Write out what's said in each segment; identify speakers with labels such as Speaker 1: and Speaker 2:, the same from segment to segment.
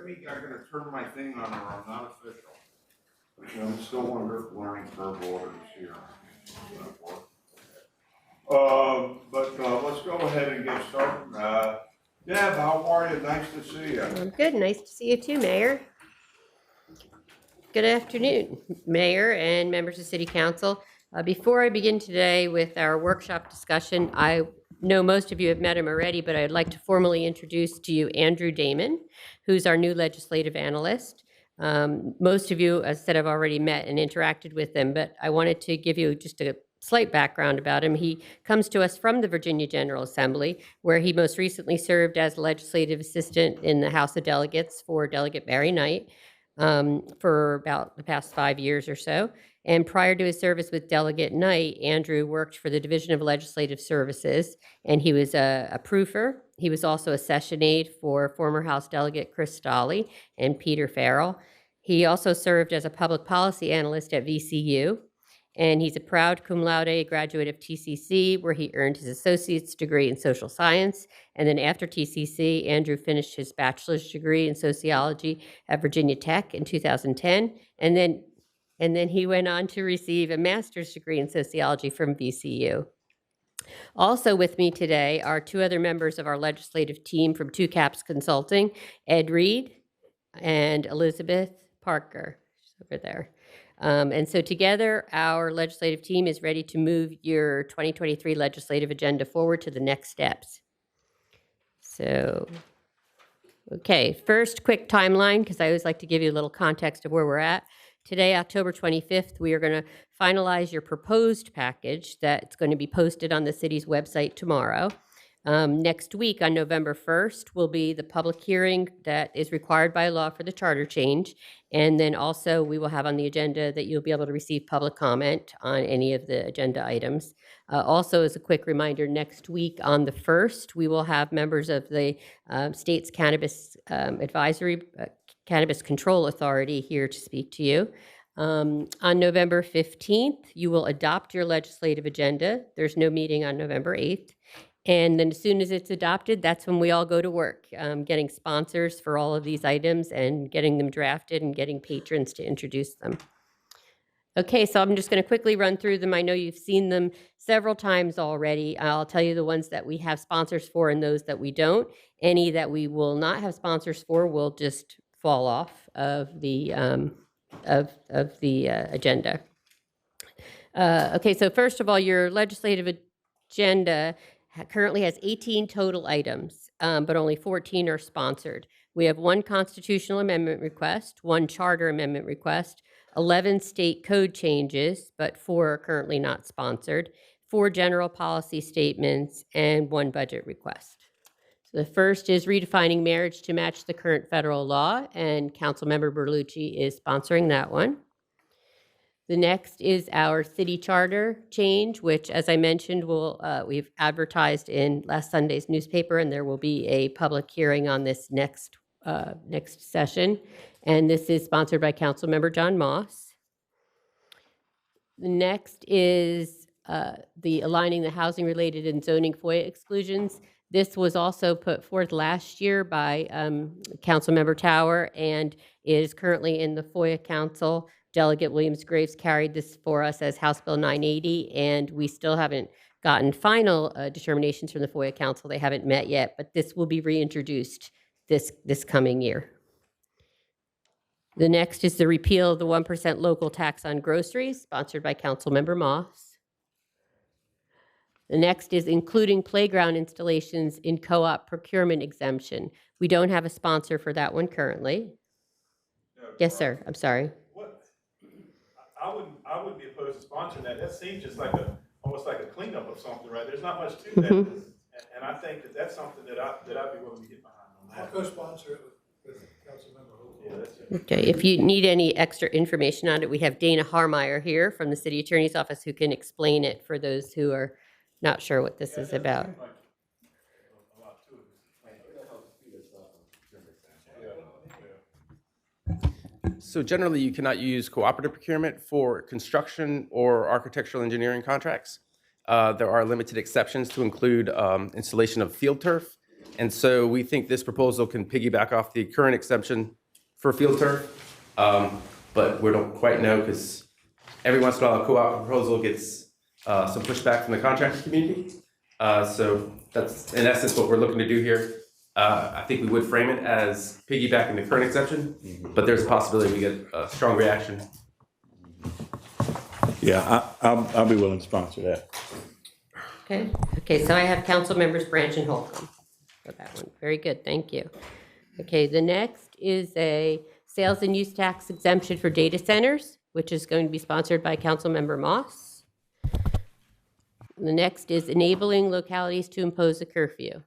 Speaker 1: me I gotta turn my thing on or I'm not official. I'm still under learning curve orders here. But let's go ahead and get started. Deb, how are you? Nice to see you.
Speaker 2: I'm good. Nice to see you too, Mayor. Good afternoon, Mayor and members of City Council. Before I begin today with our workshop discussion, I know most of you have met him already, but I'd like to formally introduce to you Andrew Damon, who's our new legislative analyst. Most of you, as I said, have already met and interacted with him, but I wanted to give you just a slight background about him. He comes to us from the Virginia General Assembly, where he most recently served as legislative assistant in the House of Delegates for Delegate Barry Knight for about the past 5 years or so. And prior to his service with Delegate Knight, Andrew worked for the Division of Legislative Services, and he was a proofer. He was also a session aide for former House Delegate Chris Stolley and Peter Farrell. He also served as a public policy analyst at VCU, and he's a proud cum laude graduate of TCC, where he earned his associate's degree in social science. And then after TCC, Andrew finished his bachelor's degree in sociology at Virginia Tech in 2010. And then he went on to receive a master's degree in sociology from VCU. Also with me today are two other members of our legislative team from Two Caps Consulting, Ed Reed and Elizabeth Parker. She's over there. And so together, our legislative team is ready to move your 2023 legislative agenda forward to the next steps. So, okay, first quick timeline, because I always like to give you a little context of where we're at. Today, October 25th, we are going to finalize your proposed package that's going to be posted on the city's website tomorrow. Next week, on November 1st, will be the public hearing that is required by law for the charter change. And then also, we will have on the agenda that you'll be able to receive public comment on any of the agenda items. Also, as a quick reminder, next week on the 1st, we will have members of the state's Cannabis Advisory, Cannabis Control Authority here to speak to you. On November 15th, you will adopt your legislative agenda. There's no meeting on November 8th. And then as soon as it's adopted, that's when we all go to work, getting sponsors for all of these items and getting them drafted and getting patrons to introduce them. Okay, so I'm just going to quickly run through them. I know you've seen them several times already. I'll tell you the ones that we have sponsors for and those that we don't. Any that we will not have sponsors for will just fall off of the agenda. Okay, so first of all, your legislative agenda currently has 18 total items, but only 14 are sponsored. We have one constitutional amendment request, one charter amendment request, 11 state code changes, but 4 are currently not sponsored, 4 general policy statements, and 1 budget request. So the first is redefining marriage to match the current federal law, and Councilmember Berlucci is sponsoring that one. The next is our city charter change, which, as I mentioned, we've advertised in last Sunday's newspaper, and there will be a public hearing on this next session. And this is sponsored by Councilmember John Moss. The next is the aligning the housing-related and zoning FOIA exclusions. This was also put forth last year by Councilmember Tower, and is currently in the FOIA Council. Delegate Williams-Graves carried this for us as House Bill 980, and we still haven't gotten final determinations from the FOIA Council. They haven't met yet, but this will be reintroduced this coming year. The next is the repeal of the 1% local tax on groceries, sponsored by Councilmember Moss. The next is including playground installations in co-op procurement exemption. We don't have a sponsor for that one currently.
Speaker 3: No,
Speaker 2: Yes, sir. I'm sorry.
Speaker 3: I wouldn't be opposed to sponsoring that. That seems just like almost like a cleanup of something, right? There's not much to that, and I think that's something that I'd be willing to get behind on that.
Speaker 4: I'll co-sponsor it with Councilmember Holt.
Speaker 3: Yeah, that's it.
Speaker 2: Okay, if you need any extra information on it, we have Dana Harmeyer here from the City Attorney's Office who can explain it for those who are not sure what this is about.
Speaker 3: Seems like a lot to it.
Speaker 5: So generally, you cannot use cooperative procurement for construction or architectural engineering contracts. There are limited exceptions to include installation of field turf And so we think this proposal can piggyback off the current exemption for field turf. But we don't quite know because every once in a while a co-op proposal gets some pushback from the contractor community. So that's in essence what we're looking to do here. I think we would frame it as piggybacking the current exemption, but there's a possibility we get a strong reaction.
Speaker 6: Yeah, I'll be willing to sponsor that.
Speaker 2: Okay, so I have council members Branch and Holcomb for that one. Very good, thank you. Okay, the next is a sales and use tax exemption for data centers, which is going to be sponsored by council member Moss. The next is enabling localities to impose a curfew.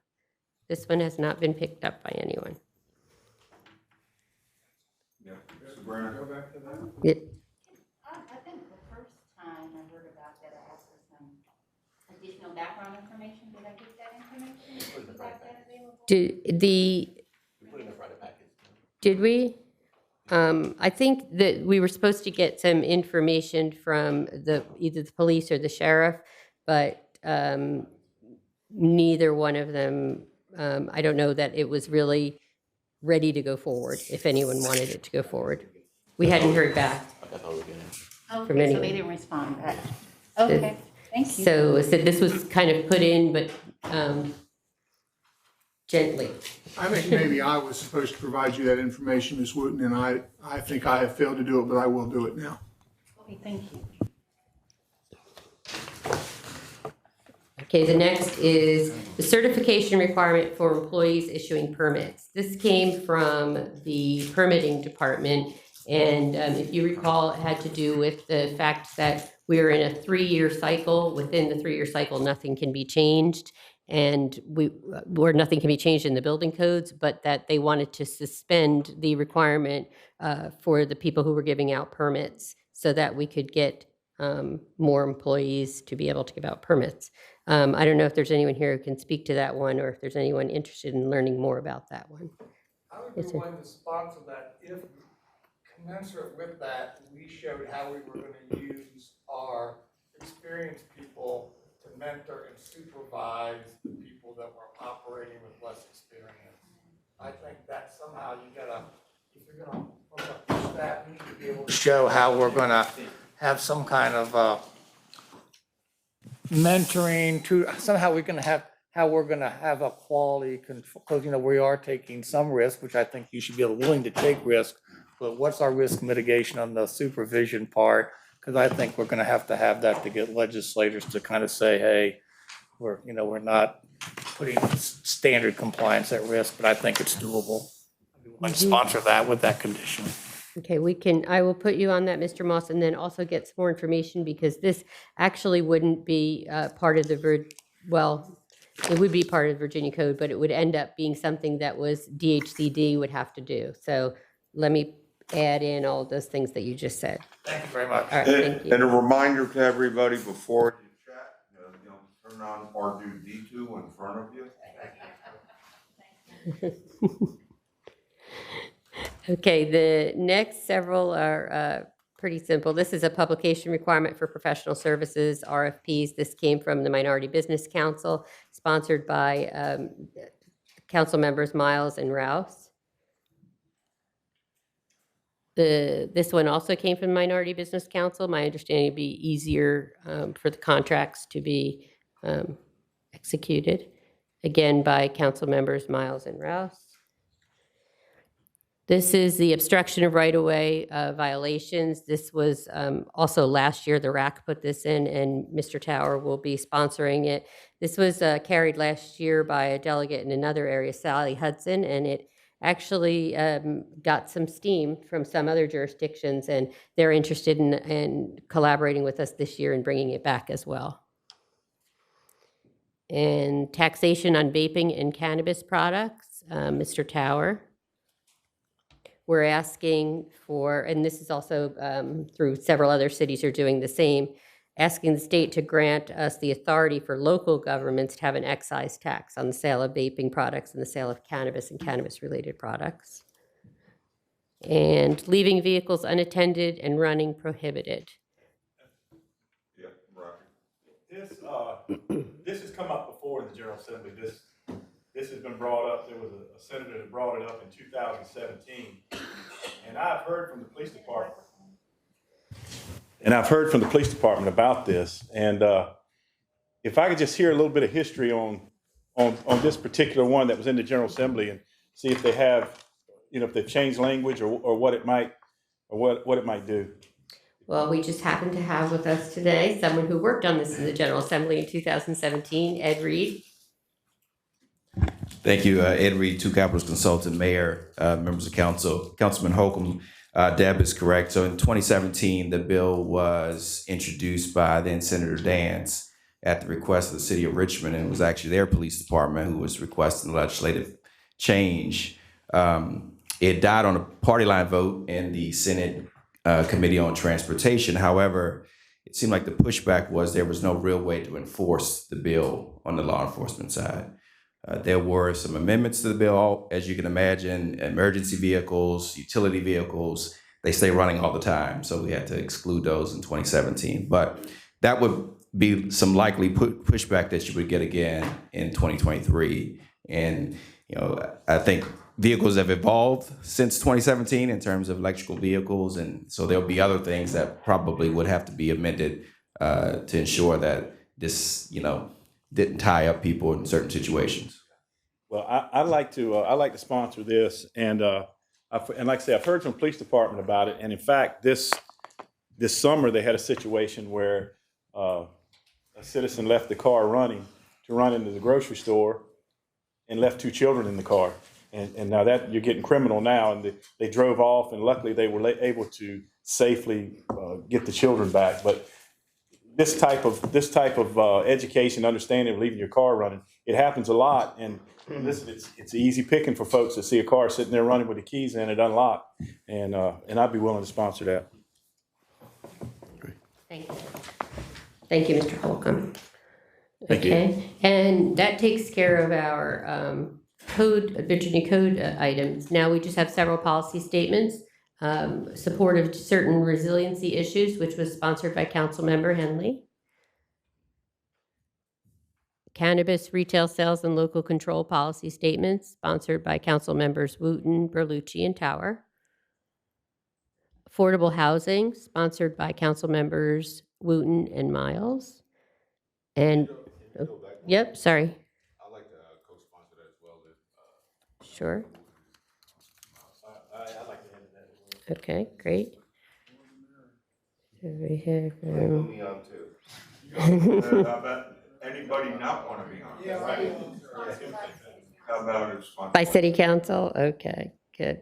Speaker 2: This one has not been picked up by anyone.
Speaker 1: Yeah, Mr. Brown, go back to that.
Speaker 7: I think the first time I heard about that, I asked for some additional background information. Did I get that information? Is that available?
Speaker 2: Did we? I think that we were supposed to get some information from either the police or the sheriff, but neither one of them, I don't know that it was really ready to go forward, if anyone wanted it to go forward. We hadn't heard back. From
Speaker 7: Okay, so
Speaker 2: anyone.
Speaker 7: they didn't respond back. Okay, thank you.
Speaker 2: So this was kind of put in, but gently.
Speaker 4: I think maybe I was supposed to provide you that information, Ms. Wooten, and I think I have failed to do it, but I will do it now.
Speaker 7: Okay, thank you.
Speaker 2: Okay, the next is the certification requirement for employees issuing permits. This came from the permitting department, and if you recall, it had to do with the fact that we are in a 3-year cycle. Within the 3-year cycle, nothing can be changed, and nothing can be changed in the building codes, but that they wanted to suspend the requirement for the people who were giving out permits so that we could get more employees to be able to give out permits. I don't know if there's anyone here who can speak to that one, or if there's anyone interested in learning more about that one.
Speaker 8: I would be willing to sponsor that if commensurate with that, we showed how we were going to use our experienced people to mentor and supervise the people that were operating with less experience. I think that somehow if you're going to push that, we need to be able to show how we're going to have some kind of mentoring to somehow we're going to have how we're going to have a quality control, because we are taking some risk, which I think you should be willing to take risk, but what's our risk mitigation on the supervision part? Because I think we're going to have that to get legislators to kind of say, hey, we're not putting standard compliance at risk, but I think it's doable. I'd sponsor that with that condition.
Speaker 2: Okay, I will put you on that, Mr. Moss, and then also get some more information, because this actually wouldn't be part of it would be part of the Virginia Code, but it would end up being something that was DHCD would have to do. So let me add in all those things that you just said.
Speaker 8: Thank you very much.
Speaker 2: All right, thank you.
Speaker 1: And a reminder to everybody before you chat, turn on R2D2 in front of you.
Speaker 2: Okay, the next several are pretty simple. This is a publication requirement for professional services, RFPs. This came from the Minority Business Council, sponsored by council members Miles and Rouse. This one also came from the Minority Business Council. My understanding would be easier for the contracts to be executed, again by council members Miles and Rouse. This is the obstruction of right-of-way violations. This was also last year, the RAC put this in, and Mr. Tower will be sponsoring it. This was carried last year by a delegate in another area, Sally Hudson, and it actually got some steam from some other jurisdictions, and they're interested in collaborating with us this year and bringing it back as well. And taxation on vaping and cannabis products, Mr. Tower. We're asking for, and this is also through several other cities are doing the same, asking the state to grant us the authority for local governments to have an excise tax on the sale of vaping products and the sale of cannabis and cannabis-related products. And leaving vehicles unattended and running prohibited.
Speaker 1: Yeah, right.
Speaker 3: This has come up before in the General Assembly, this has been brought up. There was a senator that brought it up in 2017. And I've heard from the police department. And I've heard from the police department about this. And if I could just hear a little bit of history on this particular one that was in the General Assembly and see if they have, if they've changed language or what it might, what it might do.
Speaker 2: Well, we just happen to have with us today someone who worked on this in the General Assembly in 2017, Ed Reed.
Speaker 9: Thank you, Ed Reed, Two Capitals Consultant, Mayor, members of council. Councilman Holcomb, Deb is correct. So in 2017, the bill was introduced by then Senator Dance at the request of the city of Richmond, and it was actually their police department who was requesting legislative change. It died on a party line vote in the Senate Committee on Transportation. However, it seemed like the pushback was there was no real way to enforce the bill on the law enforcement side. There were some amendments to the bill, as you can imagine, emergency vehicles, utility vehicles, they stay running all the time. So we had to exclude those in 2017. But that would be some likely pushback that you would get again in 2023. And, I think vehicles have evolved since 2017 in terms of electrical vehicles. And so there'll be other things that probably would have to be amended to ensure that this, didn't tie up people in certain situations.
Speaker 3: Well, I'd like to sponsor this, and like I say, I've heard from the police department about it, and in fact, this summer they had a situation where a citizen left the car running to run into the grocery store and left 2 children in the car, and now that you're getting criminal now, and they drove off, and luckily they were able to safely get the children back, but. This type of education, understanding of leaving your car running, it happens a lot. And listen, it's easy picking for folks to see a car sitting there running with the keys in it unlocked. And I'd be willing to sponsor that.
Speaker 2: Thank you. Thank you, Mr. Holcomb.
Speaker 3: Thank you.
Speaker 2: And that takes care of our Virginia Code items. Now we just have several policy statements. Support of certain resiliency issues, which was sponsored by Councilmember Henley. Cannabis retail sales and local control policy statements, sponsored by Council Members Wooten, Berlucci, and Tower. Affordable housing, sponsored by Council Members Wooten and Miles. And, yep, sorry.
Speaker 10: I'd like to co-sponsor that as well.
Speaker 2: Sure.
Speaker 3: I'd like to handle that as well.
Speaker 2: Okay, great. Over here.
Speaker 1: Put me on too. How about anybody not want to be on?
Speaker 4: Yeah, right.
Speaker 1: How about it's sponsored?
Speaker 2: By City Council? Okay, good.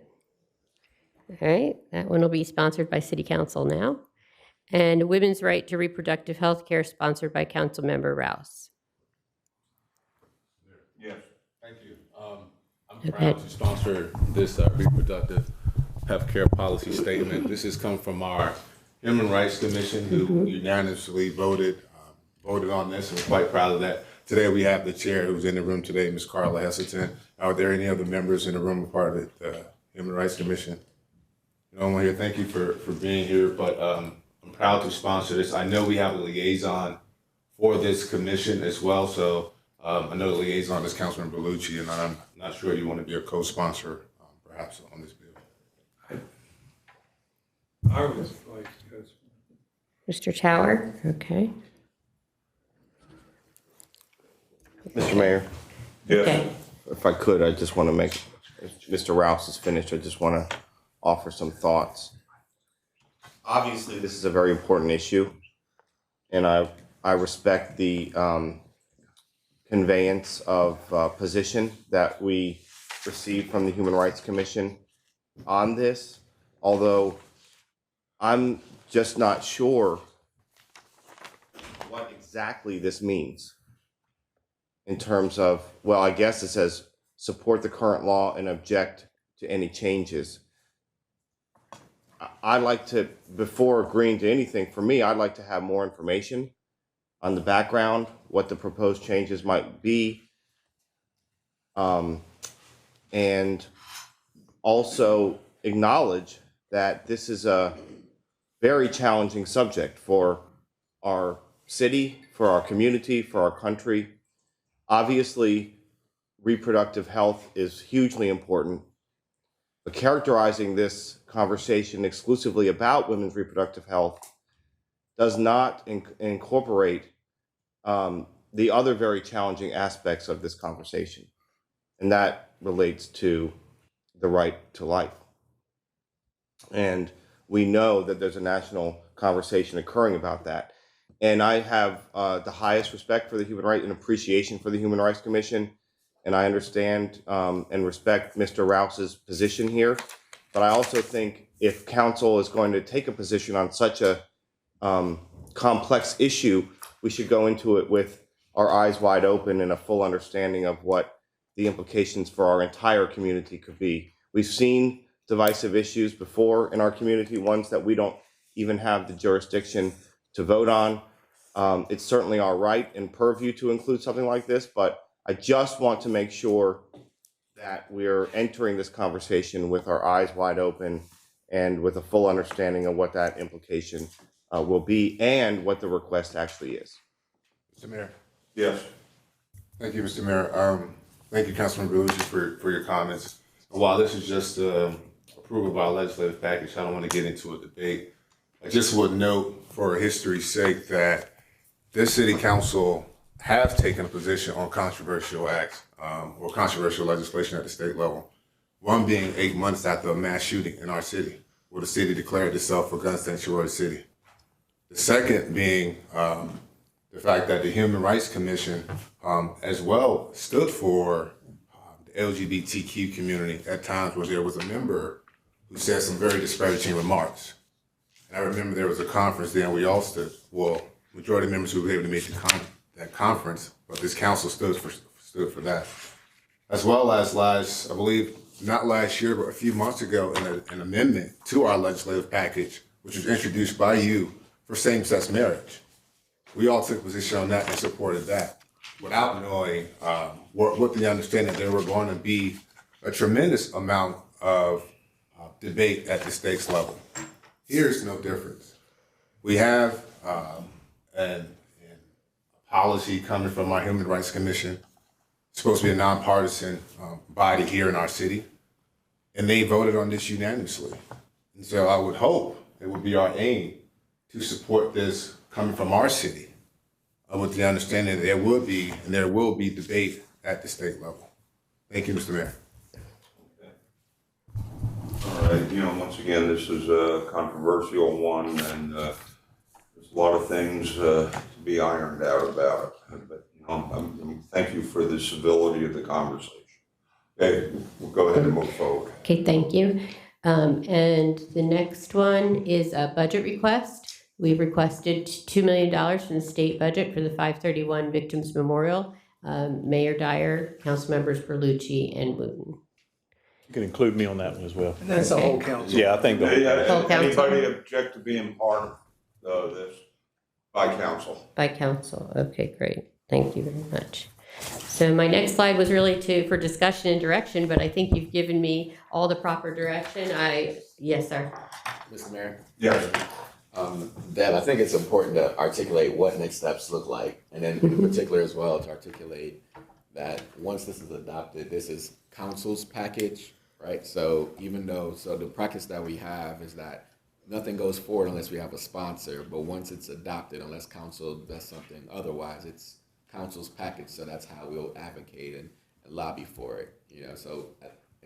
Speaker 2: All right, that one will be sponsored by City Council now. And Women's Right to Reproductive Health Care, sponsored by Councilmember Rouse.
Speaker 1: Yes.
Speaker 10: Thank you. I'm proud to sponsor this reproductive health care policy statement. This has come from our Human Rights Commission, who unanimously voted on this, and we're quite proud of that. Today we have the chair who's in the room today, Ms. Carla Hesselton. Are there any other members in the room, part of the Human Rights Commission? No one here. Thank you for being here, but I'm proud to sponsor this. I know we have a liaison for this commission as well, so I know the liaison is Councilman Berlucci, and I'm not sure you want to be a co-sponsor, perhaps, on this bill.
Speaker 1: I was like,
Speaker 2: Mr. Tower, okay.
Speaker 11: Mr. Mayor,
Speaker 1: yes.
Speaker 2: Okay,
Speaker 11: if I could, I just want to make, if Mr. Rouse is finished, I just want to offer some thoughts. Obviously, this is a very important issue, and I respect the conveyance of position that we received from the Human Rights Commission on this, although I'm just not sure what exactly this means in terms of, well, I guess it says support the current law and object to any changes. I'd like to, before agreeing to anything, for me, I'd like to have more information on the background, what the proposed changes might be, and also acknowledge that this is a very challenging subject for our city, for our community, for our country. Obviously, reproductive health is hugely important. But characterizing this conversation exclusively about women's reproductive health does not incorporate the other very challenging aspects of this conversation, and that relates to the right to life. And we know that there's a national conversation occurring about that. And I have the highest respect for the Human Rights and appreciation for the Human Rights Commission. And I understand and respect Mr. Rouse's position here. But I also think if council is going to take a position on such a complex issue, we should go into it with our eyes wide open and a full understanding of what the implications for our entire community could be. We've seen divisive issues before in our community, ones that we don't even have the jurisdiction to vote on. It's certainly our right and purview to include something like this, but I just want to make sure that we're entering this conversation with our eyes wide open and with a full understanding of what that implication will be and what the request actually is.
Speaker 10: Mr. Mayor.
Speaker 1: Yes.
Speaker 10: Thank you, Mr. Mayor. Thank you, Councilman Belushi, for your comments. While this is just approval by a legislative package, I don't want to get into a debate. I just would note for history's sake that this city council have taken a position on controversial acts or controversial legislation at the state level. One being 8 months after a mass shooting in our city, where the city declared itself a gun sanctuary city. The second being the fact that the Human Rights Commission as well stood for the LGBTQ community at times where there was a member who said some very disparaging remarks. And I remember there was a conference there and we all stood, well, majority of members who were able to make that conference, but this council stood for that. As well as I believe, not last year, but a few months ago, an amendment to our legislative package, which was introduced by you for same-sex marriage. We all took a position on that and supported that without knowing what the understanding there were going to be a tremendous amount of debate at the state's level. Here's no difference. We have a policy coming from our Human Rights Commission. It's supposed to be a nonpartisan body here in our city, and they voted on this unanimously. And so I would hope it would be our aim to support this coming from our city, with the understanding that there will be debate at the state level. Thank you, Mr. Mayor.
Speaker 1: All right, once again, this is a controversial one, and there's a lot of things to be ironed out about it. But thank you for the civility of the conversation. Okay, we'll go ahead and move forward.
Speaker 2: Okay, thank you. And the next one is a budget request. We've requested $2 million from the state budget for the 531 Victims Memorial. Mayor Dyer, council members Berlucci and Wooten.
Speaker 3: You can include me on that one as well.
Speaker 8: And that's the whole council.
Speaker 3: Yeah, I think.
Speaker 2: Full council.
Speaker 1: Anybody object to being part of this by council?
Speaker 2: By council. Okay, great. Thank you very much. So my next slide was really for discussion and direction, but I think you've given me all the proper direction. Yes, sir.
Speaker 12: Mr. Mayor?
Speaker 1: Yes.
Speaker 12: Deb, I think it's important to articulate what next steps look like, and then in particular as well to articulate that once this is adopted, this is council's package, right? So the practice that we have is that nothing goes forward unless we have a sponsor, but once it's adopted, unless council does something otherwise, it's council's package, so that's how we'll advocate and lobby for it, so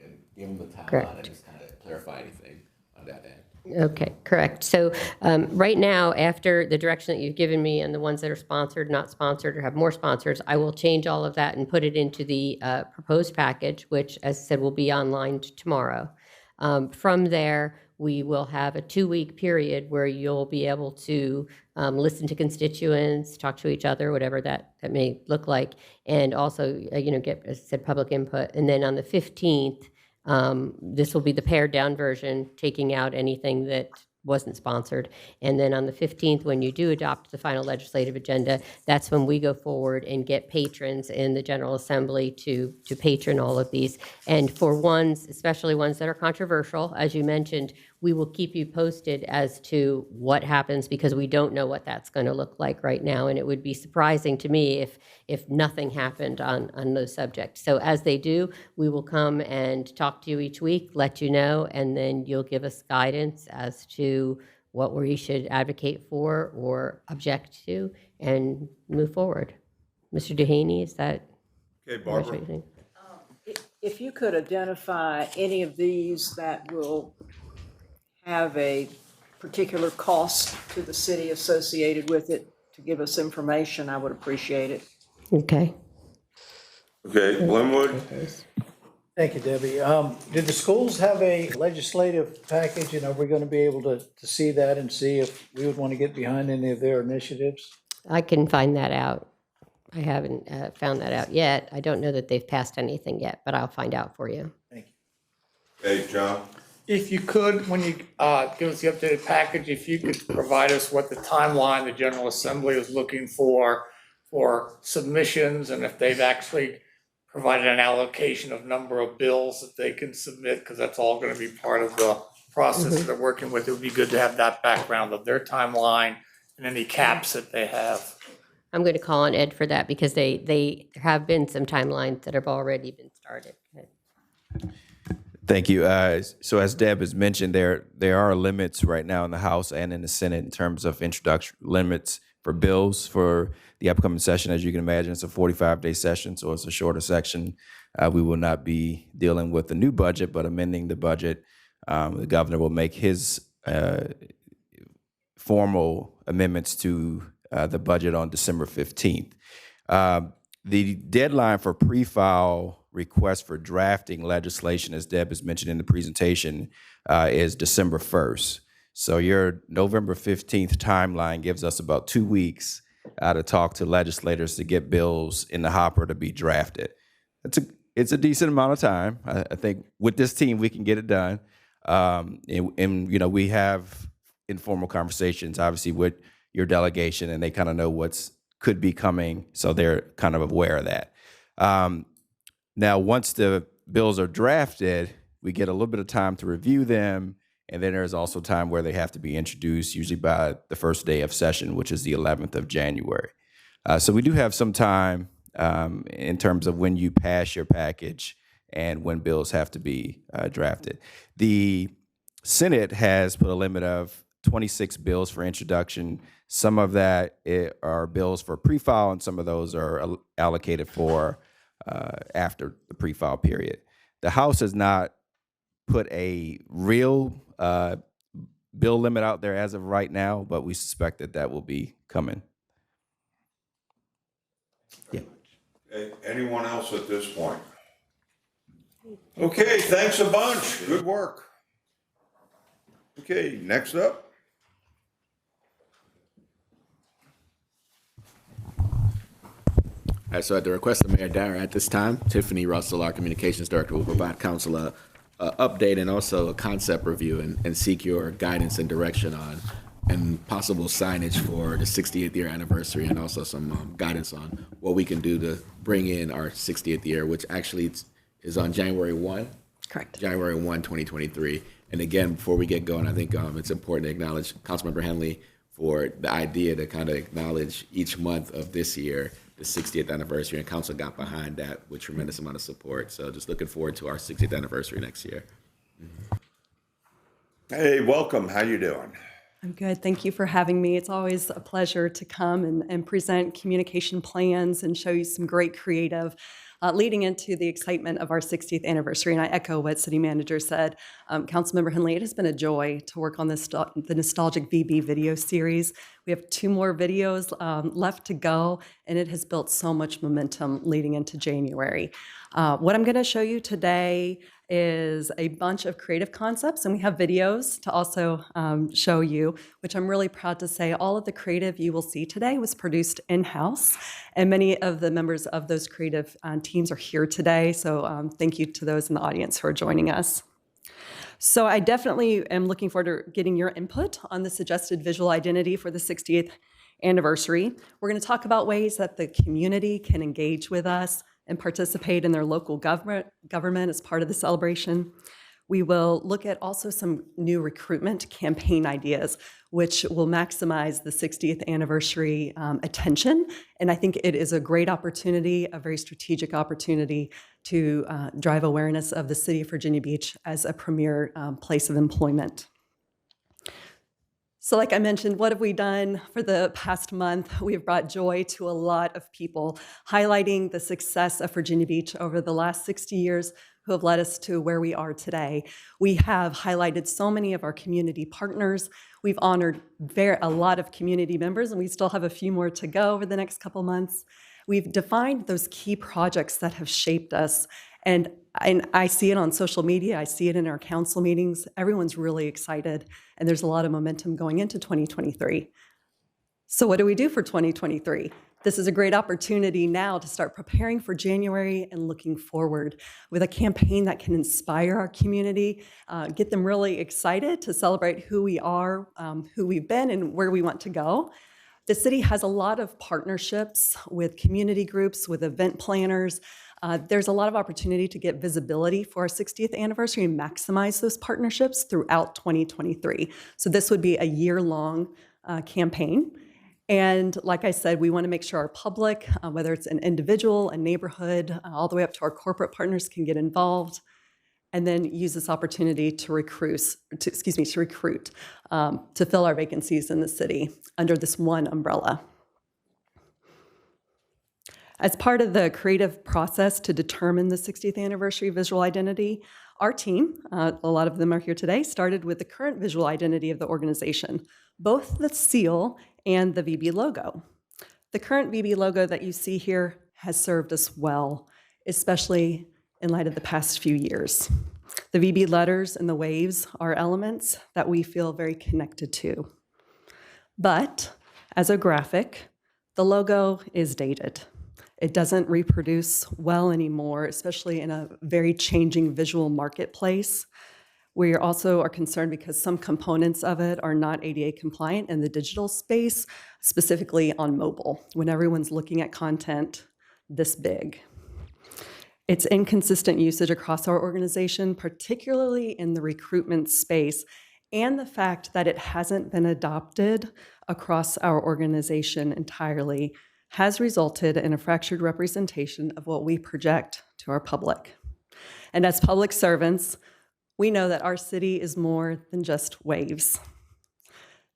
Speaker 12: and give them the timeline and just kind of clarify anything on that end.
Speaker 2: Okay, correct. So right now, after the direction that you've given me and the ones that are sponsored, not sponsored, or have more sponsors, I will change all of that and put it into the proposed package, which, as I said, will be online tomorrow. From there, we will have a 2-week period where you'll be able to listen to constituents, talk to each other, whatever that may look like, and also, get, as I said, public input. And then on the 15th, this will be the pared down version, taking out anything that wasn't sponsored. And then on the 15th, when you do adopt the final legislative agenda, that's when we go forward and get patrons in the General Assembly to patron all of these. And for ones, especially ones that are controversial, as you mentioned, we will keep you posted as to what happens, because we don't know what that's going to look like right now. And it would be surprising to me if nothing happened on those subjects. So as they do, we will come and talk to you each week, let you know, and then you'll give us guidance as to what we should advocate for or object to and move forward. Mr. Dehaney, is that?
Speaker 1: Okay, Barbara.
Speaker 13: If you could identify any of these that will have a particular cost to the city associated with it, to give us information, I would appreciate it.
Speaker 2: Okay.
Speaker 1: Okay, Glenwood?
Speaker 8: Thank you, Debbie. Did the schools have a legislative package, and are we going to be able to see that and see if we would want to get behind any of their initiatives?
Speaker 2: I can find that out. I haven't found that out yet. I don't know that they've passed anything yet, but I'll find out for you.
Speaker 8: Thank you.
Speaker 1: Hey, John?
Speaker 8: If you could, when you give us the updated package, if you could provide us what the timeline the General Assembly is looking for submissions, and if they've actually provided an allocation of number of bills that they can submit, because that's all going to be part of the process that they're working with. It would be good to have that background of their timeline and any caps that they have.
Speaker 2: I'm going to call on Ed for that, because there have been some timelines that have already been started.
Speaker 9: Thank you. So as Deb has mentioned, there are limits right now in the House and in the Senate in terms of introduction limits for bills for the upcoming session. As you can imagine, it's a 45-day session, so it's a shorter section. We will not be dealing with the new budget, but amending the budget. The governor will make his formal amendments to the budget on December 15th. The deadline for pre-file requests for drafting legislation, as Deb has mentioned in the presentation, is December 1st. So your November 15th timeline gives us about 2 weeks to talk to legislators to get bills in the hopper to be drafted. It's a decent amount of time. I think with this team we can get it done. And you know, we have informal conversations, obviously, with your delegation, and they kind of know what's could be coming, so they're kind of aware of that. Now, once the bills are drafted, we get a little bit of time to review them, and then there's also time where they have to be introduced, usually by the first day of session, which is the 11th of January. So we do have some time in terms of when you pass your package and when bills have to be drafted. The Senate has put a limit of 26 bills for introduction. Some of that are bills for pre-file, and some of those are allocated for after the pre-file period. The House has not put a real bill limit out there as of right now, but we suspect that will be coming. Yeah.
Speaker 1: Okay, anyone else at this point? Okay, thanks a bunch. Good work. Okay, next up.
Speaker 12: All right, so at the request of Mayor Dyer, at this time, Tiffany Russell, our communications director, will provide council a update and also a concept review and seek your guidance and direction on and possible signage for the 68th year anniversary, and also some guidance on what we can do to bring in our 60th year, which actually is on January 1.
Speaker 13: Correct.
Speaker 12: January 1, 2023. And again, before we get going, I think it's important to acknowledge Councilmember Henley for the idea to kind of acknowledge each month of this year, the 60th anniversary, and council got behind that with tremendous amount of support. So just looking forward to our 60th anniversary next year.
Speaker 1: Hey, welcome. How you doing?
Speaker 14: I'm good. Thank you for having me. It's always a pleasure to come and present communication plans and show you some great creative leading into the excitement of our 60th anniversary. And I echo what City Manager said. Councilmember Henley, it has been a joy to work on the Nostalgic VB video series. We have 2 more videos left to go, and it has built so much momentum leading into January. What I'm going to show you today is a bunch of creative concepts, and we have videos to also show you, which I'm really proud to say all of the creative you will see today was produced in-house, and many of the members of those creative teams are here today, so thank you to those in the audience who are joining us. So I definitely am looking forward to getting your input on the suggested visual identity for the 60th anniversary. We're going to talk about ways that the community can engage with us and participate in their local government as part of the celebration. We will look at also some new recruitment campaign ideas, which will maximize the 60th anniversary attention. And I think it is a great opportunity, a very strategic opportunity to drive awareness of the city of Virginia Beach as a premier place of employment. So like I mentioned, what have we done for the past month? We've brought joy to a lot of people, highlighting the success of Virginia Beach over the last 60 years who have led us to where we are today. We have highlighted so many of our community partners. We've honored a lot of community members, and we still have a few more to go over the next couple months. We've defined those key projects that have shaped us, and I see it on social media, I see it in our council meetings. Everyone's really excited, and there's a lot of momentum going into 2023. So what do we do for 2023? This is a great opportunity now to start preparing for January and looking forward with a campaign that can inspire our community, get them really excited to celebrate who we are, who we've been, and where we want to go. The city has a lot of partnerships with community groups, with event planners. There's a lot of opportunity to get visibility for our 60th anniversary and maximize those partnerships throughout 2023. So this would be a year-long campaign. And like I said, we want to make sure our public, whether it's an individual, a neighborhood, all the way up to our corporate partners, can get involved, and then use this opportunity to recruit, to fill our vacancies in the city under this one umbrella. As part of the creative process to determine the 60th anniversary visual identity, our team, a lot of them are here today, started with the current visual identity of the organization, both the seal and the VB logo. The current VB logo that you see here has served us well, especially in light of the past few years. The VB letters and the waves are elements that we feel very connected to. But as a graphic, the logo is dated. It doesn't reproduce well anymore, especially in a very changing visual marketplace. We also are concerned because some components of it are not ADA compliant in the digital space, specifically on mobile, when everyone's looking at content this big. It's inconsistent usage across our organization, particularly in the recruitment space, and the fact that it hasn't been adopted across our organization entirely has resulted in a fractured representation of what we project to our public. And as public servants, we know that our city is more than just waves.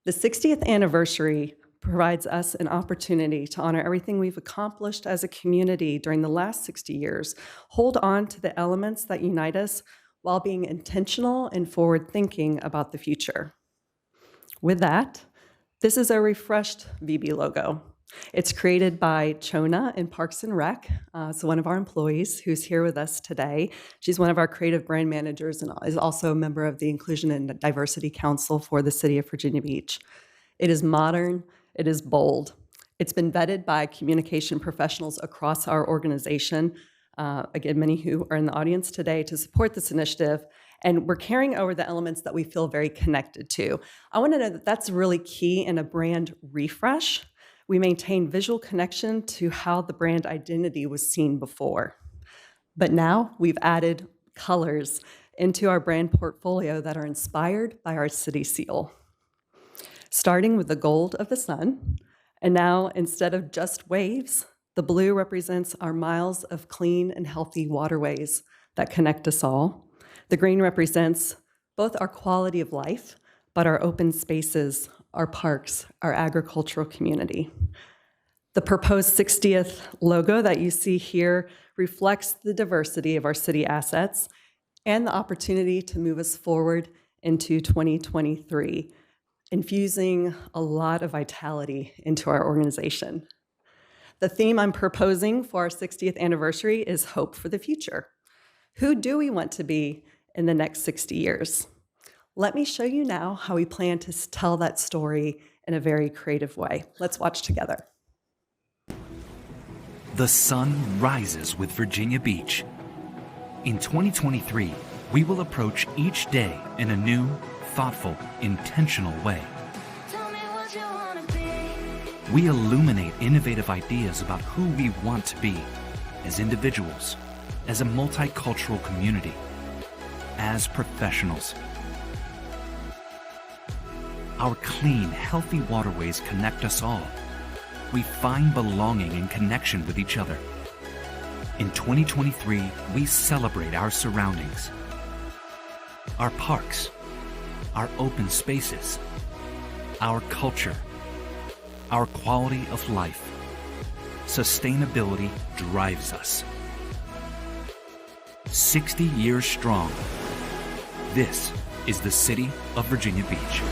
Speaker 14: The 60th anniversary provides us an opportunity to honor everything we've accomplished as a community during the last 60 years, hold on to the elements that unite us while being intentional and forward-thinking about the future. With that, this is a refreshed VB logo. It's created by Chona in Parks and Rec, so one of our employees who's here with us today. She's one of our creative brand managers and is also a member of the Inclusion and Diversity Council for the City of Virginia Beach. It is modern, it is bold. It's been vetted by communication professionals across our organization, again, many who are in the audience today to support this initiative, and we're carrying over the elements that we feel very connected to. I want to know that that's really key in a brand refresh. We maintain visual connection to how the brand identity was seen before. But now we've added colors into our brand portfolio that are inspired by our city seal. Starting with the gold of the sun, and now instead of just waves, the blue represents our miles of clean and healthy waterways that connect us all. The green represents both our quality of life, but our open spaces, our parks, our agricultural community. The proposed 60th logo that you see here reflects the diversity of our city assets and the opportunity to move us forward into 2023, infusing a lot of vitality into our organization. The theme I'm proposing for our 60th anniversary is hope for the future. Who do we want to be in the next 60 years? Let me show you now how we plan to tell that story in a very creative way. Let's watch together.
Speaker 15: The sun rises with Virginia Beach. In 2023, We will approach each day in a new, thoughtful, intentional way. We illuminate innovative ideas about who we want to be as individuals, as a multicultural community, as professionals. Our clean, healthy waterways connect us all. We find belonging and connection with each other. In 2023, we celebrate our surroundings, our parks, our open spaces, our culture, our quality of life. Sustainability drives us. 60 years strong. This is the City of Virginia Beach.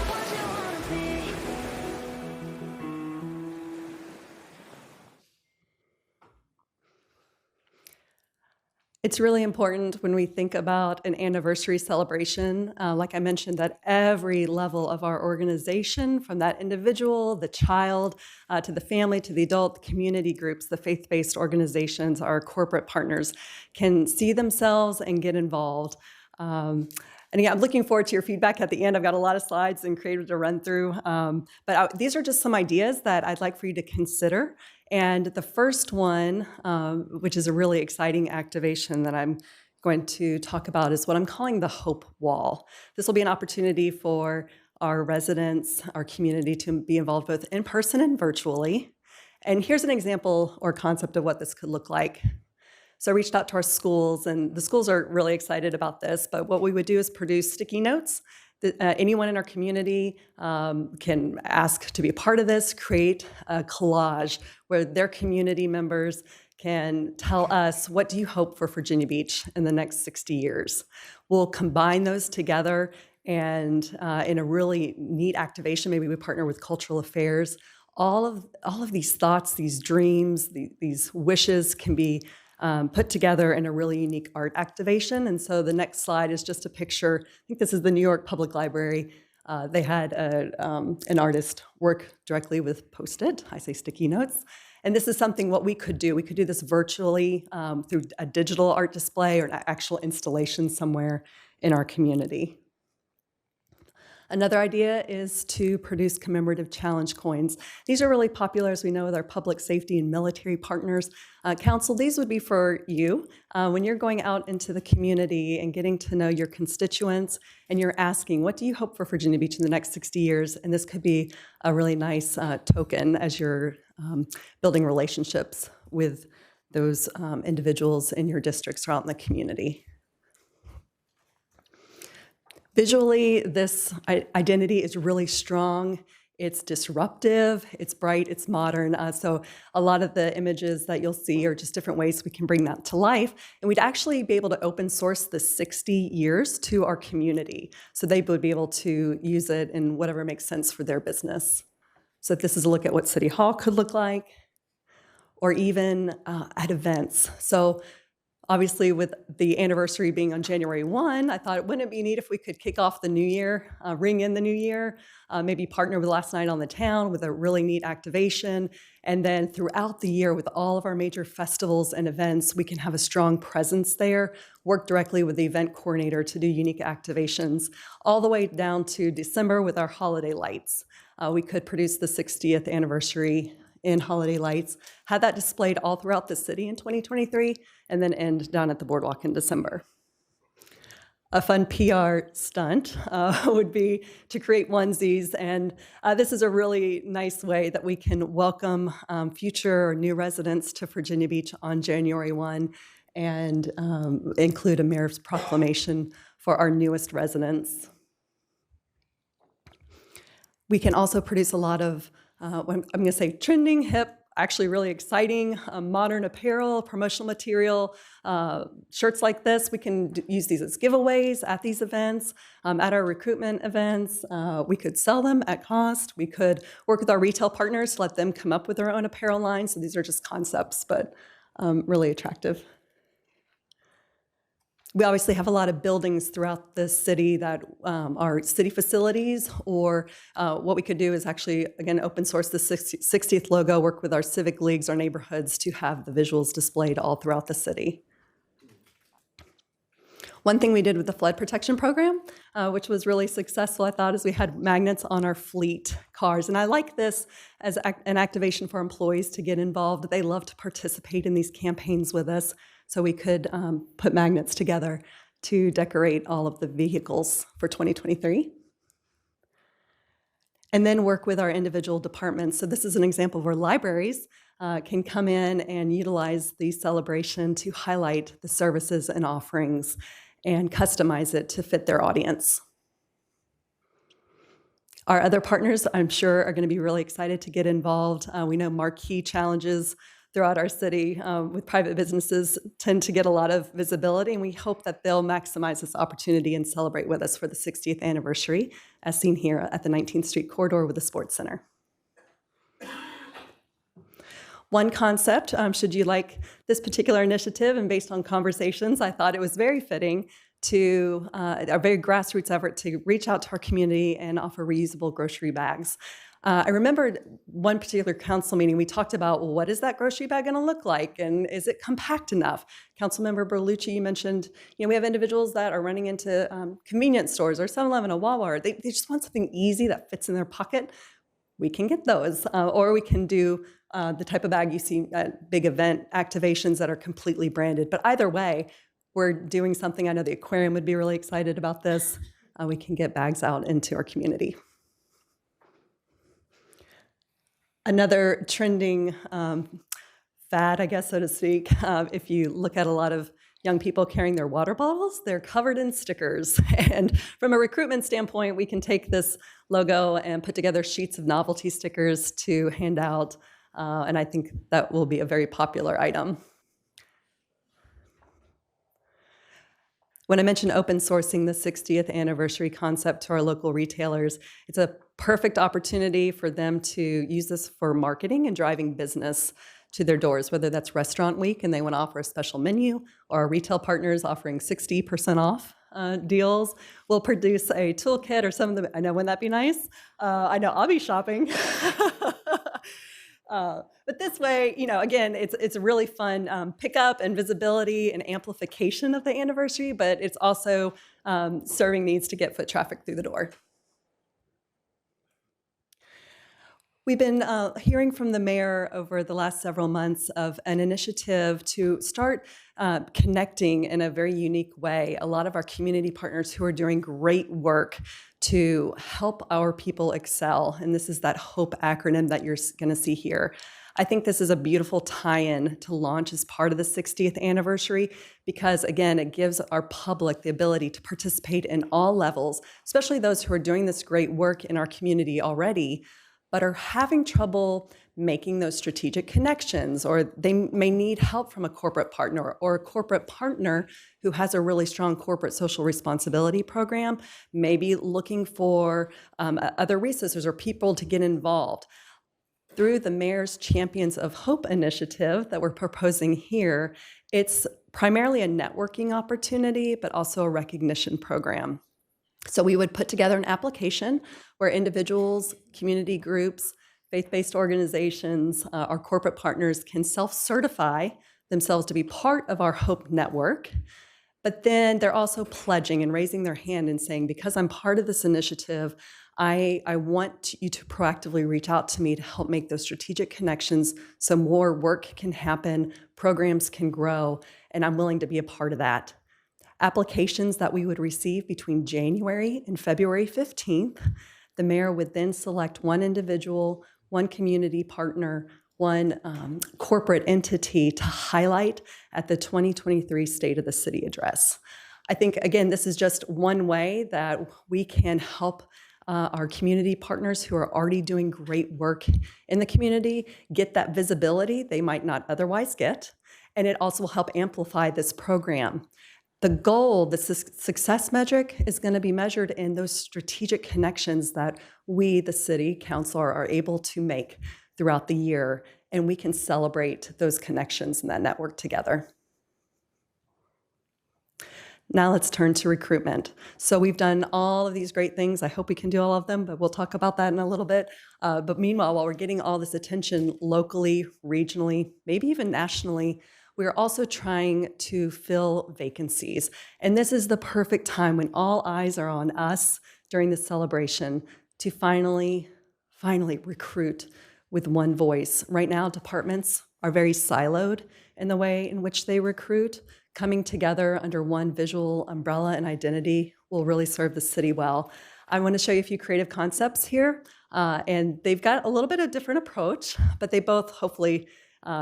Speaker 14: It's really important when we think about an anniversary celebration, like I mentioned, that every level of our organization, from that individual, the child, to the family, to the adult, the community groups, the faith-based organizations, our corporate partners, can see themselves and get involved. And again, I'm looking forward to your feedback at the end. I've got a lot of slides and creative to run through, these are just some ideas that I'd like for you to consider. And the first one, which is a really exciting activation that I'm going to talk about, is what I'm calling the Hope Wall. This will be an opportunity for our residents, our community, to be involved both in person and virtually. And here's an example or concept of what this could look like. So I reached out to our schools, and the schools are really excited about this, but what we would do is produce sticky notes. Anyone in our community can ask to be a part of this, create a collage where their community members can tell us, what do you hope for Virginia Beach in the next 60 years? We'll combine those together, and in a really neat activation, maybe we partner with Cultural Affairs. All of these thoughts, these dreams, these wishes can be put together in a really unique art activation. And so the next slide is just a picture. I think this is the New York Public Library. They had an artist work directly with Post-it, I say sticky notes. And this is something what we could do. We could do this virtually through a digital art display or an actual installation somewhere in our community. Another idea is to produce commemorative challenge coins. These are really popular, as we know, with our public safety and military partners. Council, these would be for you. When you're going out into the community and getting to know your constituents, and you're asking, what do you hope for Virginia Beach in the next 60 years? And this could be a really nice token as you're building relationships with those individuals in your districts or out in the community. Visually, this identity is really strong. It's disruptive, it's bright, it's modern. So a lot of the images that you'll see are just different ways we can bring that to life. And we'd actually be able to open source the 60 years to our community. So they would be able to use it in whatever makes sense for their business. So this is a look at what City Hall could look like, or even at events. So obviously, with the anniversary being on January 1, I thought, wouldn't it be neat if we could kick off the new year, ring in the new year, maybe partner with Last Night on the Town with a really neat activation. And then throughout the year, with all of our major festivals and events, we can have a strong presence there, work directly with the event coordinator to do unique activations, all the way down to December with our holiday lights. We could produce the 60th anniversary in holiday lights, had that displayed all throughout the city in 2023, and then end down at the boardwalk in December. A fun PR stunt would be to create onesies, and this is a really nice way that we can welcome future or new residents to Virginia Beach on January 1 and include a mayor's proclamation for our newest residents. We can also produce a lot of I'm going to say trending, hip, actually really exciting, modern apparel, promotional material, shirts like this. We can use these as giveaways at these events, at our recruitment events. We could sell them at cost. We could work with our retail partners to let them come up with their own apparel line. So these are just concepts, but really attractive. We obviously have a lot of buildings throughout the city that are city facilities, or what we could do is actually, again, open source the 60th logo, work with our civic leagues, our neighborhoods to have the visuals displayed all throughout the city. One thing we did with the flood protection program, which was really successful, I thought, is we had magnets on our fleet cars. And I like this as an activation for employees to get involved. They love to participate in these campaigns with us, so we could put magnets together to decorate all of the vehicles for 2023. And then work with our individual departments. So this is an example where libraries can come in and utilize the celebration to highlight the services and offerings and customize it to fit their audience. Our other partners, I'm sure, are going to be really excited to get involved. We know marquee challenges throughout our city with private businesses tend to get a lot of visibility, and we hope that they'll maximize this opportunity and celebrate with us for the 60th anniversary, as seen here at the 19th Street corridor with the Sports Center. One concept, should you like this particular initiative, and based on conversations, I thought it was very fitting to a very grassroots effort to reach out to our community and offer reusable grocery bags. I remembered one particular council meeting, we talked about, well, what is that grocery bag gonna look like? And is it compact enough? Councilmember Berlucci, you mentioned, we have individuals that are running into convenience stores or 7-Eleven or Wawa. They just want something easy that fits in their pocket. We can get those, or we can do the type of bag you see at big event activations that are completely branded. But either way, we're doing something. I know the aquarium would be really excited about this. We can get bags out into our community. Another trending fad, I guess, so to speak, if you look at a lot of young people carrying their water bottles, they're covered in stickers. And from a recruitment standpoint, we can take this logo and put together sheets of novelty stickers to hand out. And I think that will be a very popular item. When I mentioned open sourcing the 60th anniversary concept to our local retailers, it's a perfect opportunity for them to use this for marketing and driving business to their doors, whether that's Restaurant Week and they want to offer a special menu, or our retail partners offering 60% off deals. We'll produce a toolkit or some of them. I know, wouldn't that be nice? I know I'll be shopping. But this way, again, it's a really fun pickup and visibility and amplification of the anniversary, but it's also serving needs to get foot traffic through the door. We've been hearing from the mayor over the last several months of an initiative to start connecting in a very unique way a lot of our community partners who are doing great work to help our people excel. And this is that HOPE acronym that you're going to see here. I think this is a beautiful tie-in to launch as part of the 60th anniversary because, again, it gives our public the ability to participate in all levels, especially those who are doing this great work in our community already, but are having trouble making those strategic connections, or they may need help from a corporate partner or a corporate partner who has a really strong corporate social responsibility program, maybe looking for other resources or people to get involved. Through the Mayor's Champions of Hope initiative that we're proposing here, it's primarily a networking opportunity, but also a recognition program. So we would put together an application where individuals, community groups, faith-based organizations, our corporate partners can self-certify themselves to be part of our HOPE network, but then they're also pledging and raising their hand and saying, because I'm part of this initiative, I want you to proactively reach out to me to help make those strategic connections so more work can happen, programs can grow, and I'm willing to be a part of that. Applications that we would receive between January and February 15th, the mayor would then select one individual, one community partner, one corporate entity to highlight at the 2023 State of the City Address. I think, again, this is just one way that we can help our community partners who are already doing great work in the community get that visibility they might not otherwise get, and it also will help amplify this program. The goal, the success metric, is going to be measured in those strategic connections that we, the city council, are able to make throughout the year, and we can celebrate those connections and that network together. Now let's turn to recruitment. So we've done all of these great things. I hope we can do all of them, but we'll talk about that in a little bit. But meanwhile, while we're getting all this attention locally, regionally, maybe even nationally, We are also trying to fill vacancies. And this is the perfect time when all eyes are on us during the celebration to finally recruit with one voice. Right now, departments are very siloed in the way in which they recruit. Coming together under one visual umbrella and identity will really serve the city well. I want to show you a few creative concepts here, and they've got a little bit of different approach, but they both hopefully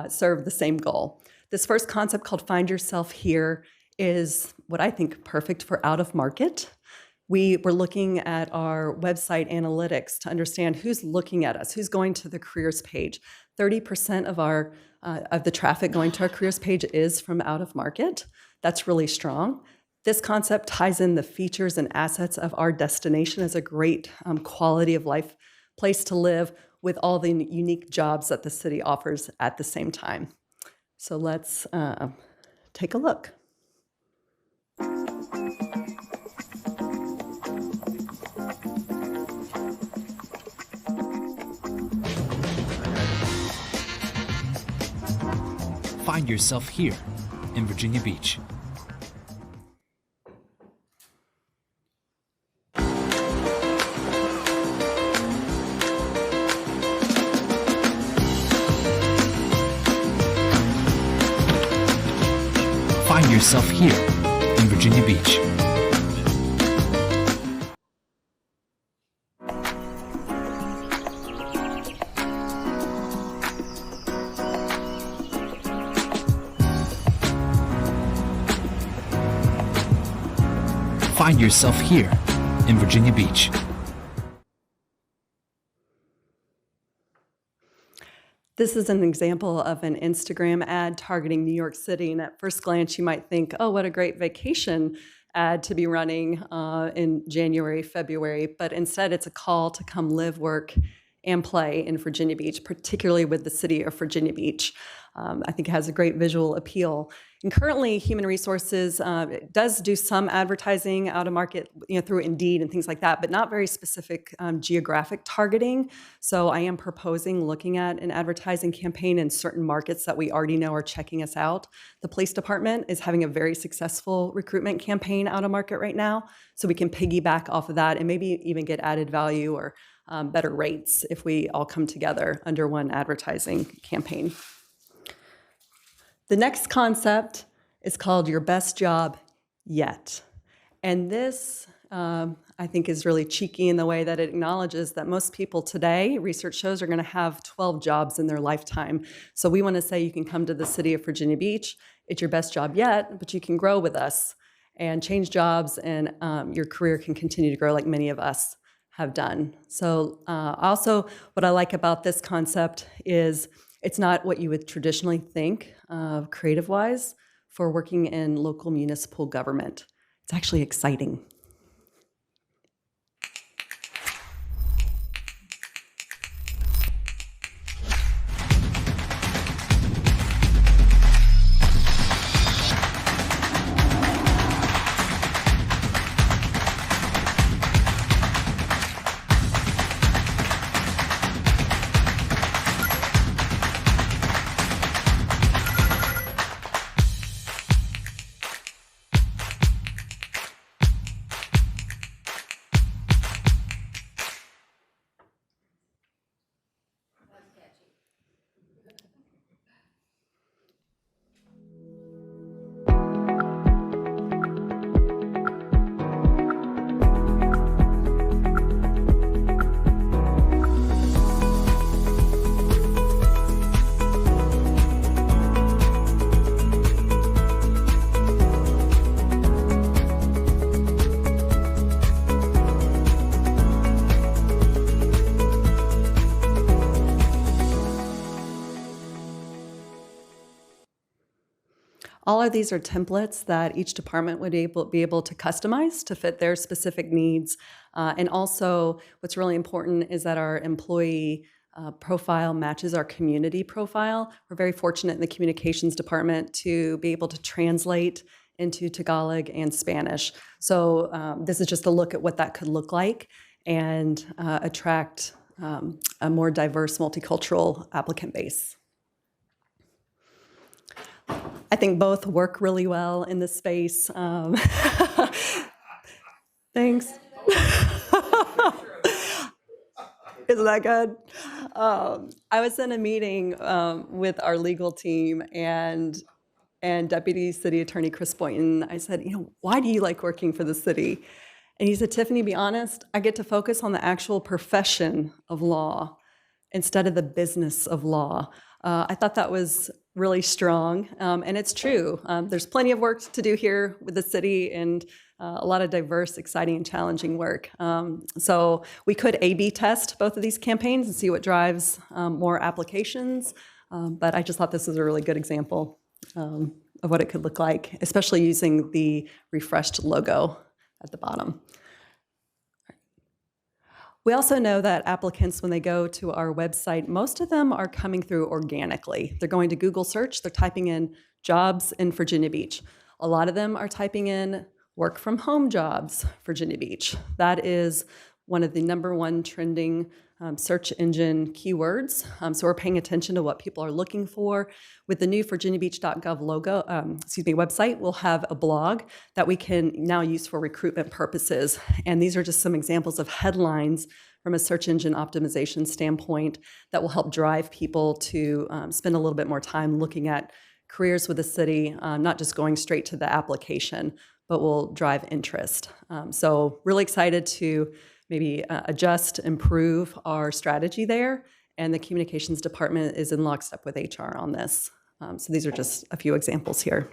Speaker 14: serve the same goal. This first concept called Find Yourself Here is what I think perfect for out of market. We were looking at our website analytics to understand who's looking at us, who's going to the careers page. 30% of the traffic going to our careers page is from out of market. That's really strong. This concept ties in the features and assets of our destination as a great quality of life place to live with all the unique jobs that the city offers at the same time. So let's take a look.
Speaker 15: Find yourself here in Virginia Beach. Find yourself here in Virginia Beach. Find yourself here in Virginia Beach.
Speaker 14: This is an example of an Instagram ad targeting New York City. And at first glance, you might think, oh, what a great vacation ad to be running in January, February. But instead, it's a call to come live, work, and play in Virginia Beach, particularly with the city of Virginia Beach. I think it has a great visual appeal. And currently, Human Resources does do some advertising out of market, through Indeed and things like that, but not very specific geographic targeting. So I am proposing looking at an advertising campaign in certain markets that we already know are checking us out. The police department is having a very successful recruitment campaign out of market right now, so we can piggyback off of that and maybe even get added value or better rates if we all come together under one advertising campaign. The next concept is called Your Best Job Yet. And this, I think, is really cheeky in the way that it acknowledges that most people today, research shows, are going to have 12 jobs in their lifetime. So we want to say you can come to the city of Virginia Beach. It's your best job yet, but you can grow with us and change jobs, and your career can continue to grow like many of us have done. So also what I like about this concept is it's not what you would traditionally think of creative-wise for working in local municipal government. It's actually exciting. All of these are templates that each department would be able to customize to fit their specific needs. And also, what's really important is that our employee profile matches our community profile. We're very fortunate in the communications department to be able to translate into Tagalog and Spanish. So this is just a look at what that could look like and attract a more diverse, multicultural applicant base. I think both work really well in this space. Thanks. Isn't that good? I was in a meeting with our legal team and Deputy City Attorney Chris Boynton. I said, why do you like working for the city? And he said, Tiffany, be honest, I get to focus on the actual profession of law instead of the business of law. I thought that was really strong, and it's true. There's plenty of work to do here with the city and a lot of diverse, exciting, and challenging work. So we could A/B test both of these campaigns and see what drives more applications, but I just thought this was a really good example of what it could look like, especially using the refreshed logo at the bottom. We also know that applicants, when they go to our website, most of them are coming through organically. They're going to Google search, they're typing in jobs in Virginia Beach. A lot of them are typing in work from home jobs, Virginia Beach. That is one of the #1 trending search engine keywords. So we're paying attention to what people are looking for. With the new virginiabeach.gov website, we'll have a blog that we can now use for recruitment purposes. And these are just some examples of headlines from a search engine optimization standpoint that will help drive people to spend a little bit more time looking at careers with the city, not just going straight to the application, but will drive interest. So really excited to maybe adjust, improve our strategy there. And the communications department is in lockstep with HR on this. So these are just a few examples here.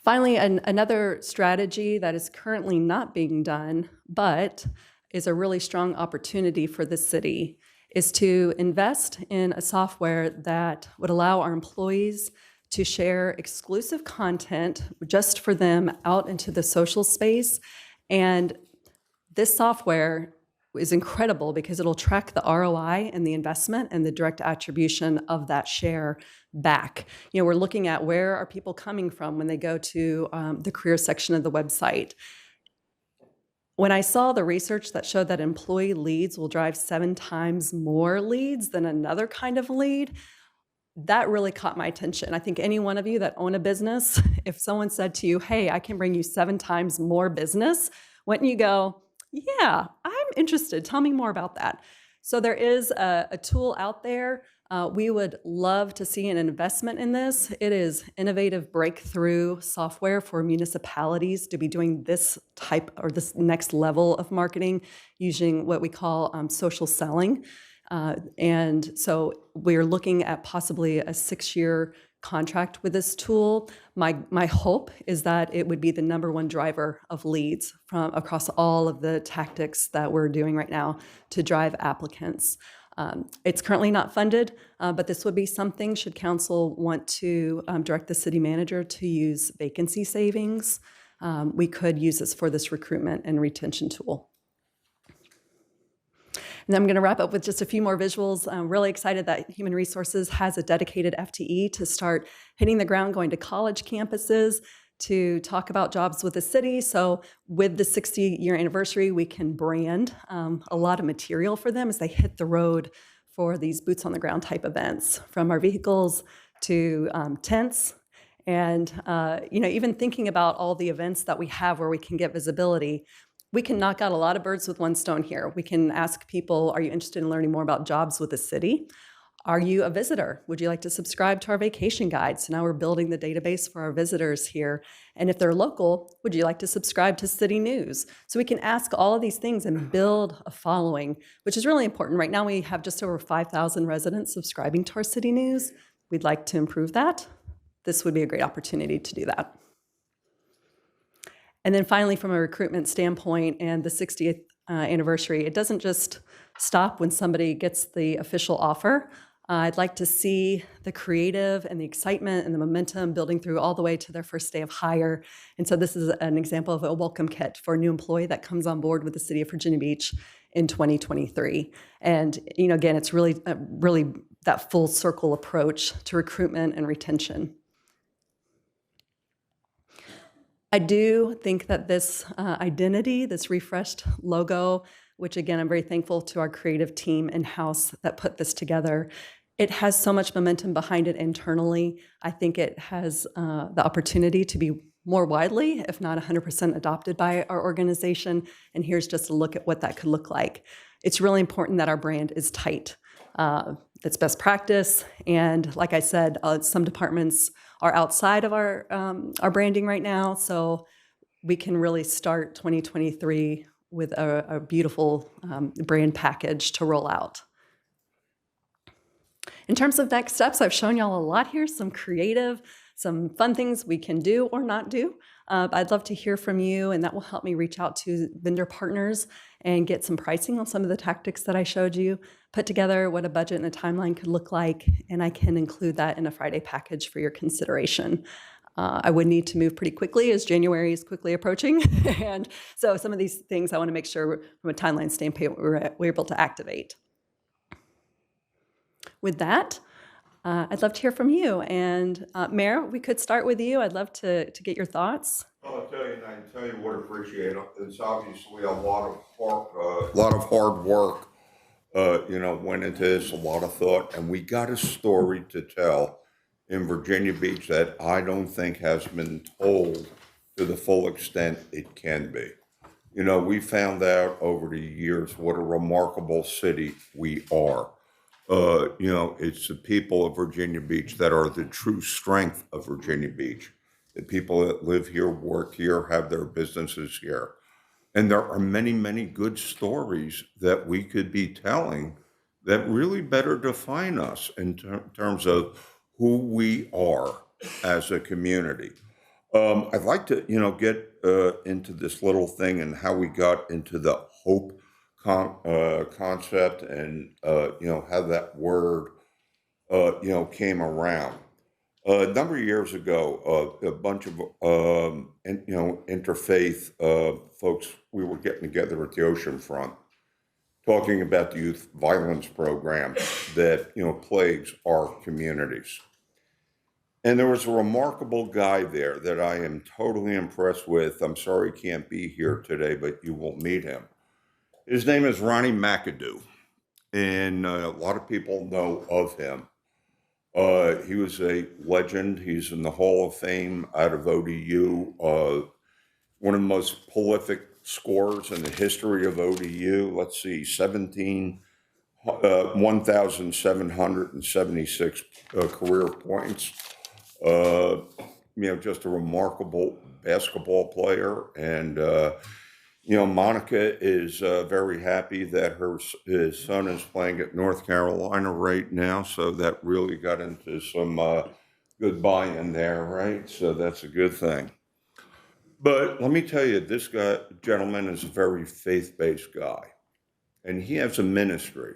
Speaker 14: Finally, another strategy that is currently not being done, but is a really strong opportunity for the city, is to invest in a software that would allow our employees to share exclusive content just for them out into the social space. And this software is incredible because it'll track the ROI and the investment and the direct attribution of that share back. We're looking at where are people coming from when they go to the career section of the website. When I saw the research that showed that employee leads will drive 7 times more leads than another kind of lead, that really caught my attention. I think any one of you that own a business, if someone said to you, hey, I can bring you 7 times more business, wouldn't you go, yeah, I'm interested. Tell me more about that. So there is a tool out there. We would love to see an investment in this. It is innovative breakthrough software for municipalities to be doing this type or this next level of marketing using what we call social selling. And so we're looking at possibly a 6-year contract with this tool. My hope is that it would be the #1 driver of leads from across all of the tactics that we're doing right now to drive applicants. It's currently not funded, but this would be something, should council want to direct the city manager to use vacancy savings, we could use this for this recruitment and retention tool. And I'm going to wrap up with just a few more visuals. I'm really excited that Human Resources has a dedicated FTE to start hitting the ground, going to college campuses to talk about jobs with the city. So with the 60-year anniversary, we can brand a lot of material for them as they hit the road for these boots on the ground type events, from our vehicles to tents. And even thinking about all the events that we have where we can get visibility, we can knock out a lot of birds with one stone here. We can ask people, are you interested in learning more about jobs with the city? Are you a visitor? Would you like to subscribe to our vacation guide? So now we're building the database for our visitors here. And if they're local, would you like to subscribe to city news? So we can ask all of these things and build a following, which is really important. Right now we have just over 5,000 residents subscribing to our city news. We'd like to improve that. This would be a great opportunity to do that. And then finally, from a recruitment standpoint and the 60th anniversary, it doesn't just stop when somebody gets the official offer. I'd like to see the creative and the excitement and the momentum building through all the way to their first day of hire. And so this is an example of a welcome kit for a new employee that comes on board with the City of Virginia Beach in 2023. And again, it's really that full circle approach to recruitment and retention. I do think that this identity, this refreshed logo, which again, I'm very thankful to our creative team in-house that put this together, It has so much momentum behind it internally. I think it has the opportunity to be more widely, if not 100% adopted by our organization. And here's just a look at what that could look like. It's really important that our brand is tight. That's best practice. And like I said, some departments are outside of our branding right now. So we can really start 2023 with a beautiful brand package to roll out. In terms of next steps, I've shown y'all a lot here, some creative, some fun things we can do or not do. I'd love to hear from you, and that will help me reach out to vendor partners and get some pricing on some of the tactics that I showed you, put together what a budget and a timeline could look like, and I can include that in a Friday package for your consideration. I would need to move pretty quickly as January is quickly approaching. And so some of these things I want to make sure from a timeline standpoint we're able to activate. With that, I'd love to hear from you. And Mayor, we could start with you. I'd love to get your thoughts.
Speaker 1: I'll tell you, and I tell you what, appreciate it. It's obviously a lot of hard work, went into this, a lot of thought, and we got a story to tell in Virginia Beach that I don't think has been told to the full extent it can be. We found out over the years what a remarkable city we are. It's the people of Virginia Beach that are the true strength of Virginia Beach. The people that live here, work here, have their businesses here. And there are many, many good stories that we could be telling that really better define us in terms of who we are as a community. I'd like to, get into this little thing and how we got into the hope concept and, how that word, came around. A number of years ago, a bunch of, interfaith folks, we were getting together at the ocean front, talking about the youth violence program that, plagues our communities. And there was a remarkable guy there that I am totally impressed with. I'm sorry he can't be here today, but you will meet him. His name is Ronnie McAdoo, and a lot of people know of him. He was a legend. He's in the Hall of Fame out of ODU, one of the most prolific scorers in the history of ODU. Let's see, 1,776 career points. Just a remarkable basketball player. And, Monica is very happy that his son is playing at North Carolina right now. So that really got into some good buy-in there, right? So that's a good thing. But let me tell you, this gentleman is a very faith-based guy. And he has a ministry.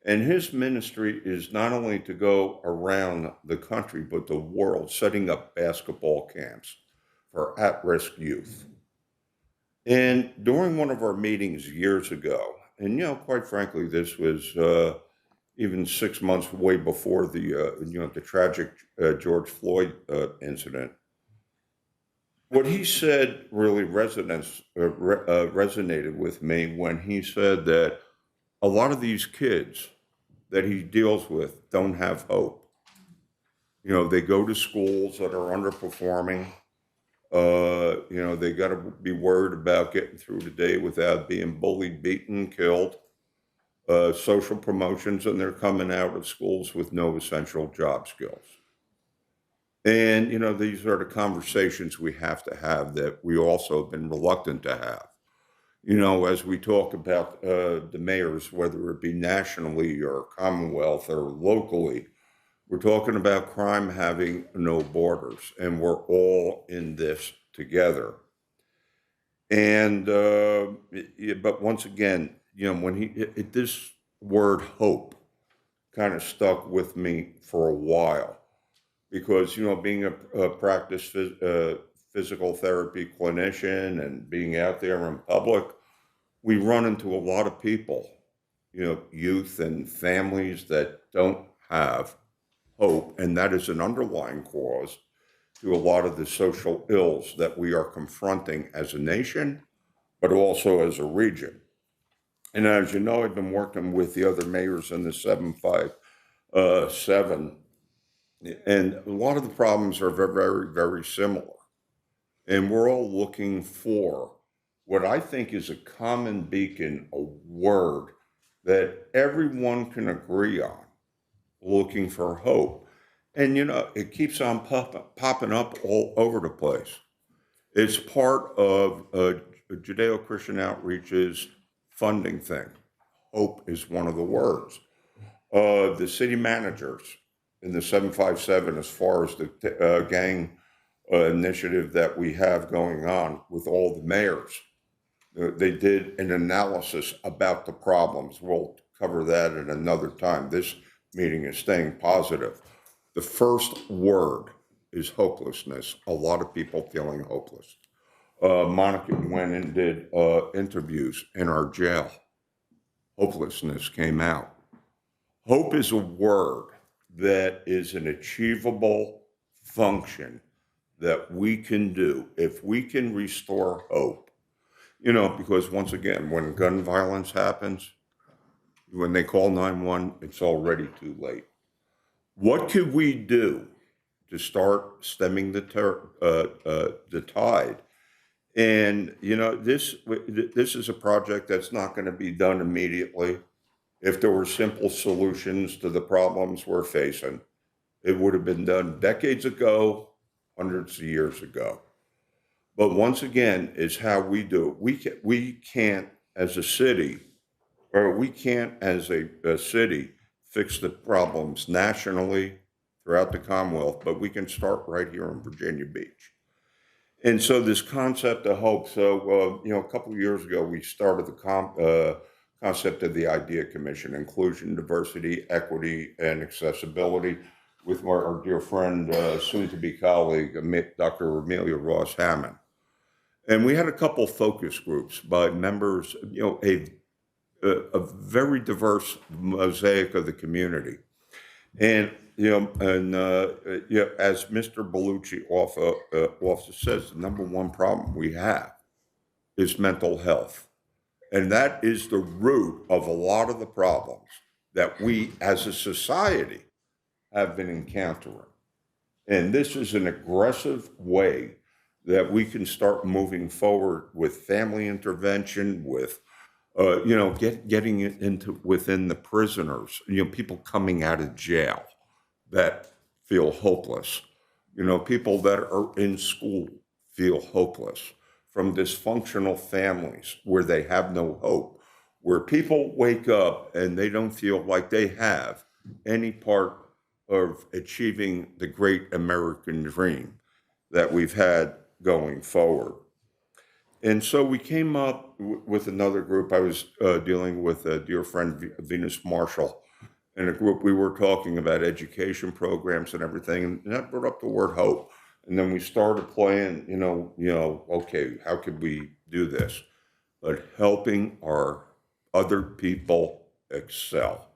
Speaker 1: And his ministry is not only to go around the country, but the world, setting up basketball camps for at-risk youth. And during one of our meetings years ago, and, quite frankly, this was even 6 months way before the tragic George Floyd incident, what he said really resonated with me when he said that a lot of these kids that he deals with don't have hope. They go to schools that are underperforming. They got to be worried about getting through the day without being bullied, beaten, killed, social promotions, and they're coming out of schools with no essential job skills. And, these are the conversations we have to have that we also have been reluctant to have. As we talk about the mayors, whether it be nationally or Commonwealth or locally, we're talking about crime having no borders, and we're all in this together. And, but once again, when this word hope kind of stuck with me for a while, because, being a practice physical therapy clinician and being out there in public, we run into a lot of people, youth and families that don't have hope, and that is an underlying cause to a lot of the social ills that we are confronting as a nation, but also as a region. And as you know, I've been working with the other mayors in the 7-5 7. And a lot of the problems are very, very, very similar. And we're all looking for what I think is a common beacon, a word that everyone can agree on, looking for hope. And, it keeps on popping up all over the place. It's part of Judeo-Christian Outreach's funding thing. Hope is one of the words. The city managers in the 757, as far as the gang initiative that we have going on with all the mayors, they did an analysis about the problems. We'll cover that at another time. This meeting is staying positive. The first word is hopelessness. A lot of people feeling hopeless. Monica went and did interviews in our jail. Hopelessness came out. Hope is a word that is an achievable function that we can do if we can restore hope. Because once again, when gun violence happens, when they call 911, it's already too late. What could we do to start stemming the tide? And, this is a project that's not going to be done immediately. If there were simple solutions to the problems we're facing, it would have been done decades ago, hundreds of years ago. But once again, it's how we do it. We can't, as a city, or we can't, as a city, fix the problems nationally throughout the Commonwealth, but we can start right here in Virginia Beach. And so this concept of hope, a couple of years ago, we started the concept of the Idea Commission, inclusion, diversity, equity, and accessibility, with our dear friend, soon-to-be colleague, Dr. Amelia Ross Hammond. And we had a couple focus groups by members, a very diverse mosaic of the community. And, as Mr. Bellucci often says, the number one problem we have is mental health. And that is the root of a lot of the problems that we as a society have been encountering. And this is an aggressive way that we can start moving forward with family intervention, with, getting it into within the prisoners, people coming out of jail that feel hopeless, people that are in school feel hopeless, from dysfunctional families where they have no hope, where people wake up and they don't feel like they have any part of achieving the great American dream that we've had going forward. And so we came up with another group. I was dealing with a dear friend, Venus Marshall, in a group. We were talking about education programs and everything, and that brought up the word hope. And then we started playing, okay, how could we do this? But helping our other people excel.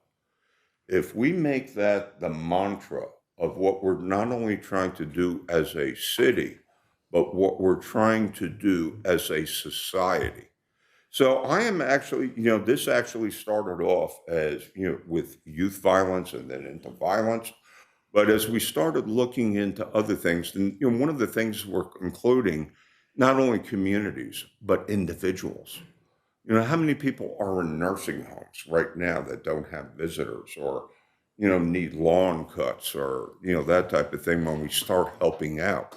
Speaker 1: If we make that the mantra of what we're not only trying to do as a city, but what we're trying to do as a society. So I am actually, this actually started off as, with youth violence and then into violence. But as we started looking into other things, and one of the things we're including, not only communities, but individuals. How many people are in nursing homes right now that don't have visitors or, need lawn cuts or, that type of thing when we start helping out?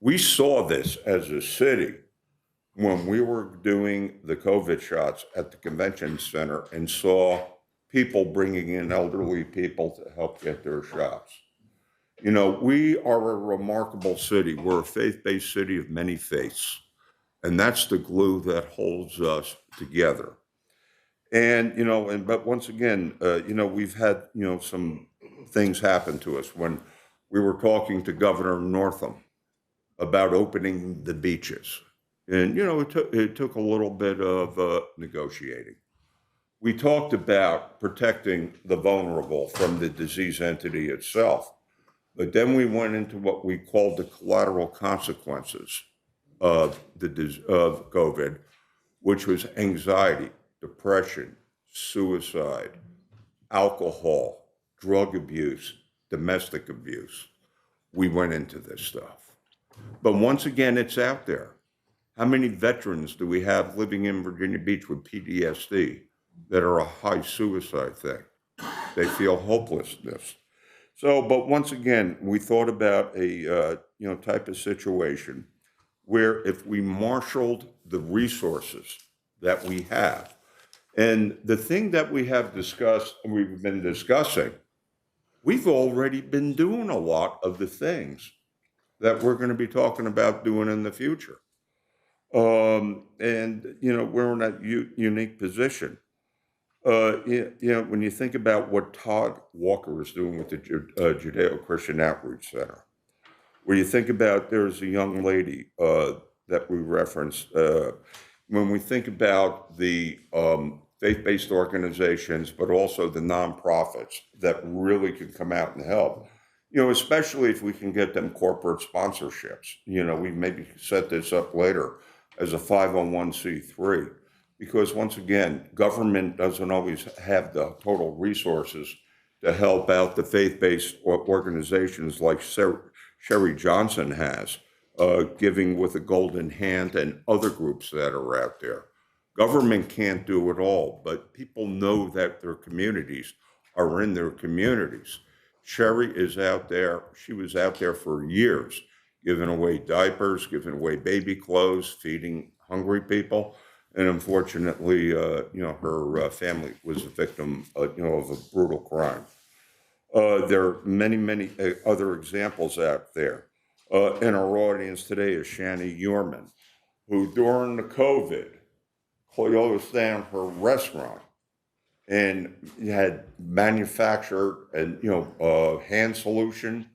Speaker 1: We saw this as a city when we were doing the COVID shots at the convention center and saw people bringing in elderly people to help get their shots. We are a remarkable city. We're a faith-based city of many faiths. And that's the glue that holds us together. And, but once again, we've had, some things happen to us when we were talking to Governor Northam about opening the beaches. And, it took a little bit of negotiating. We talked about protecting the vulnerable from the disease entity itself. But then we went into what we called the collateral consequences of COVID, which was anxiety, depression, suicide, alcohol, drug abuse, domestic abuse. We went into this stuff. But once again, it's out there. How many veterans do we have living in Virginia Beach with PTSD that are a high suicide thing? They feel hopelessness. So, but once again, we thought about a type of situation where if we marshaled the resources that we have, and the thing that we have discussed, we've been discussing, we've already been doing a lot of the things that we're going to be talking about doing in the future. And, we're in that unique position. When you think about what Todd Walker is doing with the Judeo-Christian Outreach Center, where you think about there's a young lady that we referenced, when we think about the faith-based organizations, but also the nonprofits that really can come out and help, especially if we can get them corporate sponsorships. We maybe set this up later as a 501c3, because once again, government doesn't always have the total resources to help out the faith-based organizations like Sherry Johnson has, Giving with a Golden Hand and other groups that are out there. Government can't do it all, but people know that their communities are in their communities. Sherry is out there. She was out there for years, giving away diapers, giving away baby clothes, feeding hungry people. And unfortunately, her family was a victim, of a brutal crime. There are many, many other examples out there. In our audience today is Shani Uhrman, who during the COVID closed down her restaurant and had manufactured and hand solution,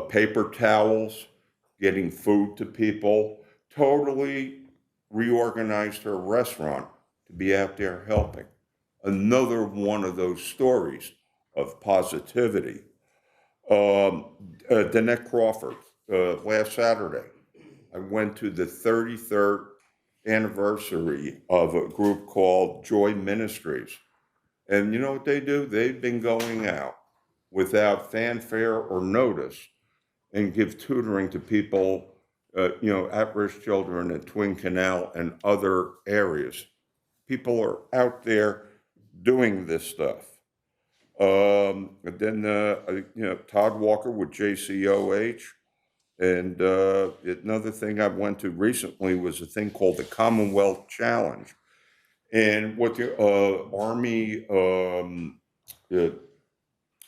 Speaker 1: paper towels, getting food to people, totally reorganized her restaurant to be out there helping. Another one of those stories of positivity. Danette Crawford, last Saturday, I went to the 33rd anniversary of a group called Joy Ministries. And you know what they do? They've been going out without fanfare or notice and give tutoring to people, at-risk children at Twin Canal and other areas. People are out there doing this stuff. Todd Walker with JCOH. And another thing I went to recently was a thing called the Commonwealth Challenge. And what the Army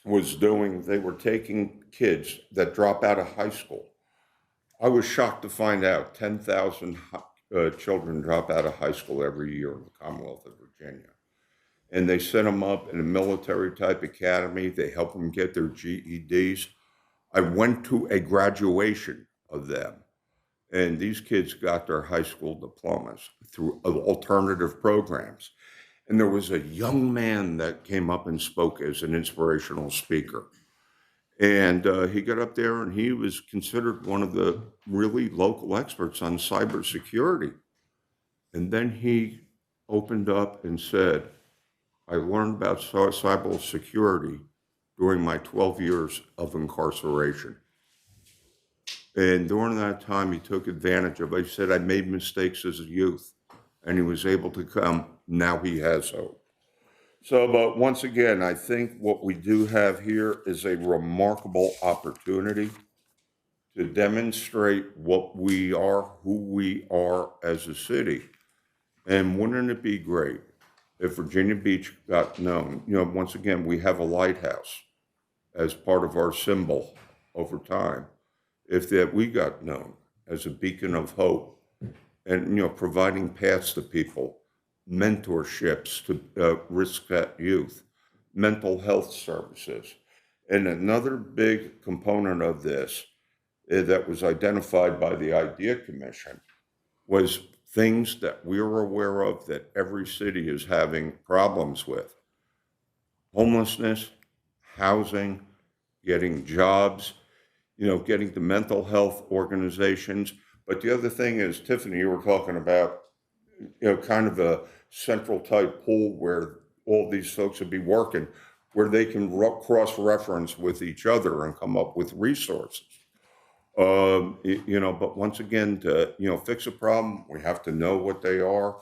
Speaker 1: was doing, they were taking kids that drop out of high school. I was shocked to find out 10,000 children drop out of high school every year in the Commonwealth of Virginia. And they set them up in a military type academy. They help them get their GEDs. I went to a graduation of them, and these kids got their high school diplomas through alternative programs. And there was a young man that came up and spoke as an inspirational speaker. And he got up there and he was considered one of the really local experts on cybersecurity. And then he opened up and said, I learned about cybersecurity during my 12 years of incarceration. And during that time, he took advantage of it. He said, I made mistakes as a youth, and he was able to come. Now he has hope. So, but once again, I think what we do have here is a remarkable opportunity to demonstrate what we are, who we are as a city. And wouldn't it be great if Virginia Beach got known? Once again, we have a lighthouse as part of our symbol over time. If that we got known as a beacon of hope and, providing paths to people, mentorships to risk that youth, mental health services. And another big component of this that was identified by the Idea Commission was things that we're aware of that every city is having problems with. Homelessness, housing, getting jobs, getting the mental health organizations. But the other thing is, Tiffany, you were talking about, kind of a central type pool where all these folks would be working, where they can cross-reference with each other and come up with resources. But once again, to, fix a problem, we have to know what they are.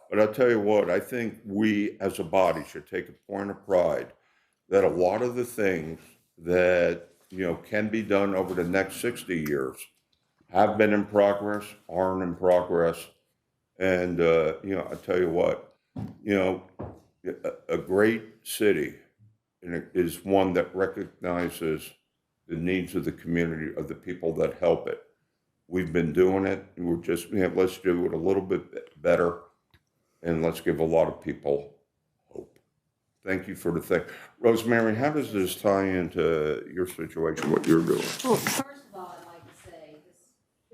Speaker 1: But I'll tell you what, I think we as a body should take a point of pride that a lot of the things that, can be done over the next 60 years have been in progress, aren't in progress. And, I tell you what, a great city is one that recognizes the needs of the community, of the people that help it. We've been doing it. We're just, let's do it a little bit better, and let's give a lot of people hope. Thank you for the thing. Rosemary, how does this tie into your situation, what you're doing?
Speaker 16: Well, first of all, I'd like to say this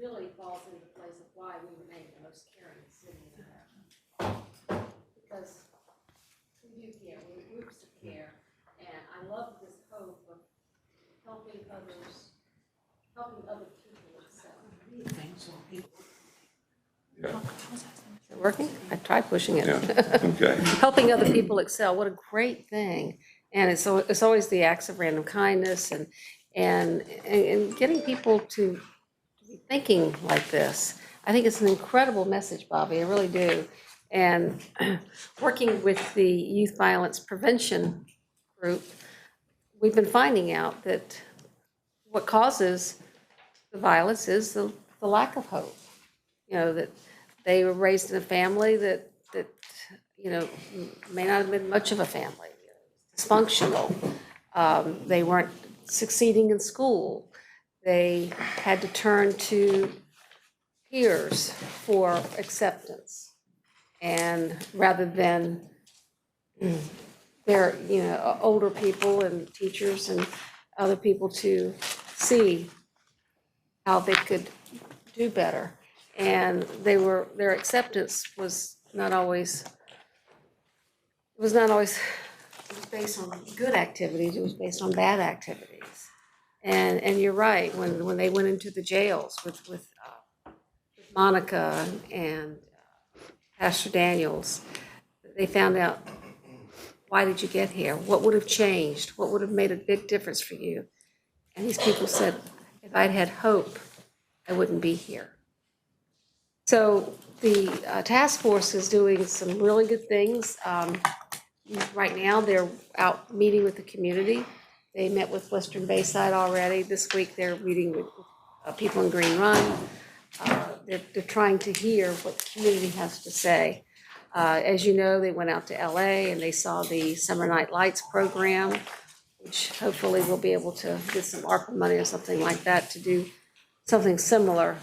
Speaker 16: really falls into the place of why we remain the most caring city in America. Because we do care, we're groups of care, and I love this hope of helping others, helping other people excel.
Speaker 1: Yeah.
Speaker 16: Is it working? I tried pushing it.
Speaker 1: Yeah. Okay.
Speaker 16: Helping other people excel, what a great thing. And it's always the acts of random kindness and getting people to be thinking like this. I think it's an incredible message, Bobby, I really do. And working with the youth violence prevention group, we've been finding out that what causes the violence is the lack of hope. That they were raised in a family that may not have been much of a family, dysfunctional. They weren't succeeding in school. They had to turn to peers for acceptance, and rather than their older people and teachers and other people to see how they could do better. And their acceptance was not always based on good activities, it was based on bad activities. And you're right, when they went into the jails with Monica and Pastor Daniels, they found out, why did you get here? What would have changed? What would have made a big difference for you? And these people said, if I'd had hope, I wouldn't be here. So the task force is doing some really good things. Right now, they're out meeting with the community. They met with Western Bayside already. This week, they're meeting with people in Green Run. They're trying to hear what the community has to say. As you know, they went out to LA and they saw the Summer Night Lights program, which hopefully we'll be able to get some ARPA money or something like that to do something similar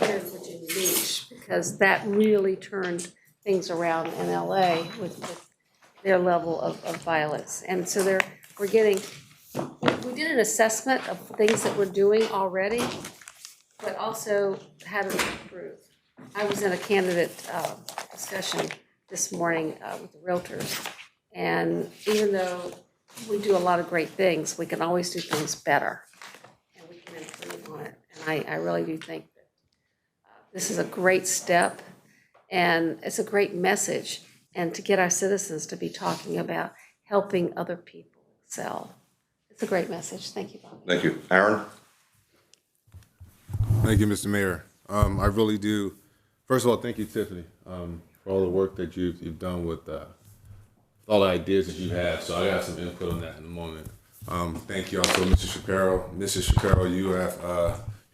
Speaker 16: here in Virginia Beach, because that really turned things around in LA with their level of violence. And so we did an assessment of things that we're doing already, but also how to improve. I was in a candidate discussion this morning with the realtors, and even though we do a lot of great things, we can always do things better, and we can improve on it. And I really do think that this is a great step, and it's a great message, and to get our citizens to be talking about helping other people excel. It's a great message. Thank you, Bobby.
Speaker 1: Thank you. Aaron?
Speaker 10: Thank you, Mr. Mayor. I really do. First of all, thank you, Tiffany, for all the work that you've done with all the ideas that you have. So I got some input on that in a moment. Thank you also, Mr. Shapiro. Mrs. Shapiro, you have,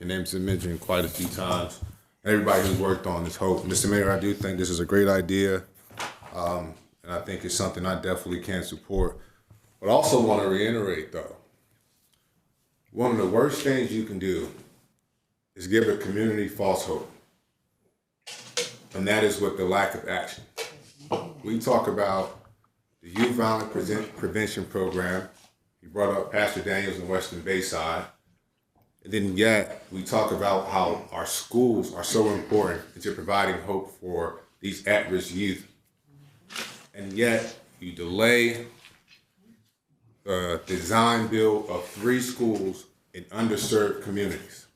Speaker 10: your name's been mentioned quite a few times. Everybody who's worked on this hope. Mr. Mayor, I do think this is a great idea. And I think it's something I definitely can support. But I also want to reiterate, though, one of the worst things you can do is give a community false hope. And that is with the lack of action. We talk about the Youth Violence Prevention Program. You brought up Pastor Daniels in Western Bayside. And then yet we talk about how our schools are so important into providing hope for these at-risk youth. And yet you delay the design build of 3 schools in underserved communities.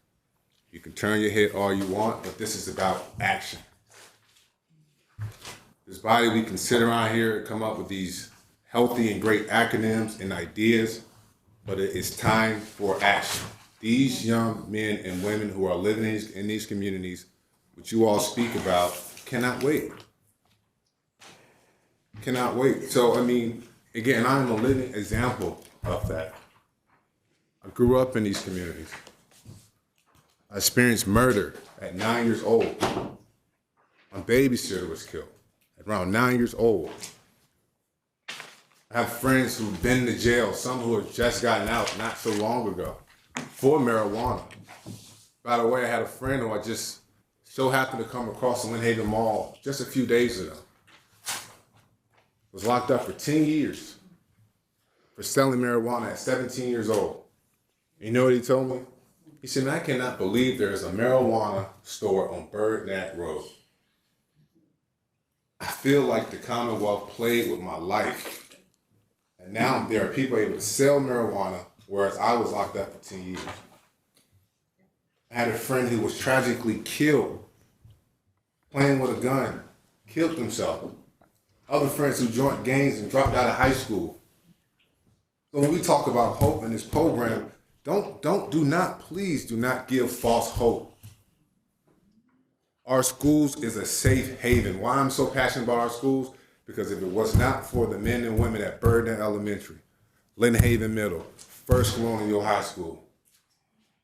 Speaker 10: You can turn your head all you want, but this is about action. This body, we can sit around here and come up with these healthy and great acronyms and ideas, but it is time for action. These young men and women who are living in these communities, which you all speak about, cannot wait. Cannot wait. So, I mean, again, I'm a living example of that. I grew up in these communities. I experienced murder at 9 years old. My babysitter was killed at around 9 years old. I have friends who've been to jail, some who have just gotten out not so long ago, for marijuana. By the way, I had a friend who I just so happened to come across in Windhaven Mall just a few days ago. Was locked up for 10 years for selling marijuana at 17 years old. You know what he told me? He said, man, I cannot believe there's a marijuana store on Bird Neck Road. I feel like the Commonwealth played with my life. And now there are people able to sell marijuana, whereas I was locked up for 10 years. I had a friend who was tragically killed, playing with a gun, killed himself. Other friends who joined gangs and dropped out of high school. So when we talk about hope in this program, please do not give false hope. Our schools is a safe haven. Why I'm so passionate about our schools? Because if it was not for the men and women at Birdland Elementary, Lynnhaven Middle, First Colonial High School,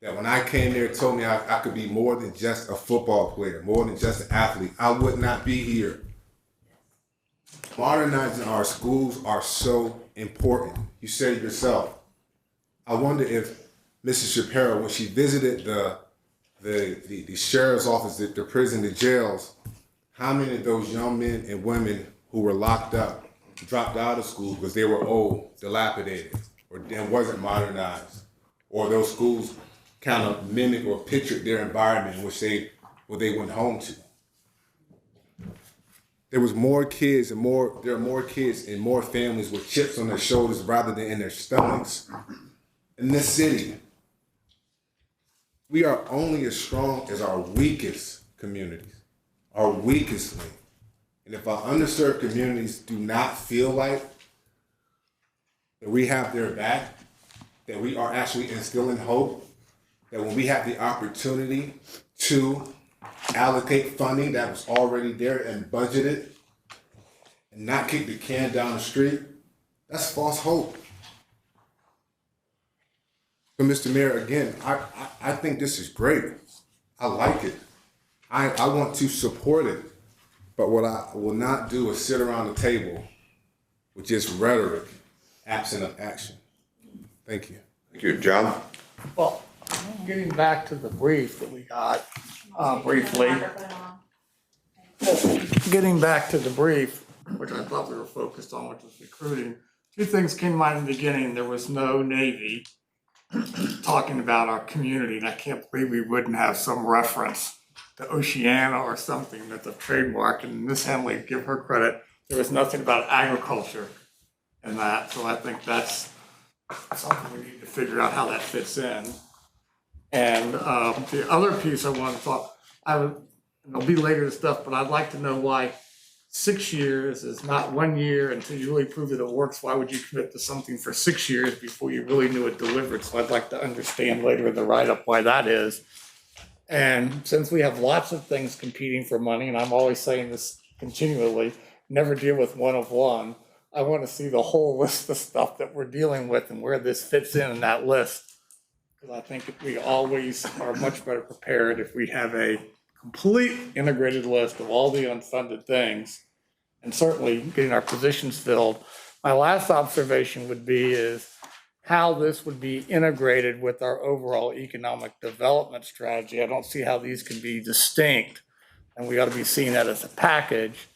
Speaker 10: that when I came there told me I could be more than just a football player, more than just an athlete, I would not be here. Modernizing our schools are so important. You said it yourself. I wonder if Mrs. Shapiro, when she visited the sheriff's office, the prison, the jails, how many of those young men and women who were locked up dropped out of school because they were old, dilapidated, or wasn't modernized, or those schools kind of mimicked or pictured their environment in which they went home to. There was more kids and there are more kids and more families with chips on their shoulders rather than in their stomachs. In this city, we are only as strong as our weakest communities, our weakest link. And if our underserved communities do not feel like that we have their back, that we are actually instilling hope, that when we have the opportunity to allocate funding that was already there and budgeted and not kick the can down the street, that's false hope. So, Mr. Mayor, again, I think this is great. I like it. I want to support it. But what I will not do is sit around the table with just rhetoric, absent of action. Thank you.
Speaker 1: Thank you, John.
Speaker 8: Well, getting back to the brief that we got briefly. Getting back to the brief, which I thought we were focused on, which was recruiting. Two things came to mind in the beginning. There was no Navy talking about our community, and I can't believe we wouldn't have some reference to Oceana or something that's a trademark. And Ms. Henley, give her credit, there was nothing about agriculture in that. So I think that's something we need to figure out how that fits in. And the other piece I want to talk, and it'll be later stuff, but I'd like to know why 6 years is not 1 year until you really prove that it works. Why would you commit to something for 6 years before you really knew it delivered? So I'd like to understand later in the write-up why that is. And since we have lots of things competing for money, and I'm always saying this continually, never deal with one of one, I want to see the whole list of stuff that we're dealing with and where this fits in that list. Because I think we always are much better prepared if we have a complete integrated list of all the unfunded things, and certainly getting our positions filled. My last observation would be is how this would be integrated with our overall economic development strategy. I don't see how these can be distinct, and we ought to be seeing that as a package.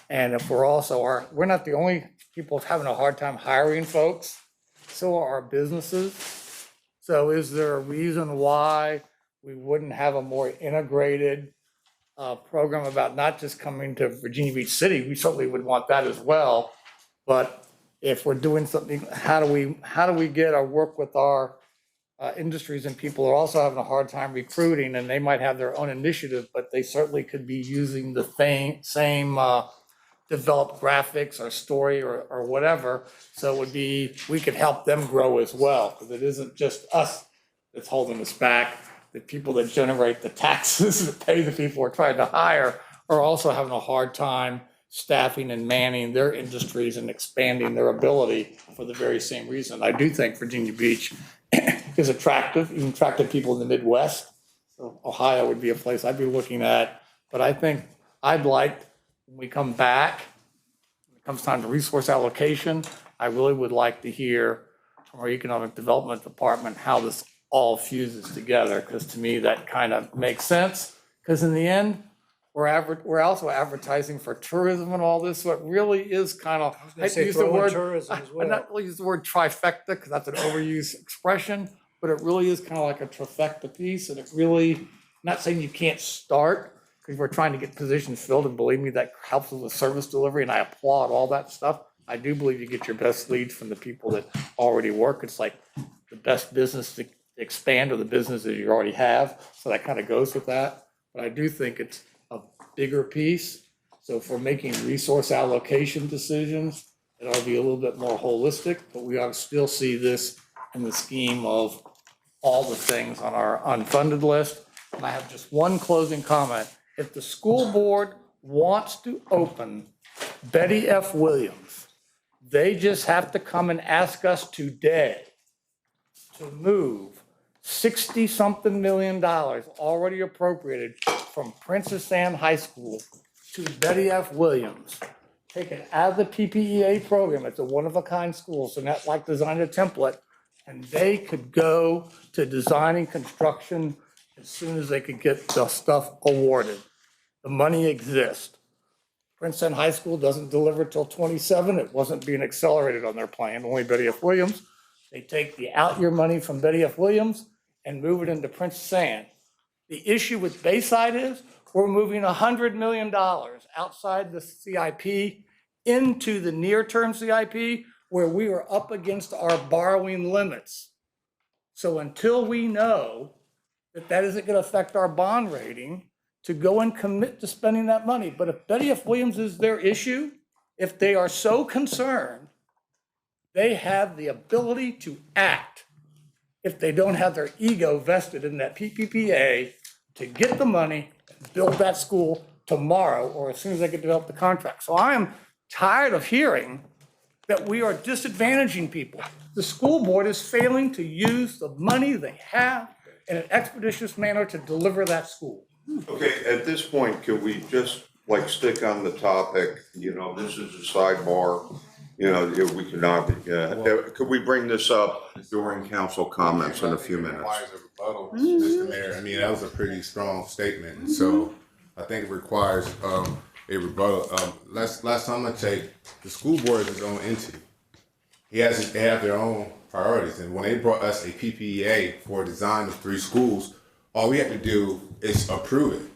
Speaker 8: And if we're not the only people having a hard time hiring folks, so are our businesses. So is there a reason why we wouldn't have a more integrated program about not just coming to Virginia Beach City? We certainly would want that as well. But if we're doing something, how do we get our work with our industries and people who are also having a hard time recruiting, and they might have their own initiative, but they certainly could be using the same develop graphics or story or whatever. So it would be, we could help them grow as well, because it isn't just us that's holding us back. The people that generate the taxes that pay the people we're trying to hire are also having a hard time staffing and manning their industries and expanding their ability for the very same reason. I do think Virginia Beach is attractive, even attractive people in the Midwest. So Ohio would be a place I'd be looking at. But I think I'd like, when we come back, when it comes time to resource allocation, I really would like to hear from our Economic Development Department how this all fuses together, because to me, that kind of makes sense. Because in the end, we're also advertising for tourism and all this, so it really is kind of, I
Speaker 17: say
Speaker 8: use the
Speaker 17: throw in
Speaker 8: word,
Speaker 17: tourism as well.
Speaker 8: I'm not really use the word trifecta, because that's an overused expression, but it really is kind of like a trifecta piece, and it really, I'm not saying you can't start, because we're trying to get positions filled, and believe me, that helps with service delivery, and I applaud all that stuff. I do believe you get your best leads from the people that already work. It's like the best business to expand are the businesses you already have, so that kind of goes with that. But I do think it's a bigger piece. So if we're making resource allocation decisions, it ought to be a little bit more holistic, but we ought to still see this in the scheme of all the things on our unfunded list. And I have just one closing comment. If the school board wants to open Betty F. Williams, they just have to come and ask us today to move 60-something million already appropriated from Princess Anne High School to Betty F. Williams. Take it out of the PPEA program. It's a one-of-a-kind school, so not like design a template. And they could go to designing construction as soon as they could get the stuff awarded. The money exists. Prince Anne High School doesn't deliver till 27. It wasn't being accelerated on their plan, only Betty F. Williams. They take the out-year money from Betty F. Williams and move it into Princess Anne. The issue with Bayside is we're moving $100 million outside the CIP into the near-term CIP where we are up against our borrowing limits. So until we know that that isn't going to affect our bond rating, to go and commit to spending that money. But if Betty F. Williams is their issue, if they are so concerned, they have the ability to act if they don't have their ego vested in that PPPA to get the money and build that school tomorrow or as soon as they can develop the contract. So I am tired of hearing that we are disadvantaging people. The school board is failing to use the money they have in an expeditious manner to deliver that school.
Speaker 1: Okay, at this point, could we just like stick on the topic, this is a sidebar, we cannot, could we bring this up during council comments in a few minutes?
Speaker 10: Mr. Mayor, I mean, that was a pretty strong statement, and so I think it requires a rebuttal. Last time I checked, the school board is his own entity. They have their own priorities, and when they brought us a PPEA for a design of 3 schools, all we have to do is approve it.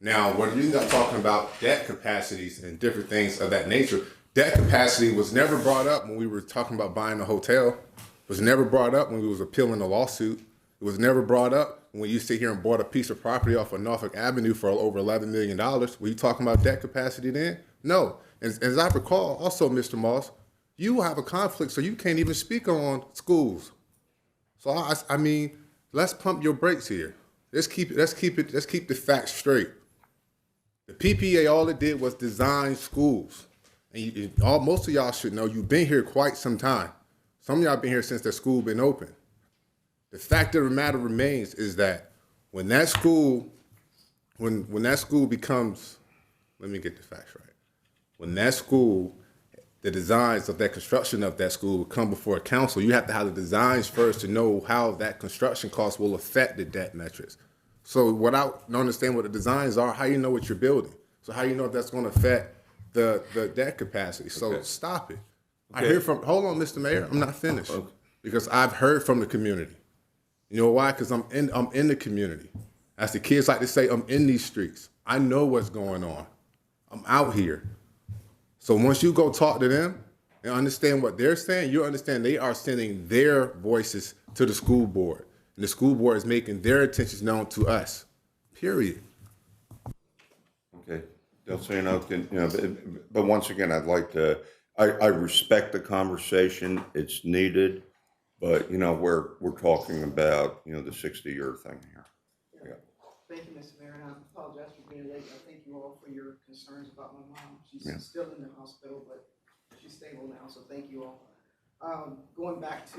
Speaker 10: Now, when you're not talking about debt capacities and different things of that nature, debt capacity was never brought up when we were talking about buying a hotel. It was never brought up when we was appealing a lawsuit. It was never brought up when you sit here and bought a piece of property off of Norfolk Avenue for over $11 million. Were you talking about debt capacity then? No. As I recall, also, Mr. Moss, you have a conflict, so you can't even speak on schools. So I mean, let's pump your brakes here. Let's keep the facts straight. The PPA, all it did was design schools. And most of y'all should know you've been here quite some time. Some of y'all been here since the school been open. The fact of the matter remains is that when that school becomes, let me get the facts right. When that school, the designs of that construction of that school come before a council, you have to have the designs first to know how that construction cost will affect the debt metrics. So without understanding what the designs are, how you know what you're building? So how you know if that's going to affect the debt capacity? So stop it. Okay. I hear from, hold on, Mr. Mayor, I'm not finished. Okay. Because I've heard from the community. You know why? Because I'm in the community. As the kids like to say, I'm in these streets. I know what's going on. I'm out here. So once you go talk to them and understand what they're saying, you understand they are sending their voices to the school board. And the school board is making their intentions known to us, period.
Speaker 1: Okay, Delfino, but once again, I'd like to, I respect the conversation, it's needed, but, we're talking about, the 60-year thing here. Yeah.
Speaker 17: Thank you, Mr. Mayor, and I apologize for being late. I thank you all for your concerns about my mom. She's still in the hospital, but she's stable now, so thank you all. Going back to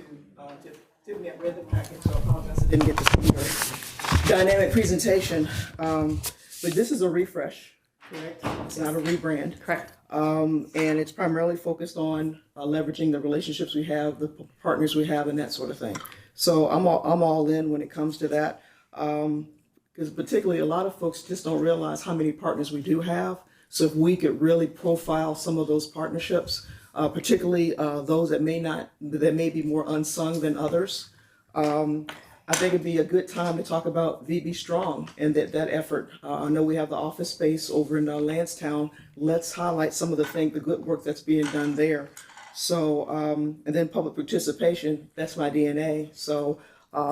Speaker 17: Tiffany, I read the packet, so I apologize I didn't get to see her dynamic presentation. But this is a refresh, correct? It's not a rebrand.
Speaker 2: Correct.
Speaker 17: And it's primarily focused on leveraging the relationships we have, the partners we have, and that sort of thing. So I'm all in when it comes to that. Because particularly a lot of folks just don't realize how many partners we do have. So if we could really profile some of those partnerships, particularly those that may be more unsung than others, I think it'd be a good time to talk about VB Strong and that effort. I know we have the office space over in Lansdowne. Let's highlight some of the good work that's being done there. So, and then public participation, that's my DNA. So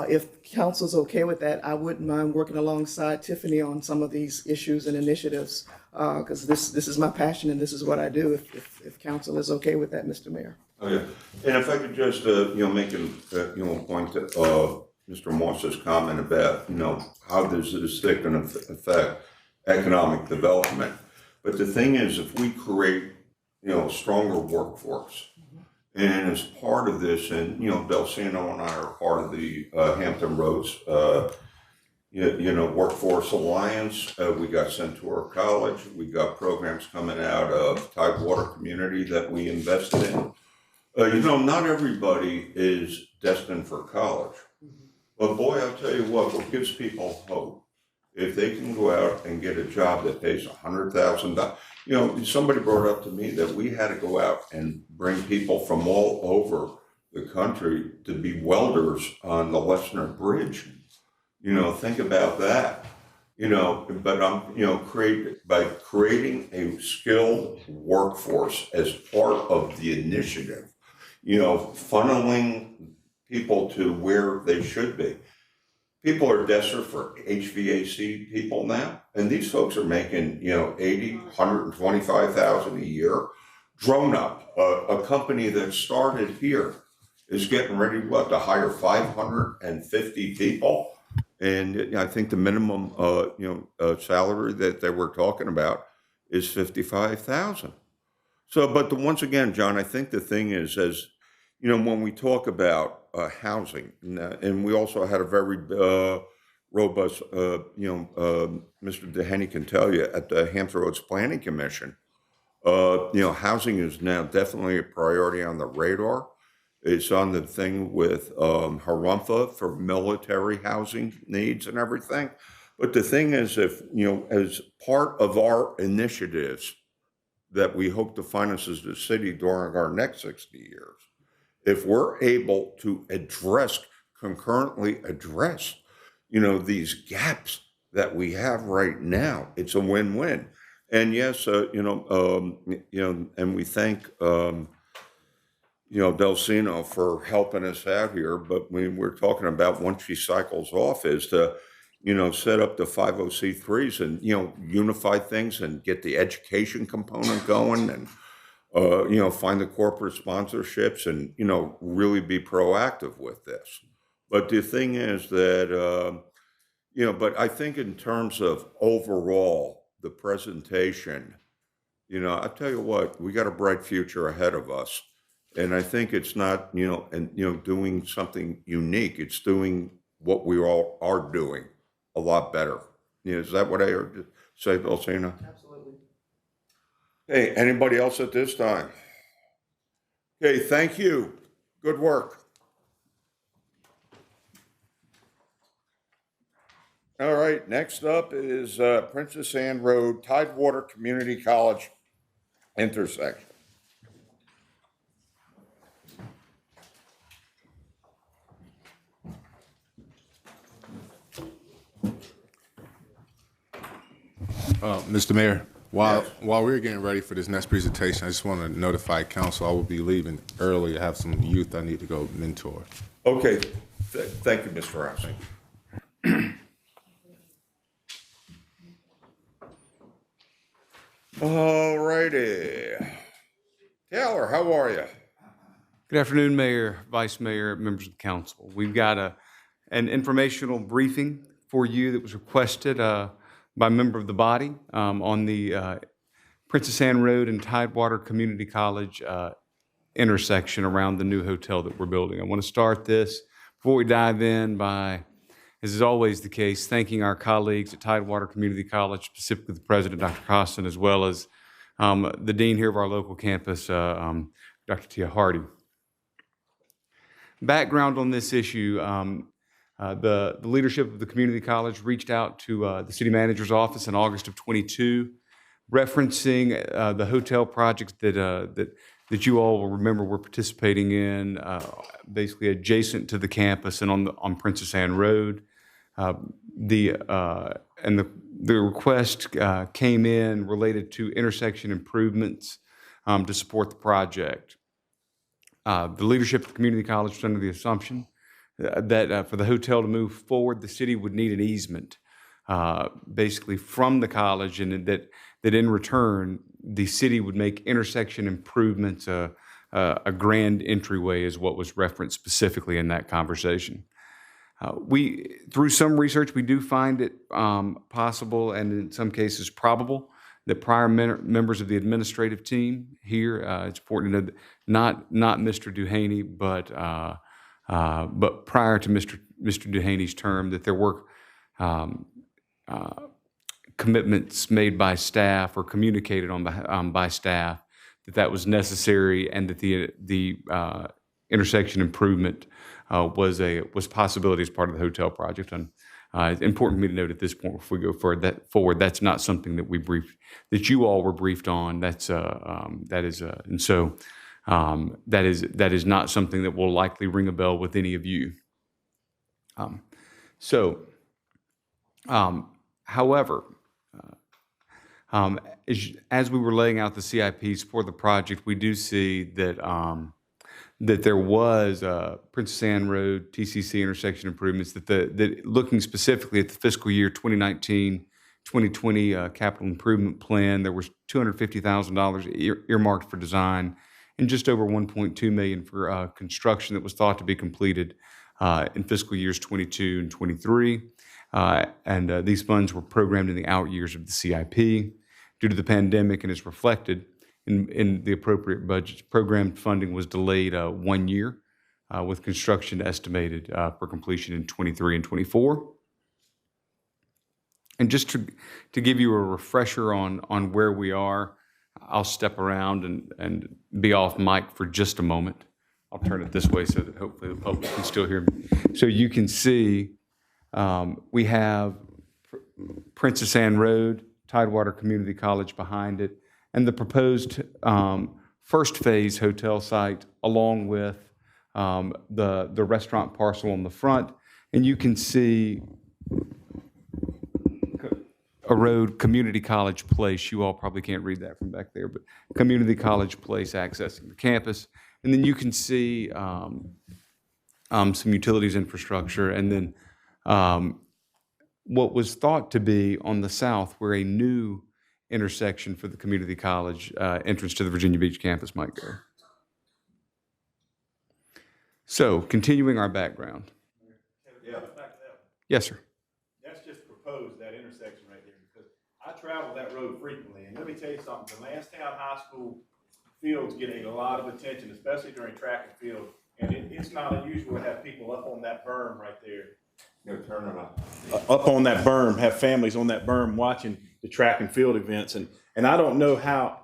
Speaker 17: if council's okay with that, I wouldn't mind working alongside Tiffany on some of these issues and initiatives, because this is my passion and this is what I do, if council is okay with that, Mr. Mayor.
Speaker 1: Oh, yeah. And if I could just, make a point to Mr. Moss's comment about, how does this thing going to affect economic development? But the thing is, if we create, a stronger workforce, and as part of this, and, Delcino and I are part of the Hampton Roads, Workforce Alliance. We got Centaur College. We got programs coming out of Tidewater Community that we invested in. Not everybody is destined for college. But boy, I'll tell you what gives people hope, if they can go out and get a job that pays $100,000. Somebody brought up to me that we had to go out and bring people from all over the country to be welders on the Lesnar Bridge. Think about that. But I'm, by creating a skilled workforce as part of the initiative, funneling people to where they should be. People are desperate for HVAC people now, and these folks are making, $125,000 a year. Drone Up, a company that started here, is getting ready to hire 550 people, and I think the minimum, salary that they were talking about is $55,000. So, but once again, John, I think the thing is, as when we talk about housing, and we also had a very robust, Mr. Dehaney can tell you at the Hampton Roads Planning Commission, housing is now definitely a priority on the radar. It's on the thing with Harumfa for military housing needs and everything. But the thing is, if, as part of our initiatives that we hope to finance as the city during our next 60 years, if we're able to concurrently address, these gaps that we have right now, it's a win-win. And yes, and we thank, Delcino for helping us out here. But when we're talking about, once she cycles off, is to, set up the 50C3s and, unify things and get the education component going and, find the corporate sponsorships and, really be proactive with this. But the thing is that, but I think in terms of overall, the presentation, I tell you what, we got a bright future ahead of us. And I think it's not, doing something unique. It's doing what we all are doing a lot better. Is that what I heard you say, Dulcina?
Speaker 17: Absolutely.
Speaker 1: Hey, anybody else at this time? Okay, thank you. Good work. All right, next up is Princess Anne Road, Tidewater Community College intersection.
Speaker 10: Mr. Mayor, while we're getting ready for this next presentation, I just want to notify council I will be leaving early. I have some youth I need to go mentor.
Speaker 1: Okay, thank you, Mr. Rouse. All righty. Taylor, how are you?
Speaker 18: Good afternoon, Mayor, Vice Mayor, members of the council. We've got an informational briefing for you that was requested by a member of the body on the Princess Anne Road and Tidewater Community College intersection around the new hotel that we're building. I want to start this before we dive in by, as is always the case, thanking our colleagues at Tidewater Community College, specifically the president, Dr. Costin, as well as the dean here of our local campus, Dr. Tia Hardy. Background on this issue, the leadership of the community college reached out to the city manager's office in August of 22, referencing the hotel projects that you all will remember we're participating in, basically adjacent to the campus and on Princess Anne Road. The request came in related to intersection improvements to support the project. The leadership of the community college was under the assumption that for the hotel to move forward, the city would need an easement, basically from the college, and that in return, the city would make intersection improvements a grand entryway, is what was referenced specifically in that conversation. Through some research, we do find it possible, and in some cases probable, that prior members of the administrative team here, it's important to know that not Mr. Duhaney, but prior to Mr. Duhaney's term, that there were commitments made by staff or communicated on by staff that was necessary, and that the intersection improvement was a possibility as part of the hotel project. And it's important for me to note at this point, before we go forward, that's not something that that you all were briefed on. That is not something that will likely ring a bell with any of you. However, as we were laying out the CIPs for the project, we do see that that there was Princess Anne Road TCC intersection improvements, that looking specifically at the fiscal year 2019-2020 capital improvement plan, there was $250,000 earmarked for design and just over $1.2 million for construction that was thought to be completed in fiscal years 22 and 23. And these funds were programmed in the out years of the CIP. Due to the pandemic, and is reflected in the appropriate budgets, programmed funding was delayed 1 year, with construction estimated for completion in 23 and 24. And just to give you a refresher on where we are, I'll step around and be off mic for just a moment. I'll turn it this way so that hopefully the public can still hear me. So you can see we have Princess Anne Road, Tidewater Community College behind it, and the proposed first phase hotel site, along with the restaurant parcel on the front. And you can see a road, Community College Place. You all probably can't read that from back there, but Community College Place accessing the campus. And then you can see some utilities infrastructure, and then what was thought to be on the south, where a new intersection for the community college entrance to the Virginia Beach campus might go. So, continuing our background.
Speaker 3: Yeah.
Speaker 18: Yes, sir.
Speaker 3: That's just proposed, that intersection right there, because I travel that road frequently, and let me tell you something, the Lansdowne High School field's getting a lot of attention, especially during track and field, and it's not unusual to have people up on that berm right there.
Speaker 1: Turn it up.
Speaker 3: Up on that berm, have families on that berm watching the track and field events, and I don't know how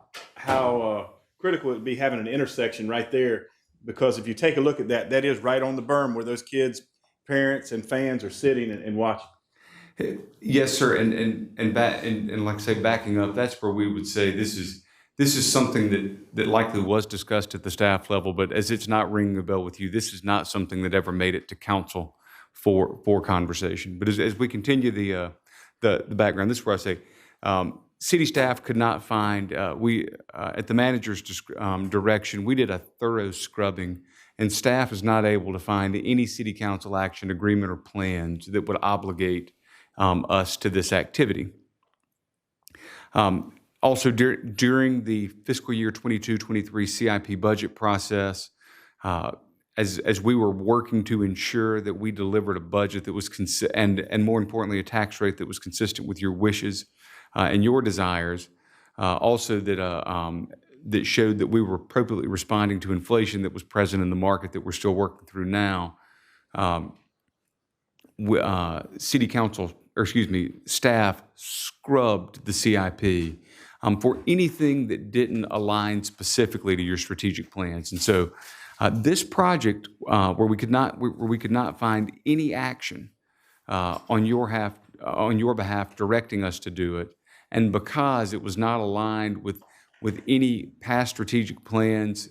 Speaker 3: critical it would be having an intersection right there, because if you take a look at that is right on the berm where those kids, parents, and fans are sitting and watching.
Speaker 18: Yes, sir, and like I say, backing up, that's where we would say this is something that likely was discussed at the staff level, but as it's not ringing a bell with you, this is not something that ever made it to council for conversation. But as we continue the background, this is where I say city staff could not find, at the manager's direction, we did a thorough scrubbing, and staff is not able to find any city council action, agreement, or plans that would obligate us to this activity. Also, during the fiscal year 22-23 CIP budget process, as we were working to ensure that we delivered a budget that was and more importantly, a tax rate that was consistent with your wishes and your desires, also that showed that we were appropriately responding to inflation that was present in the market that we're still working through now. City council, or excuse me, staff scrubbed the CIP for anything that didn't align specifically to your strategic plans. And so this project, where we could not find any action on your behalf directing us to do it, and because it was not aligned with any past strategic plans,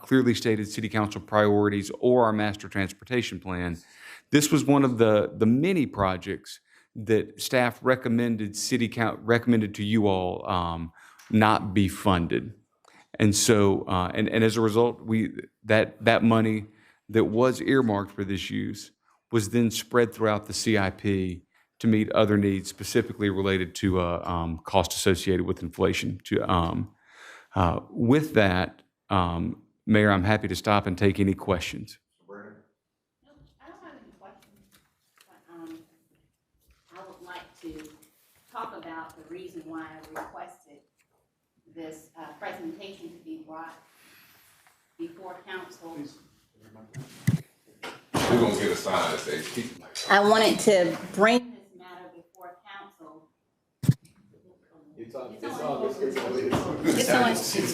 Speaker 18: clearly stated city council priorities, or our master transportation plan, this was one of the many projects that staff recommended to you all not be funded. And so, and as a result, that money that was earmarked for this use was then spread throughout the CIP to meet other needs specifically related to cost associated with inflation. With that, Mayor, I'm happy to stop and take any questions.
Speaker 7: I don't have any questions, but I would like to talk about the reason why I requested this presentation to be brought before council.
Speaker 10: We're gonna get a sign that says keep.
Speaker 7: I wanted to bring this matter before council. It's on.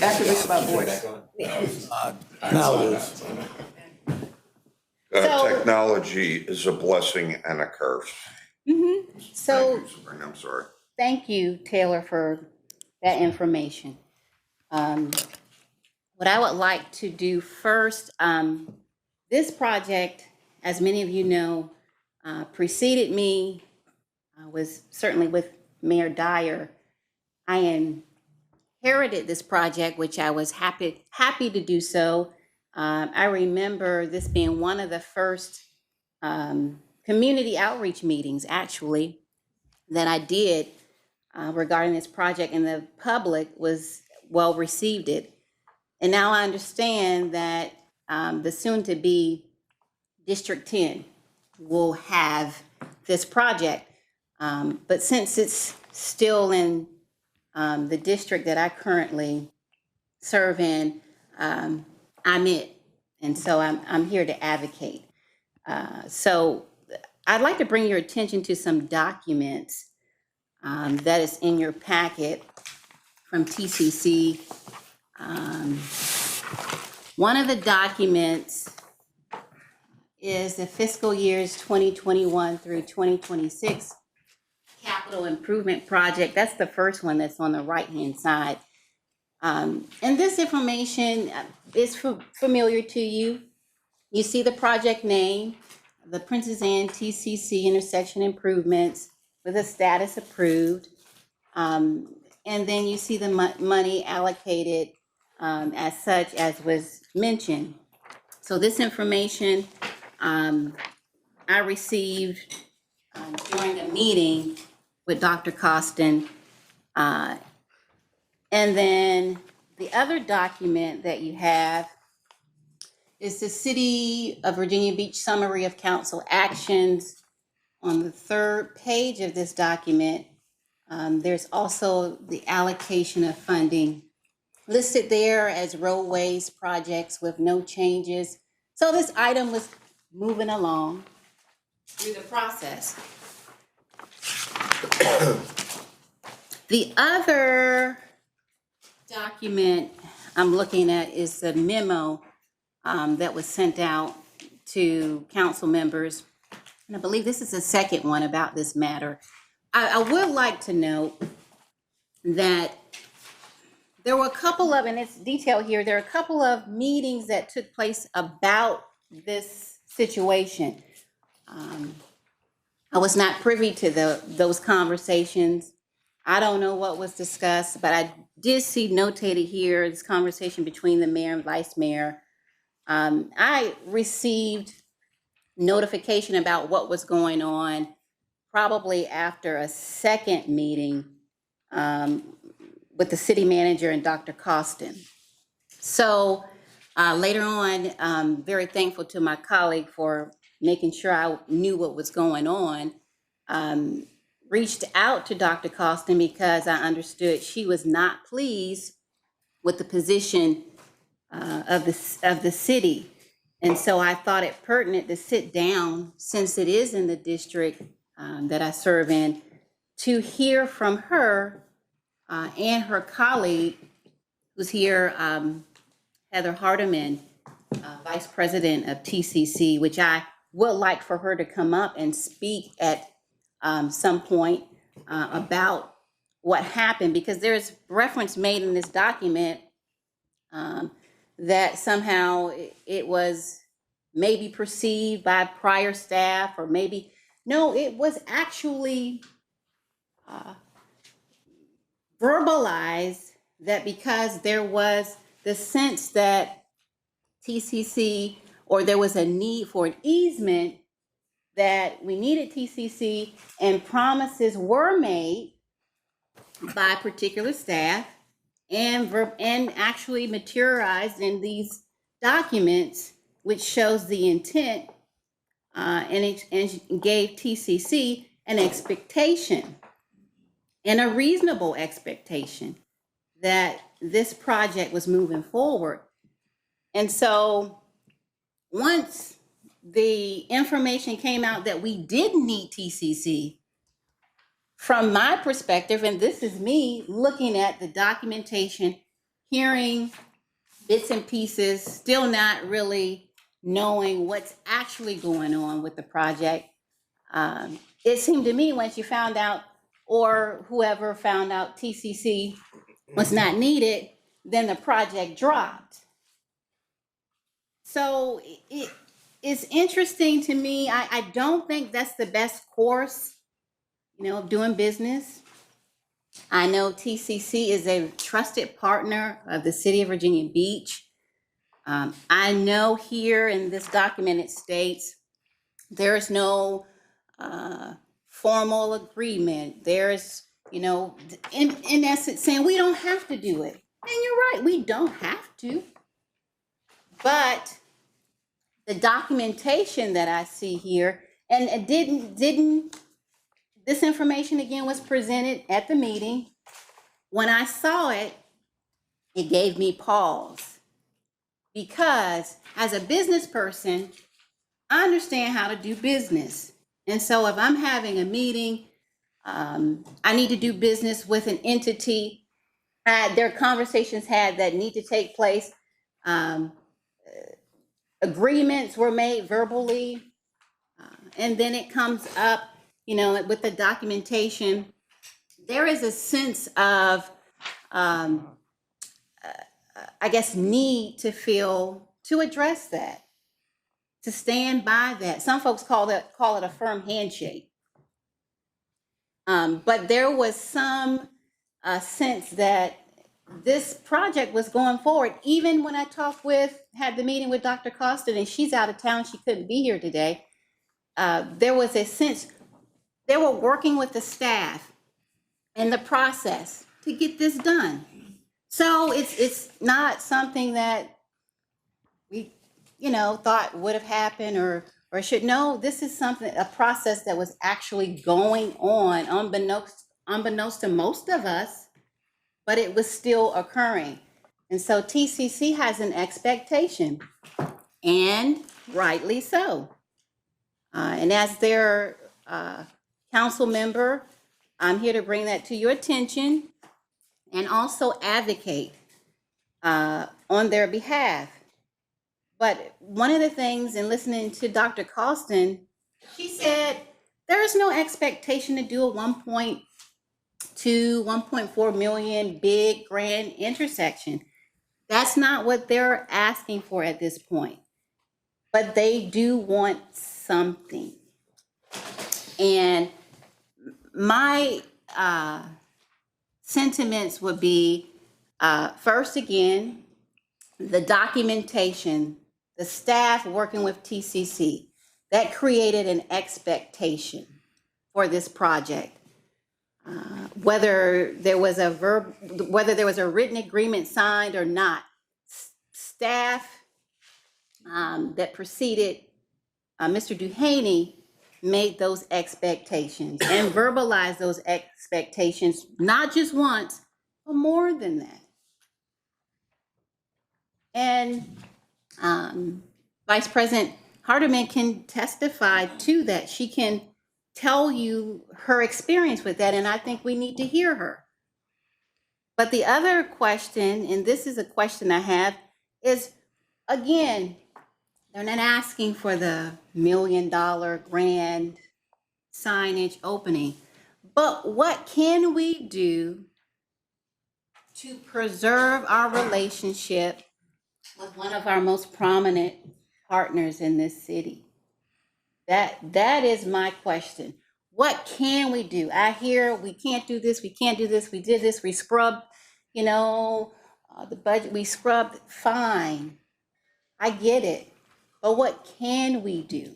Speaker 17: Activated by voice.
Speaker 8: Now it is.
Speaker 1: Technology is a blessing and a curse.
Speaker 7: So,
Speaker 1: Thank you, Sabrina, I'm sorry.
Speaker 7: thank you, Taylor, for that information. What I would like to do first, this project, as many of you know, preceded me, was certainly with Mayor Dyer. I inherited this project, which I was happy to do so. I remember this being one of the first community outreach meetings, actually, that I did regarding this project, and the public was well received it. And now I understand that the soon-to-be District 10 will have this project. But since it's still in the district that I currently serve in, I'm it. And so I'm here to advocate. So I'd like to bring your attention to some documents that is in your packet from TCC. One of the documents is the fiscal years 2021 through 2026 capital improvement project. That's the first one that's on the right-hand side. And this information is familiar to you. You see the project name, the Princess Anne TCC intersection improvements with a status approved. And then you see the money allocated as such as was mentioned. So this information I received during a meeting with Dr. Costin. And then the other document that you have is the City of Virginia Beach Summary of Council Actions. On the third page of this document, there's also the allocation of funding listed there as roadways projects with no changes. So this item was moving along through the process. The other document I'm looking at is the memo that was sent out to council members. And I believe this is the second one about this matter. I would like to note that there were a couple of, and it's detailed here, there are a couple of meetings that took place about this situation. I was not privy to those conversations. I don't know what was discussed, but I did see notated here this conversation between the mayor and vice mayor. I received notification about what was going on probably after a second meeting with the city manager and Dr. Costin. So later on, very thankful to my colleague for making sure I knew what was going on. Reached out to Dr. Costin because I understood she was not pleased with the position of the city. And so I thought it pertinent to sit down, since it is in the district that I serve in, to hear from her and her colleague who's here, Heather Hardiman, Vice President of TCC, which I would like for her to come up and speak at some point about what happened, because there's reference made in this document that somehow it was maybe perceived by prior staff, or maybe, no, it was actually verbalized that because there was the sense that TCC, or there was a need for an easement, that we needed TCC, and promises were made by particular staff and actually materialized in these documents, which shows the intent and gave TCC an expectation, and a reasonable expectation, that this project was moving forward. And so once the information came out that we didn't need TCC, from my perspective, and this is me looking at the documentation, hearing bits and pieces, still not really knowing what's actually going on with the project, it seemed to me, once you found out, or whoever found out TCC was not needed, then the project dropped. So it's interesting to me. I don't think that's the best course, of doing business. I know TCC is a trusted partner of the city of Virginia Beach. I know here in this document it states there's no formal agreement. There's, in essence saying we don't have to do it. And you're right, we don't have to. But the documentation that I see here, and it didn't, this information again was presented at the meeting. When I saw it, it gave me pause, because as a business person, I understand how to do business. And so if I'm having a meeting, I need to do business with an entity, there are conversations had that need to take place. Agreements were made verbally, and then it comes up, with the documentation. There is a sense of, I guess, need to address that, to stand by that. Some folks call it a firm handshake. But there was some sense that this project was going forward. Even when I had the meeting with Dr. Costin, and she's out of town, she couldn't be here today. There was a sense they were working with the staff and the process to get this done. So it's not something that we, thought would have happened or should know. This is a process that was actually going on unbeknownst to most of us, but it was still occurring. And so TCC has an expectation, and rightly so. And as their council member, I'm here to bring that to your attention and also advocate on their behalf. But one of the things, in listening to Dr. Costin, she said there is no expectation to do a 1.2, 1.4 million big grand intersection. That's not what they're asking for at this point. But they do want something. And my sentiments would be, first, again, the documentation, the staff working with TCC, that created an expectation for this project. whether there was a written agreement signed or not. Staff that preceded Mr. Duhaney made those expectations and verbalized those expectations, not just once, but more than that. And Vice President Hardeman can testify to that. She can tell you her experience with that, and I think we need to hear her. But the other question, and this is a question I have, is again, they're not asking for the $1 million grand signage opening, but what can we do to preserve our relationship with one of our most prominent partners in this city? That is my question. What can we do? I hear we can't do this, we can't do this, we did this, we scrubbed, the budget, we scrubbed, fine. I get it. But what can we do?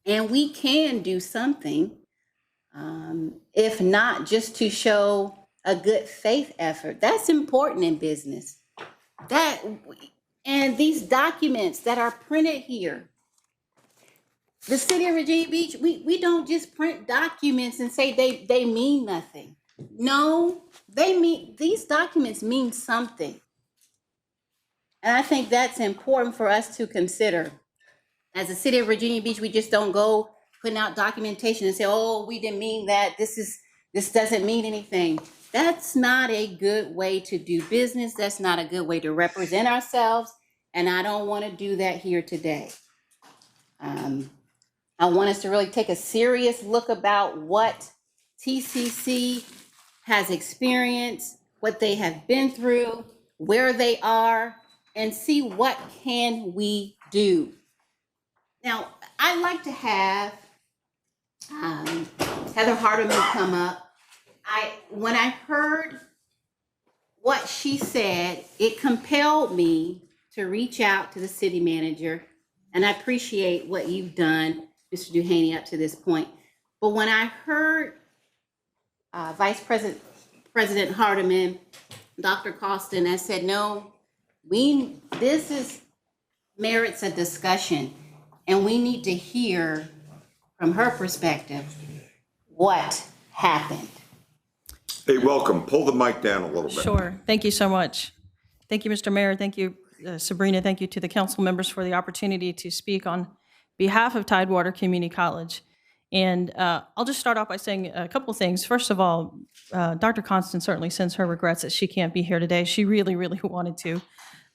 Speaker 7: And we can do something, if not just to show a good faith effort. That's important in business. And these documents that are printed here, the city of Virginia Beach, we don't just print documents and say they mean nothing. No, these documents mean something. And I think that's important for us to consider. As a city of Virginia Beach, we just don't go putting out documentation and say, oh, we didn't mean that. This doesn't mean anything. That's not a good way to do business. That's not a good way to represent ourselves. And I don't want to do that here today. I want us to really take a serious look about what TCC has experienced, what they have been through, where they are, and see what can we do. Now, I'd like to have Heather Hardeman come up. When I heard what she said, it compelled me to reach out to the city manager, and I appreciate what you've done, Mr. Duhaney, up to this point. But when I heard Vice President Hardeman, Dr. Costin, I said, no, this merits a discussion, and we need to hear from her perspective what happened.
Speaker 1: Hey, welcome. Pull the mic down a little bit.
Speaker 19: Sure. Thank you so much. Thank you, Mr. Mayor. Thank you, Sabrina. Thank you to the council members for the opportunity to speak on behalf of Tidewater Community College. And I'll just start off by saying a couple of things. First of all, Dr. Constant certainly sends her regrets that she can't be here today. She really, really wanted to.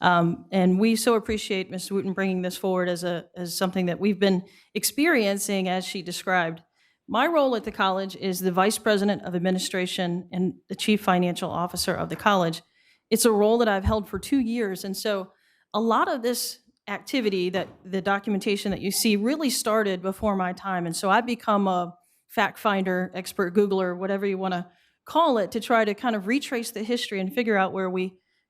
Speaker 19: And we so appreciate Ms. Wooten bringing this forward as something that we've been experiencing as she described. My role at the college is the Vice President of Administration and the Chief Financial Officer of the college. It's a role that I've held for 2 years. And so a lot of this activity, that the documentation that you see, really started before my time. And so I've become a fact finder, expert Googler, whatever you want to call it, to try to kind of retrace the history and figure out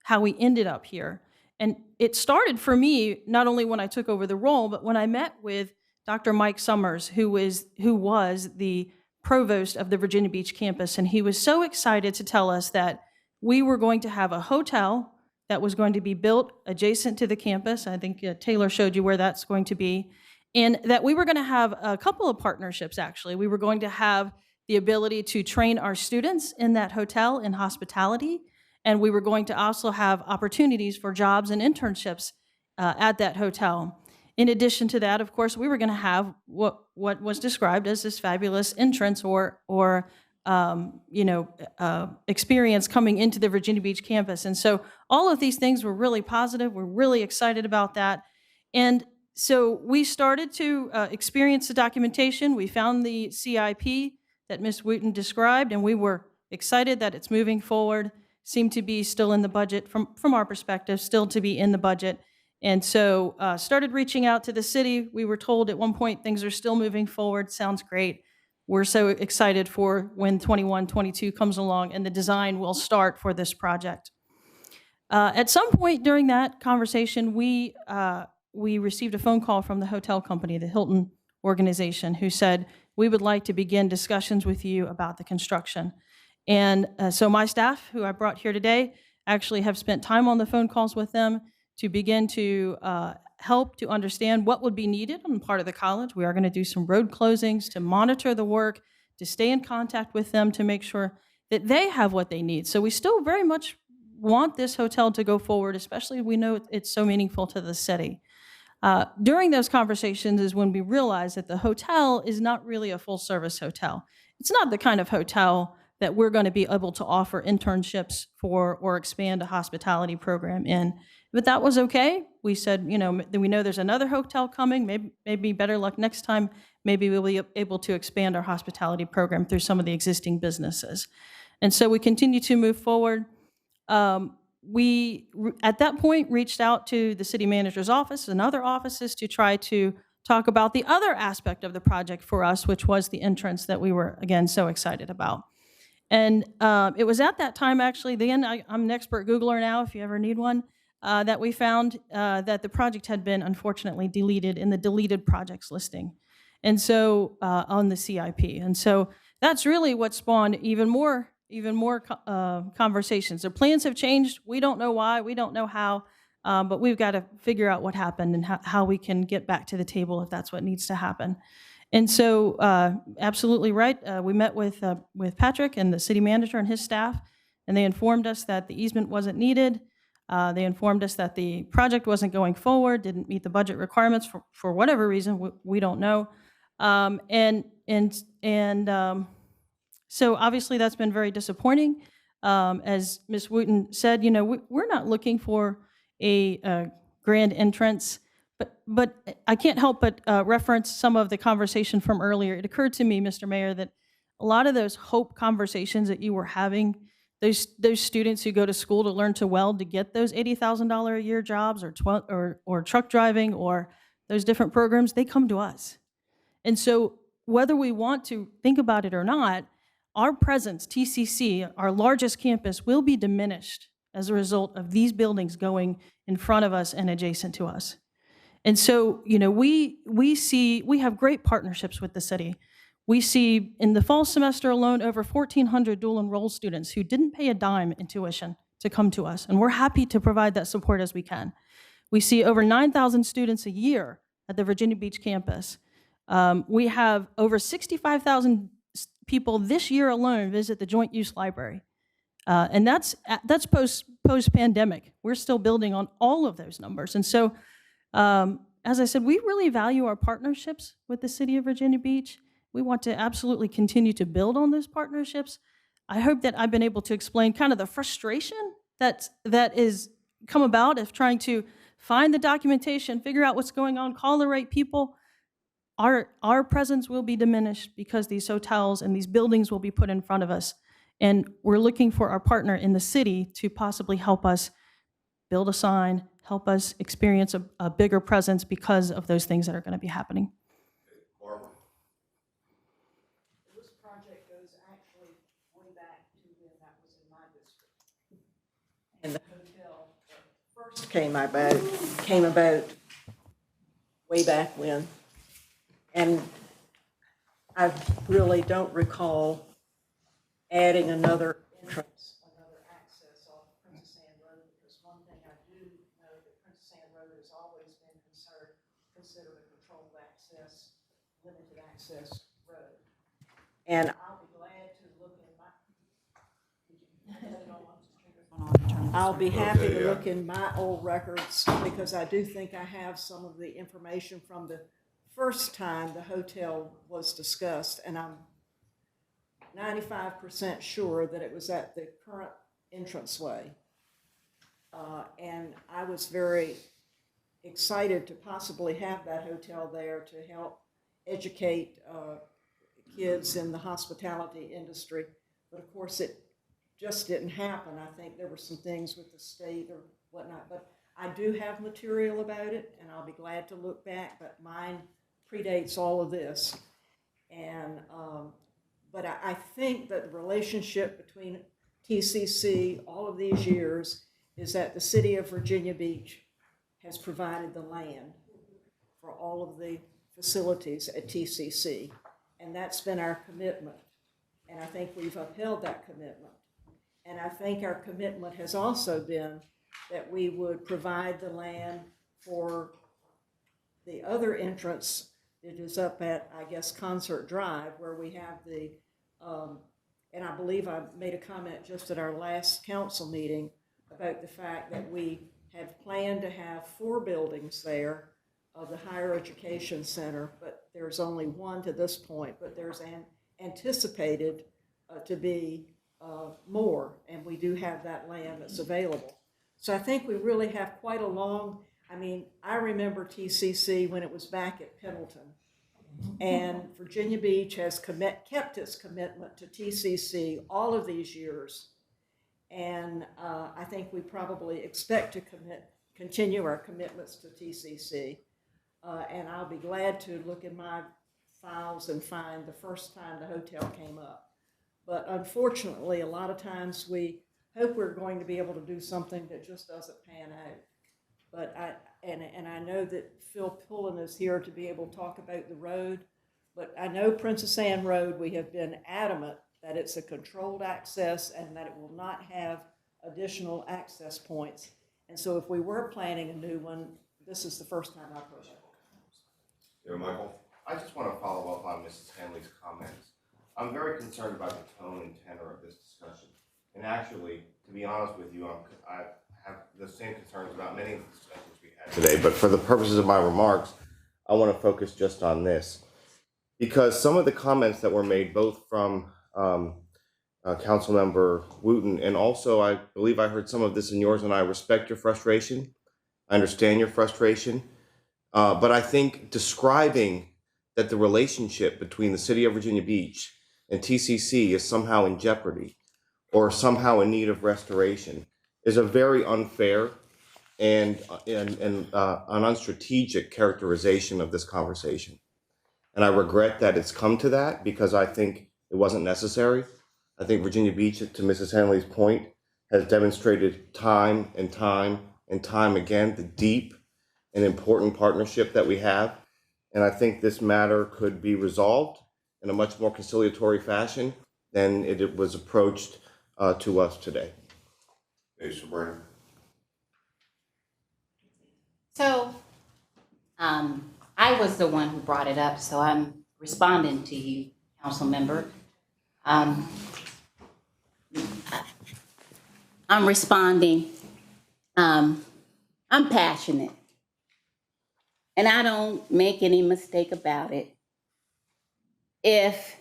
Speaker 19: how we ended up here. And it started for me not only when I took over the role, but when I met with Dr. Mike Summers, who was the provost of the Virginia Beach campus. And he was so excited to tell us that we were going to have a hotel that was going to be built adjacent to the campus. I think Taylor showed you where that's going to be. And that we were going to have a couple of partnerships, actually. We were going to have the ability to train our students in that hotel in hospitality. And we were going to also have opportunities for jobs and internships at that hotel. In addition to that, of course, we were going to have what was described as this fabulous entrance or experience coming into the Virginia Beach campus. And so all of these things were really positive. We're really excited about that. And so we started to experience the documentation. We found the CIP that Ms. Wooten described, and we were excited that it's moving forward. Seemed to be still in the budget, from our perspective, still to be in the budget. And so started reaching out to the city. We were told at one point things are still moving forward. Sounds great. We're so excited for when 21-22 comes along and the design will start for this project. At some point during that conversation, we received a phone call from the hotel company, the Hilton organization, who said, we would like to begin discussions with you about the construction. And so my staff, who I brought here today, actually have spent time on the phone calls with them to begin to help to understand what would be needed on the part of the college. We are going to do some road closings to monitor the work, to stay in contact with them to make sure that they have what they need. So we still very much want this hotel to go forward, especially we know it's so meaningful to the city. During those conversations is when we realized that the hotel is not really a full-service hotel. It's not the kind of hotel that we're going to be able to offer internships for or expand a hospitality program in. But that was okay. We said, we know there's another hotel coming. Maybe better luck next time. Maybe we'll be able to expand our hospitality program through some of the existing businesses. And so we continue to move forward. We, at that point, reached out to the city manager's office and other offices to try to talk about the other aspect of the project for us, which was the entrance that we were, again, so excited about. And it was at that time, actually, I'm an expert Googler now, if you ever need one, that we found that the project had been, unfortunately, deleted in the deleted projects listing. And so, on the CIP. And so that's really what spawned even more conversations. The plans have changed. We don't know why. We don't know how. But we've got to figure out what happened and how we can get back to the table if that's what needs to happen. And so, absolutely right. We met with Patrick and the city manager and his staff, and they informed us that the easement wasn't needed. They informed us that the project wasn't going forward, didn't meet the budget requirements for whatever reason. We don't know. So obviously that's been very disappointing. As Ms. Wooten said, we're not looking for a grand entrance, but I can't help but reference some of the conversation from earlier. It occurred to me, Mr. Mayor, that a lot of those hope conversations that you were having, those students who go to school to learn to weld to get those $80,000 a year jobs or truck driving or those different programs, they come to us. And so whether we want to think about it or not, our presence, TCC, our largest campus, will be diminished as a result of these buildings going in front of us and adjacent to us. And so, we have great partnerships with the city. We see in the fall semester alone over 1,400 dual enroll students who didn't pay a dime in tuition to come to us, and we're happy to provide that support as we can. We see over 9,000 students a year at the Virginia Beach campus. We have over 65,000 people this year alone visit the Joint Use Library. And that's post-pandemic. We're still building on all of those numbers. And so, as I said, we really value our partnerships with the city of Virginia Beach. We want to absolutely continue to build on those partnerships. I hope that I've been able to explain kind of the frustration that is come about of trying to find the documentation, figure out what's going on, call the right people. Our presence will be diminished because these hotels and these buildings will be put in front of us. And we're looking for our partner in the city to possibly help us build a sign, help us experience a bigger presence because of those things that are going to be happening.
Speaker 13: This project goes actually way back to when that was in my district. And the hotel first came about way back when. And I really don't recall adding another entrance, another access off Princess Anne Road, because one thing I do know that Princess Anne Road has always been considered a controlled access, limited access road. And I'll be glad to look in I'll be happy to look in my old records, because I do think I have some of the information from the first time the hotel was discussed, and I'm 95% sure that it was at the current entranceway. And I was very excited to possibly have that hotel there to help educate kids in the hospitality industry. But of course, it just didn't happen. I think there were some things with the state or whatnot, but I do have material about it, and I'll be glad to look back, but mine predates all of this. And but I think that the relationship between TCC all of these years is that the city of Virginia Beach has provided the land for all of the facilities at TCC, and that's been our commitment. And I think we've upheld that commitment. And I think our commitment has also been that we would provide the land for the other entrance that is up at, I guess, Concert Drive, where we have the, and I believe I made a comment just at our last council meeting about the fact that we have planned to have 4 buildings there of the higher education center, but there's only 1 to this point, but there's anticipated to be more, and we do have that land that's available. So I think we really have quite a long, I mean, I remember TCC when it was back at Pendleton, and Virginia Beach has kept its commitment to TCC all of these years, and I think we probably expect to continue our commitments to TCC, and I'll be glad to look in my files and find the first time the hotel came up. But unfortunately, a lot of times we hope we're going to be able to do something that just doesn't pan out. But I know that Phil Pullen is here to be able to talk about the road, but I know Princess Anne Road, we have been adamant that it's a controlled access and that it will not have additional access points. And so if we were planning a new one, this is the first time I've heard it.
Speaker 1: Yeah, Michael?
Speaker 11: I just want to follow up on Mrs. Hanley's comments. I'm very concerned about the tone and tenor of this discussion. And actually, to be honest with you, I have the same concerns about many of the discussions we had today, but for the purposes of my remarks, I want to focus just on this. Because some of the comments that were made, both from Councilmember Wooten, and also I believe I heard some of this in yours, and I respect your frustration. I understand your frustration. But I think describing that the relationship between the city of Virginia Beach and TCC is somehow in jeopardy or somehow in need of restoration is a very unfair and an unstrategic characterization of this conversation. And I regret that it's come to that because I think it wasn't necessary. I think Virginia Beach, to Mrs. Hanley's point, has demonstrated time and time and time again the deep and important partnership that we have. And I think this matter could be resolved in a much more conciliatory fashion than it was approached to us today.
Speaker 1: Hey, Sabrina.
Speaker 7: So, I was the one who brought it up, so I'm responding to you, council member. I'm responding. I'm passionate. And I don't make any mistake about it. If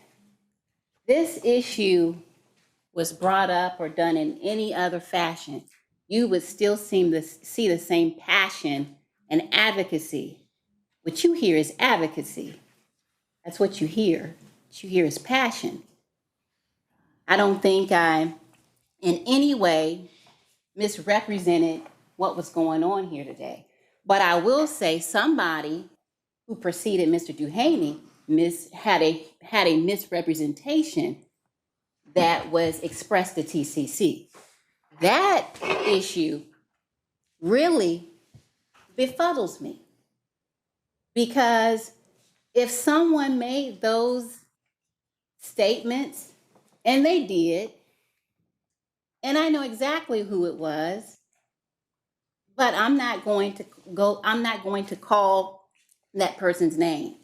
Speaker 7: this issue was brought up or done in any other fashion, you would still see the same passion and advocacy. What you hear is advocacy. That's what you hear. What you hear is passion. I don't think I, in any way, misrepresented what was going on here today. But I will say somebody who preceded Mr. Duhaney had a misrepresentation that was expressed to TCC. That issue really befuddles me. Because if someone made those statements, and they did, and I know exactly who it was, but I'm not going to call that person's name.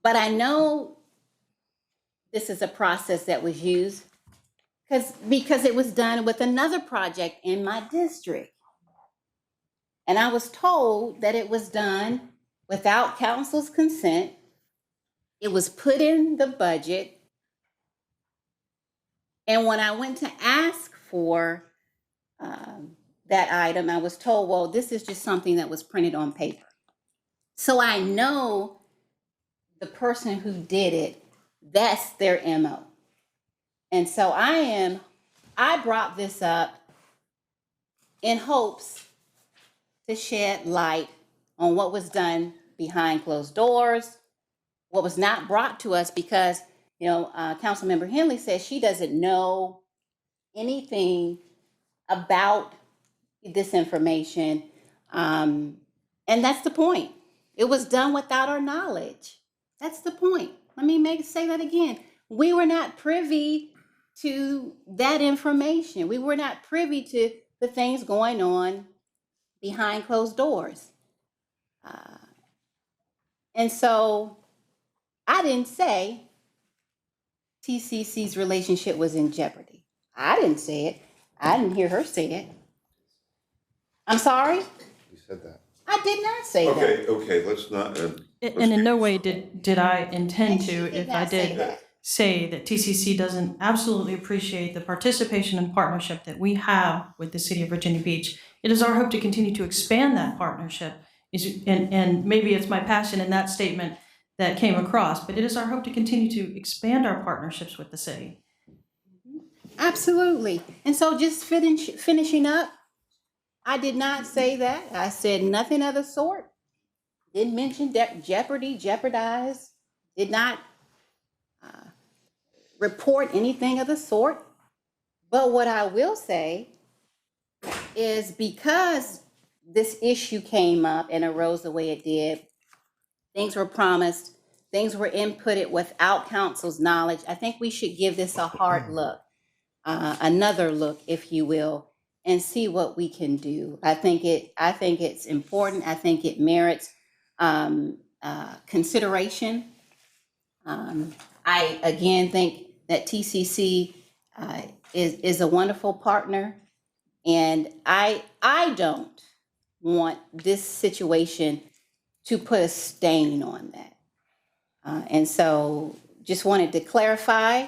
Speaker 7: But I know this is a process that was used because it was done with another project in my district. And I was told that it was done without council's consent. It was put in the budget. And when I went to ask for that item, I was told, well, this is just something that was printed on paper. So I know the person who did it, that's their MO. And so I brought this up in hopes to shed light on what was done behind closed doors, what was not brought to us because, Councilmember Henley says she doesn't know anything about this information. And that's the point. It was done without our knowledge. That's the point. Let me say that again. We were not privy to that information. We were not privy to the things going on behind closed doors. And so I didn't say TCC's relationship was in jeopardy. I didn't say it. I didn't hear her say it. I'm sorry?
Speaker 11: You said that.
Speaker 7: I did not say that.
Speaker 1: Okay, let's not.
Speaker 19: And in no way did I intend to, if I
Speaker 7: not say
Speaker 19: did,
Speaker 7: that.
Speaker 19: say that TCC doesn't absolutely appreciate the participation and partnership that we have with the City of Virginia Beach. It is our hope to continue to expand that partnership. And maybe it's my passion in that statement that came across, but it is our hope to continue to expand our partnerships with the city.
Speaker 7: Absolutely. And so just finishing up, I did not say that. I said nothing of the sort. Didn't mention jeopardy, jeopardize. Did not report anything of the sort. But what I will say is because this issue came up and arose the way it did, things were promised, things were inputted without council's knowledge. I think we should give this a hard look, another look, if you will, and see what we can do. I think it's important. I think it merits consideration. I again think that TCC is a wonderful partner, and I don't want this situation to put a stain on that. And so just wanted to clarify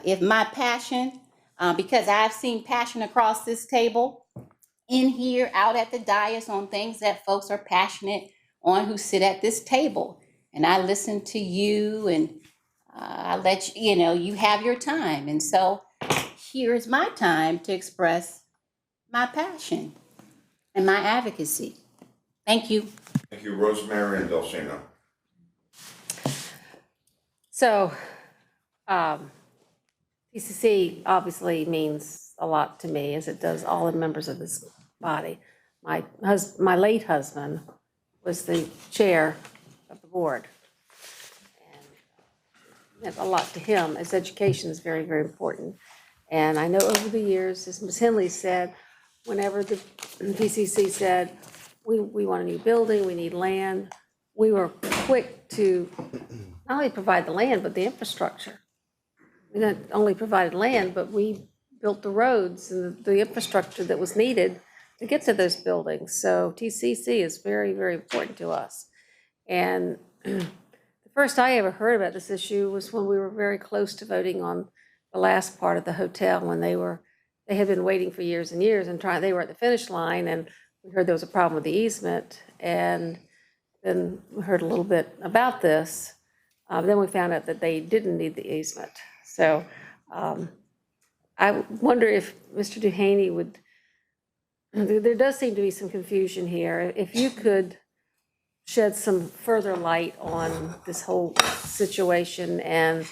Speaker 7: if my passion, because I've seen passion across this table, in here, out at the dais, on things that folks are passionate on who sit at this table. And I listen to you, and I let you, you have your time. And so here's my time to express my passion and my advocacy. Thank you.
Speaker 1: Thank you, Rosemary and Dulcina.
Speaker 16: So, TCC obviously means a lot to me, as it does all the members of this body. My late husband was the chair of the board. And it meant a lot to him, as education is very, very important. And I know over the years, as Ms. Henley said, whenever the TCC said, we want a new building, we need land, we were quick to not only provide the land, but the infrastructure. We not only provided land, but we built the roads and the infrastructure that was needed to get to those buildings. So TCC is very, very important to us. And the first I ever heard about this issue was when we were very close to voting on the last part of the hotel, when they had been waiting for years and years and they were at the finish line, and we heard there was a problem with the easement. And then we heard a little bit about this. Then we found out that they didn't need the easement. So I wonder if Mr. Duhaney would, there does seem to be some confusion here. If you could shed some further light on this whole situation and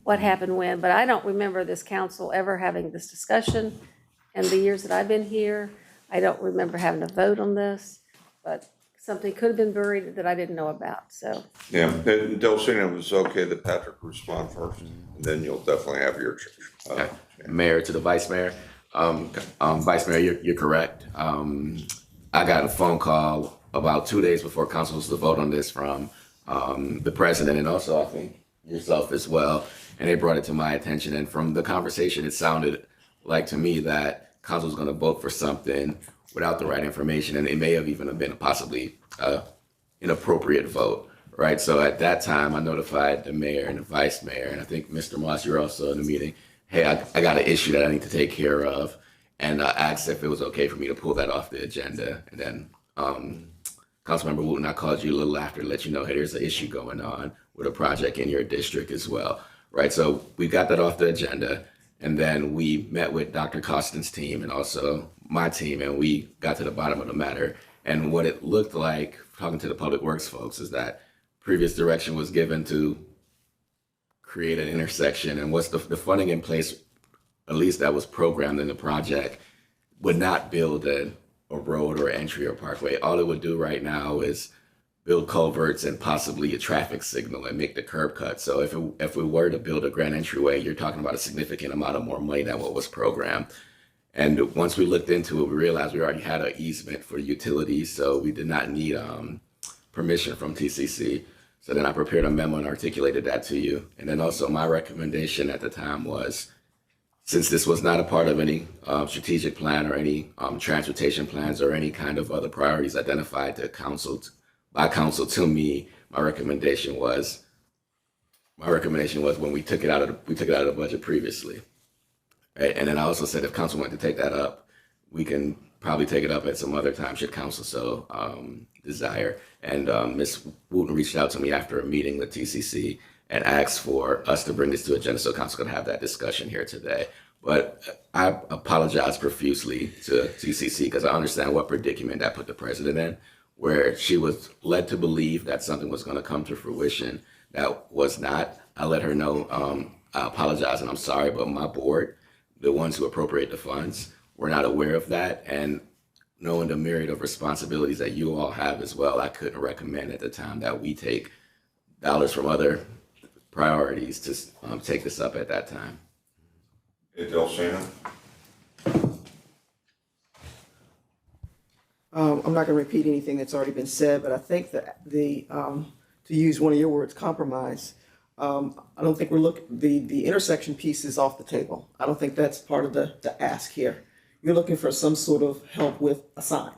Speaker 16: what happened when, but I don't remember this council ever having this discussion. And the years that I've been here, I don't remember having a vote on this, but something could have been buried that I didn't know about, so.
Speaker 1: Yeah, and Dulcina, it was okay that Patrick would respond first, and then you'll definitely have your.
Speaker 12: Mayor to the Vice Mayor. Vice Mayor, you're correct. I got a phone call about 2 days before council was to vote on this from the president, and also I think yourself as well. And they brought it to my attention. And from the conversation, it sounded like to me that council was going to vote for something without the right information, and it may have even been possibly inappropriate vote, right? So at that time, I notified the mayor and the vice mayor, and I think Mr. Moss, you're also in the meeting. Hey, I got an issue that I need to take care of, and I asked if it was okay for me to pull that off the agenda. And then Councilmember Wooten, I called you a little after to let you know, hey, there's an issue going on with a project in your district as well, right? So we got that off the agenda. And then we met with Dr. Costin's team and also my team, and we got to the bottom of the matter. And what it looked like, talking to the public works folks, is that previous direction was given to create an intersection, and what's the funding in place, at least that was programmed in the project, would not build a road or entry or parkway. All it would do right now is build culverts and possibly a traffic signal and make the curb cut. So if we were to build a grand entryway, you're talking about a significant amount of more money than what was programmed. And once we looked into it, we realized we already had an easement for utilities, so we did not need permission from TCC. So then I prepared a memo and articulated that to you. And then also my recommendation at the time was, since this was not a part of any strategic plan or any transportation plans or any kind of other priorities identified by council to me, my recommendation was when we took it out of the budget previously. Right? And then I also said if council wanted to take that up, we can probably take it up at some other time should council so desire. And Ms. Wooten reached out to me after a meeting with TCC and asked for us to bring this to agenda so council could have that discussion here today. But I apologize profusely to TCC because I understand what predicament that put the president in, where she was led to believe that something was going to come to fruition that was not. I let her know, I apologize and I'm sorry, but my board, the ones who appropriate the funds, were not aware of that. And knowing the myriad of responsibilities that you all have as well, I couldn't recommend at the time that we take dollars from other priorities to take this up at that time.
Speaker 1: Hey, Delcina?
Speaker 17: I'm not going to repeat anything that's already been said, but I think that to use one of your words, compromise, I don't think the intersection piece is off the table. I don't think that's part of the ask here. You're looking for some sort of help with a sign.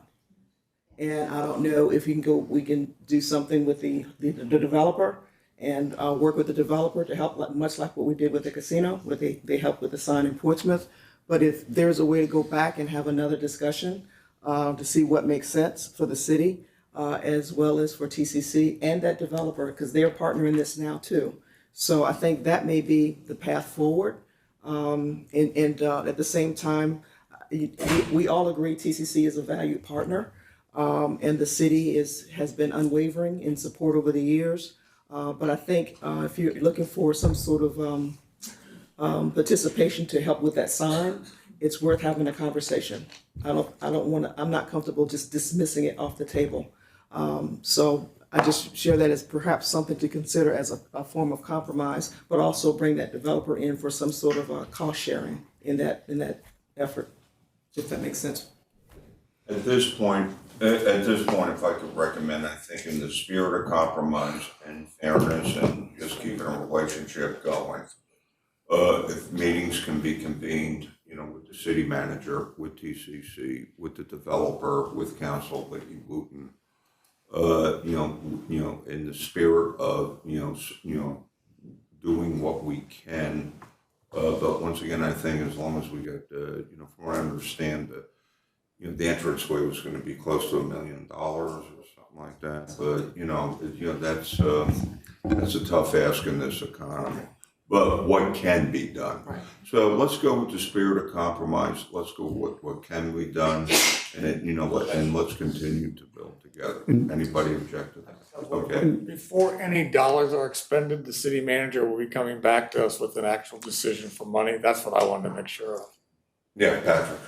Speaker 17: And I don't know if we can do something with the developer and work with the developer to help, much like what we did with the casino, where they helped with the sign in Portsmouth. But if there's a way to go back and have another discussion to see what makes sense for the city, as well as for TCC and that developer, because they're partnering this now too. So I think that may be the path forward. And at the same time, we all agree TCC is a valued partner, and the city has been unwavering in support over the years. But I think if you're looking for some sort of participation to help with that sign, it's worth having a conversation. I'm not comfortable just dismissing it off the table. So I just share that as perhaps something to consider as a form of compromise, but also bring that developer in for some sort of cost sharing in that effort, if that makes sense.
Speaker 1: At this point, if I could recommend, I think in the spirit of compromise and fairness and just keeping a relationship going, if meetings can be convened, with the city manager, with TCC, with the developer, with Council Vicky Wooten, in the spirit of, doing what we can. But once again, I think as long as we get, from what I understand, the entranceway was going to be close to $1 million or something like that. But, that's a tough ask in this economy. But what can be done? Right. So let's go with the spirit of compromise. Let's go with what can be done, and let's continue to build together. Anybody object to that? Okay.
Speaker 8: Before any dollars are expended, the city manager will be coming back to us with an actual decision for money. That's what I wanted to make sure of.
Speaker 1: Yeah, Patrick.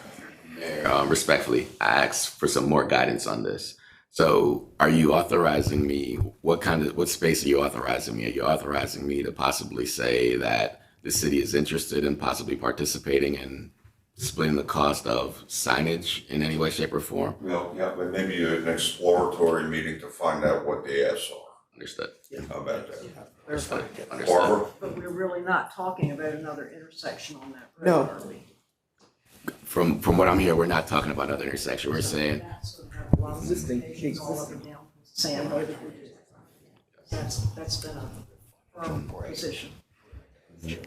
Speaker 12: Mayor, respectfully, I asked for some more guidance on this. So are you authorizing me, what space are you authorizing me? Are you authorizing me to possibly say that the city is interested in possibly participating in splitting the cost of signage in any way, shape, or form?
Speaker 1: Well, yeah, but maybe an exploratory meeting to find out what the asks are.
Speaker 12: Understood.
Speaker 1: How about that?
Speaker 12: Understood.
Speaker 1: Barbara?
Speaker 13: But we're really not talking about another intersection on that road,
Speaker 17: No.
Speaker 13: are we?
Speaker 12: From what I'm hearing, we're not talking about another intersection. We're saying
Speaker 17: Existing.
Speaker 13: All up and down Sand Road. That's been a firm position.
Speaker 1: Okay.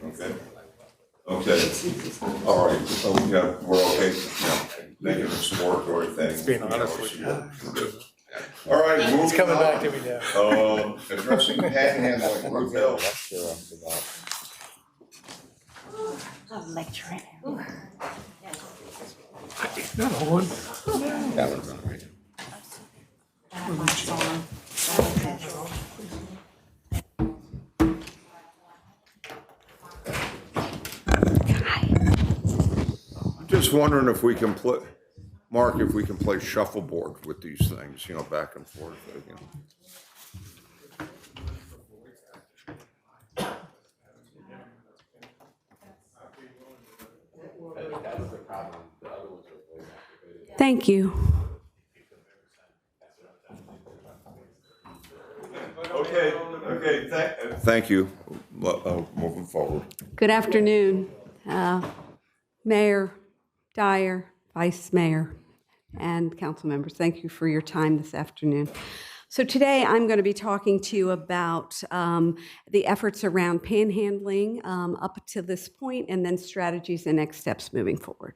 Speaker 1: Okay. All right. So, yeah, we're okay. Yeah. Make it an exploratory thing.
Speaker 8: Being honest with you.
Speaker 1: All right.
Speaker 8: It's coming back to me now.
Speaker 1: Addressing panhandling, Ruth Hill.
Speaker 7: I'm lecturing.
Speaker 8: Not one.
Speaker 12: that one's on right.
Speaker 1: I'm just wondering if we can Mark, if we can play shuffleboard with these things, back and forth.
Speaker 20: Thank you.
Speaker 1: Okay, thank you. Moving forward.
Speaker 20: Good afternoon, Mayor Dyer, Vice Mayor, and council members. Thank you for your time this afternoon. So today I'm going to be talking to you about the efforts around panhandling up to this point, and then strategies and next steps moving forward.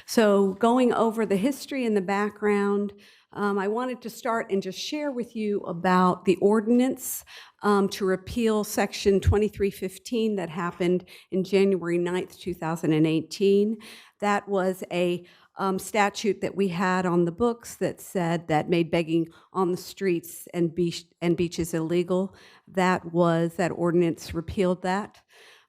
Speaker 20: So going over the history and the background, I wanted to start and just share with you about the ordinance to repeal Section 2315 that happened in January 9th, 2018. That was a statute that we had on the books that said that made begging on the streets and beaches illegal. That ordinance repealed that.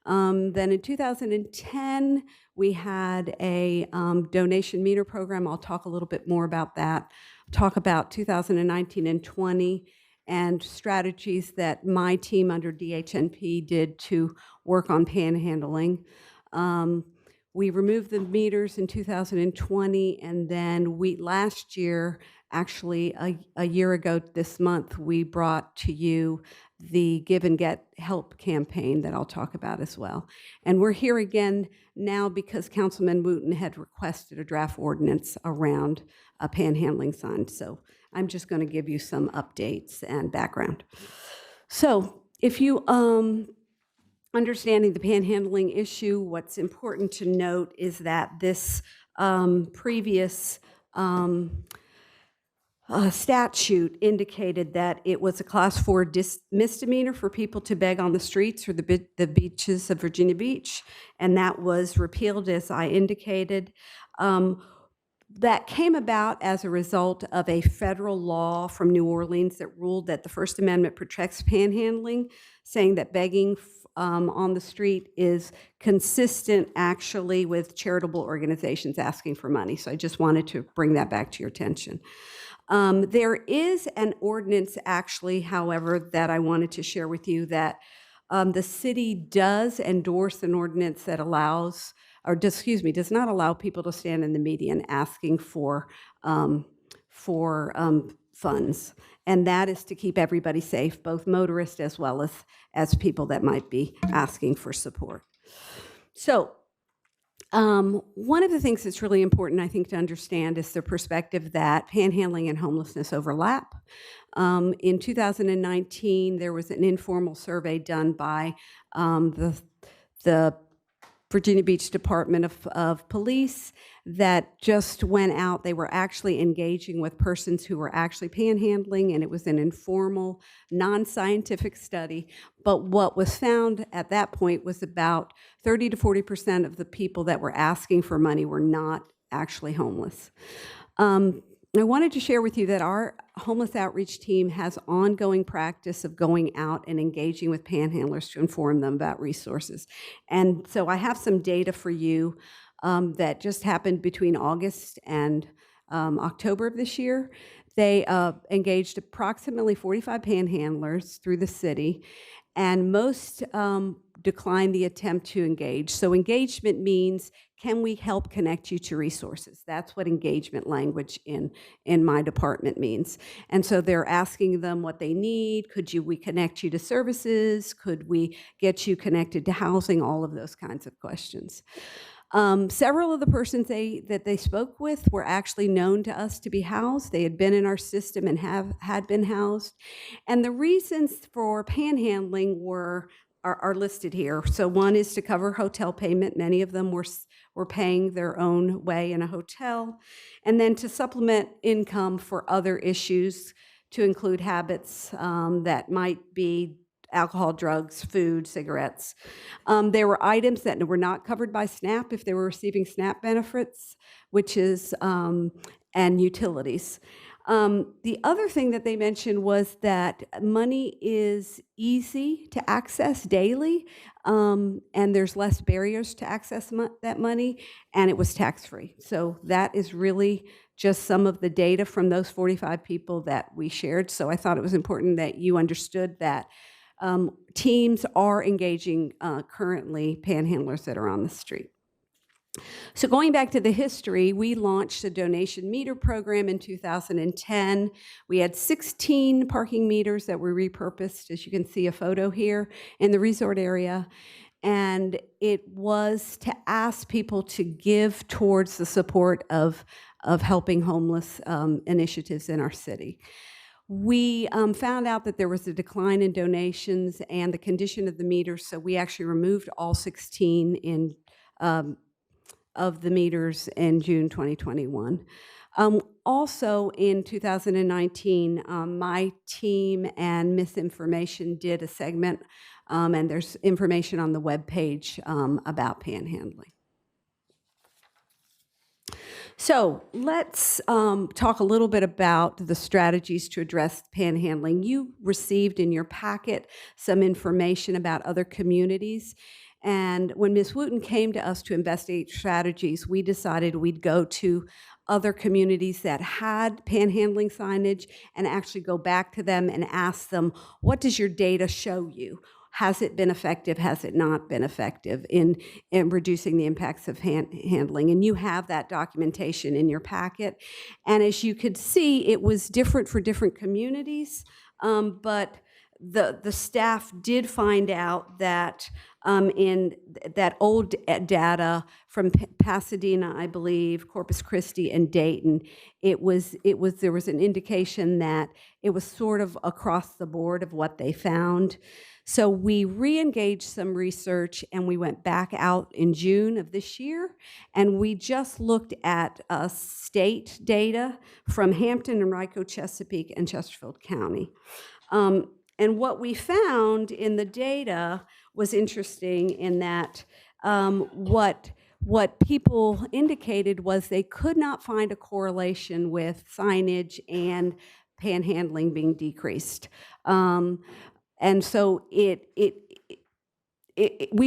Speaker 20: Then in 2010, we had a donation meter program. I'll talk a little bit more about that. Talk about 2019 and 20 and strategies that my team under DHNP did to work on panhandling. We removed the meters in 2020, and then last year, actually a year ago this month, we brought to you the Give and Get Help campaign that I'll talk about as well. And we're here again now because Councilman Wooten had requested a draft ordinance around a panhandling sign. So I'm just going to give you some updates and background. So if you understanding the panhandling issue, what's important to note is that this previous statute indicated that it was a Class 4 misdemeanor for people to beg on the streets or the beaches of Virginia Beach, and that was repealed, as I indicated. That came about as a result of a federal law from New Orleans that ruled that the First Amendment protects panhandling, saying that begging on the street is consistent actually with charitable organizations asking for money. So I just wanted to bring that back to your attention. There is an ordinance actually, however, that I wanted to share with you that the city does endorse an ordinance that allows, or does not allow people to stand in the median asking for funds. And that is to keep everybody safe, both motorists as well as people that might be asking for support. So one of the things that's really important, I think, to understand is the perspective that panhandling and homelessness overlap. In 2019, there was an informal survey done by the Virginia Beach Department of Police that just went out. They were actually engaging with persons who were actually panhandling, and it was an informal, non-scientific study. But what was found at that point was about 30 to 40% of the people that were asking for money were not actually homeless. I wanted to share with you that our homeless outreach team has ongoing practice of going out and engaging with panhandlers to inform them about resources. And so I have some data for you that just happened between August and October of this year. They engaged approximately 45 panhandlers through the city, and most declined the attempt to engage. So engagement means, can we help connect you to resources? That's what engagement language in my department means. And so they're asking them what they need. We connect you to services? Could we get you connected to housing? All of those kinds of questions. Several of the persons that they spoke with were actually known to us to be housed. They had been in our system and had been housed. And the reasons for panhandling are listed here. So one is to cover hotel payment. Many of them were paying their own way in a hotel. And then to supplement income for other issues, to include habits that might be alcohol, drugs, food, cigarettes. There were items that were not covered by SNAP if they were receiving SNAP benefits, and utilities. The other thing that they mentioned was that money is easy to access daily, and there's less barriers to access that money, and it was tax-free. So that is really just some of the data from those 45 people that we shared. So I thought it was important that you understood that teams are engaging currently panhandlers that are on the street. So going back to the history, we launched a donation meter program in 2010. We had 16 parking meters that were repurposed, as you can see a photo here, in the resort area. And it was to ask people to give towards the support of helping homeless initiatives in our city. We found out that there was a decline in donations and the condition of the meters, so we actually removed all 16 of the meters in June 2021. Also in 2019, my team and Misinformation did a segment, and there's information on the webpage about panhandling. So let's talk a little bit about the strategies to address panhandling. You received in your packet some information about other communities. And when Ms. Wooten came to us to investigate strategies, we decided we'd go to other communities that had panhandling signage and actually go back to them and ask them, what does your data show you? Has it been effective? Has it not been effective in reducing the impacts of handling? And you have that documentation in your packet. And as you could see, it was different for different communities, but the staff did find out that in that old data from Pasadena, I believe, Corpus Christi, and Dayton, there was an indication that it was sort of across the board of what they found. So we re-engaged some research and we went back out in June of this year, and we just looked at state data from Hampton, Henrico, Chesapeake, and Chesterfield County. And what we found in the data was interesting in that what people indicated was they could not find a correlation with signage and panhandling being decreased. And so we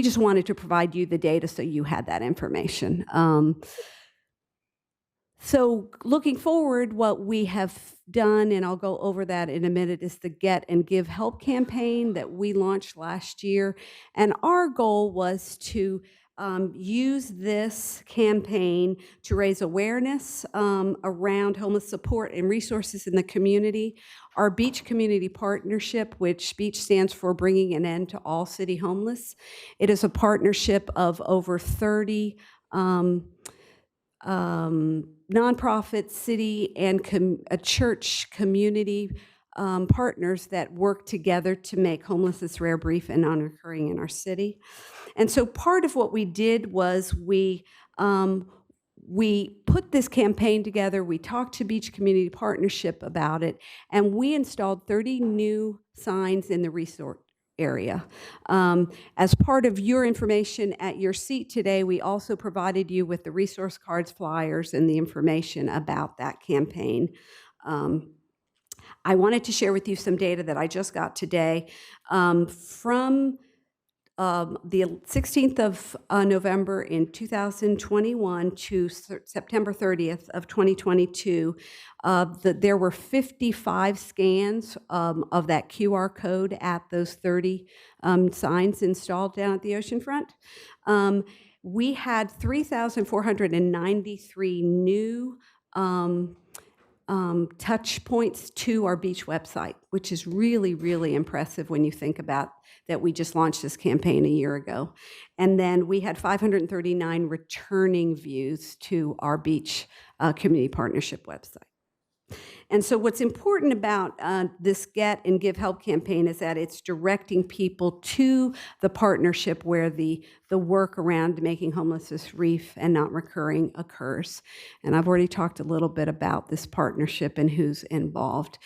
Speaker 20: just wanted to provide you the data so you had that information. So looking forward, what we have done, and I'll go over that in a minute, is the Get and Give Help campaign that we launched last year. And our goal was to use this campaign to raise awareness around homeless support and resources in the community. Our Beach Community Partnership, which Beach stands for Bringing an End to All City Homeless. It is a partnership of over 30 nonprofit, city, and church community partners that work together to make homelessness rare, brief, and non-recurring in our city. And so part of what we did was we put this campaign together, we talked to Beach Community Partnership about it, and we installed 30 new signs in the resort area. As part of your information at your seat today, we also provided you with the resource cards, flyers, and the information about that campaign. I wanted to share with you some data that I just got today from the 16th of November in 2021 to September 30th of 2022, there were 55 scans of that QR code at those 30 signs installed down at the oceanfront. We had 3,493 new touch points to our beach website, which is really, really impressive when you think about that we just launched this campaign a year ago. And then we had 539 returning views to our Beach Community Partnership website. And so what's important about this Get and Give Help campaign is that it's directing people to the partnership where the work around making homelessness brief and not recurring occurs. And I've already talked a little bit about this partnership and who's involved.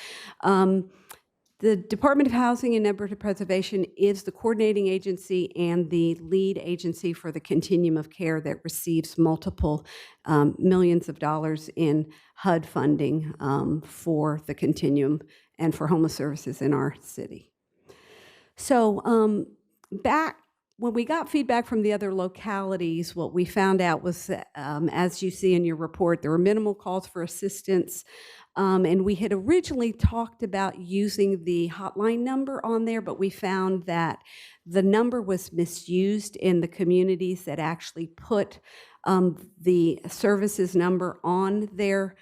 Speaker 20: The Department of Housing and Neighborhood Preservation is the coordinating agency and the lead agency for the continuum of care that receives multiple millions of dollars in HUD funding for the continuum and for homeless services in our city. So back when we got feedback from the other localities, what we found out was that, as you see in your report, there were minimal calls for assistance. And we had originally talked about using the hotline number on there, but we found that the number was misused in the communities that actually put the services number on their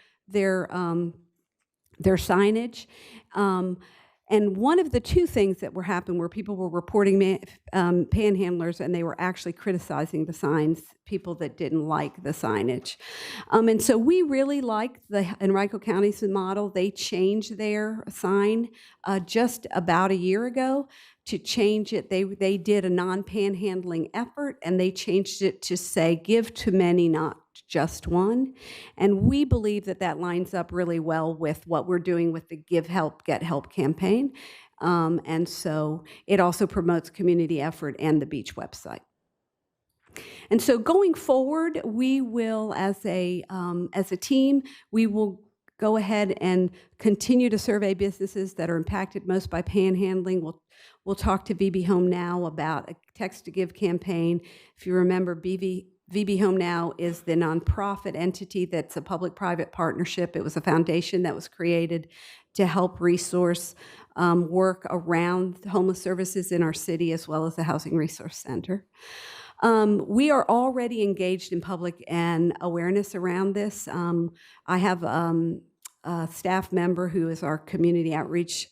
Speaker 20: signage. And one of the two things that were happening were people were reporting panhandlers, and they were actually criticizing the signs, people that didn't like the signage. And so we really liked the Henrico County's model. They changed their sign just about a year ago to change it. They did a non-panhandling effort, and they changed it to say, give to many, not just one. And we believe that that lines up really well with what we're doing with the Give Help, Get Help campaign. And so it also promotes community effort and the beach website. And so going forward, we will, as a team, we will go ahead and continue to survey businesses that are impacted most by panhandling. We'll talk to VB Home Now about a Text to Give campaign. If you remember, VB Home Now is the nonprofit entity that's a public-private partnership. It was a foundation that was created to help resource work around homeless services in our city, as well as the Housing Resource Center. We are already engaged in public and awareness around this. I have a staff member who is our community outreach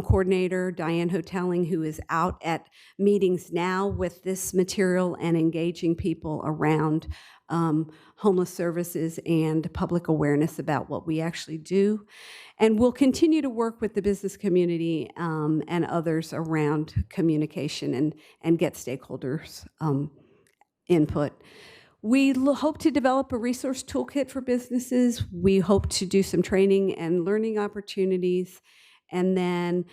Speaker 20: coordinator, Diane Hotelling, who is out at meetings now with this material and engaging people around homeless services and public awareness about what we actually do. And we'll continue to work with the business community and others around communication and get stakeholders' input. We hope to develop a resource toolkit for businesses. We hope to do some training and learning opportunities. And then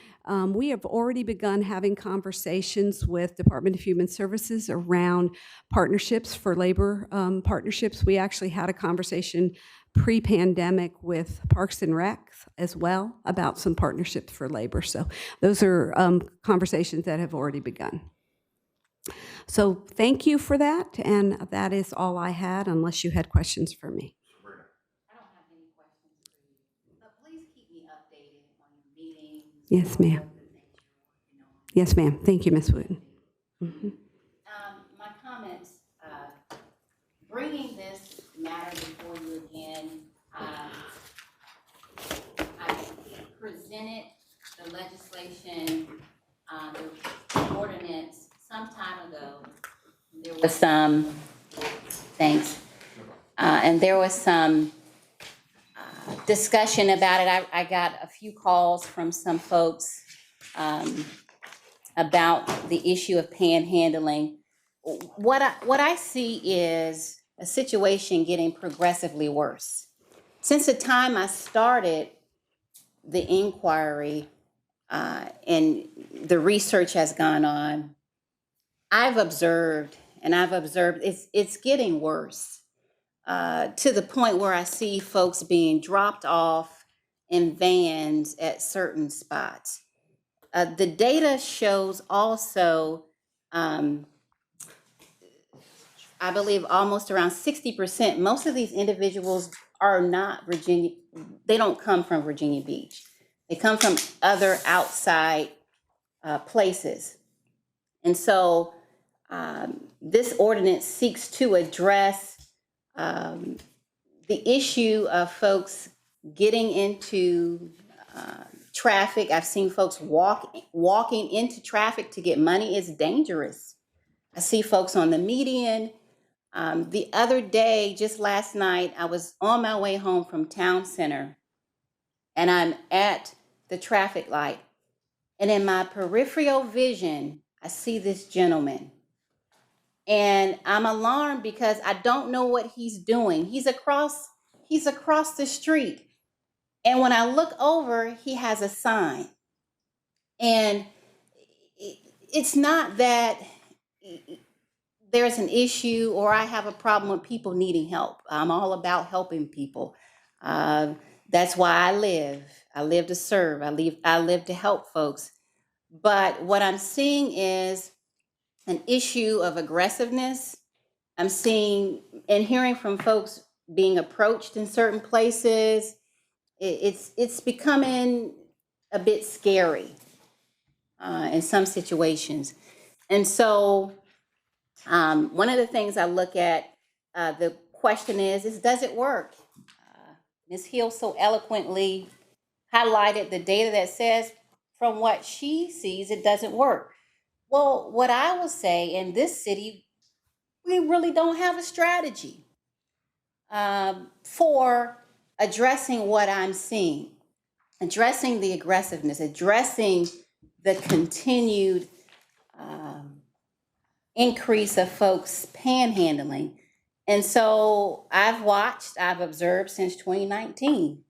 Speaker 20: we have already begun having conversations with Department of Human Services around partnerships for labor partnerships. We actually had a conversation pre-pandemic with Parks and Rec as well about some partnerships for labor. So those are conversations that have already begun. So thank you for that, and that is all I had, unless you had questions for me. Yes, ma'am. Yes, ma'am. Thank you, Ms. Wooten. Mm-hmm.
Speaker 7: My comments, bringing this matter before you again, I presented the legislation, the ordinance some time ago. There was some, thanks, and there was some discussion about it. I got a few calls from some folks about the issue of panhandling. What I see is a situation getting progressively worse. Since the time I started the inquiry and the research has gone on, I've observed it's getting worse. To the point where I see folks being dropped off in vans at certain spots. The data shows also, I believe almost around 60%, most of these individuals are not Virginia, they don't come from Virginia Beach. They come from other outside places. And so this ordinance seeks to address the issue of folks getting into traffic. I've seen folks walking into traffic to get money. It's dangerous. I see folks on the median. The other day, just last night, I was on my way home from Town Center, and I'm at the traffic light. And in my peripheral vision, I see this gentleman. And I'm alarmed because I don't know what he's doing. He's across the street. And when I look over, he has a sign. And it's not that there's an issue or I have a problem with people needing help. I'm all about helping people. That's why I live. I live to serve. I live to help folks. But what I'm seeing is an issue of aggressiveness. I'm seeing and hearing from folks being approached in certain places. It's becoming a bit scary in some situations. And so one of the things I look at, the question is does it work? Ms. Hill so eloquently highlighted the data that says from what she sees, it doesn't work. Well, what I will say, in this city, we really don't have a strategy for addressing what I'm seeing, addressing the aggressiveness, addressing the continued increase of folks panhandling. And so I've observed since 2019.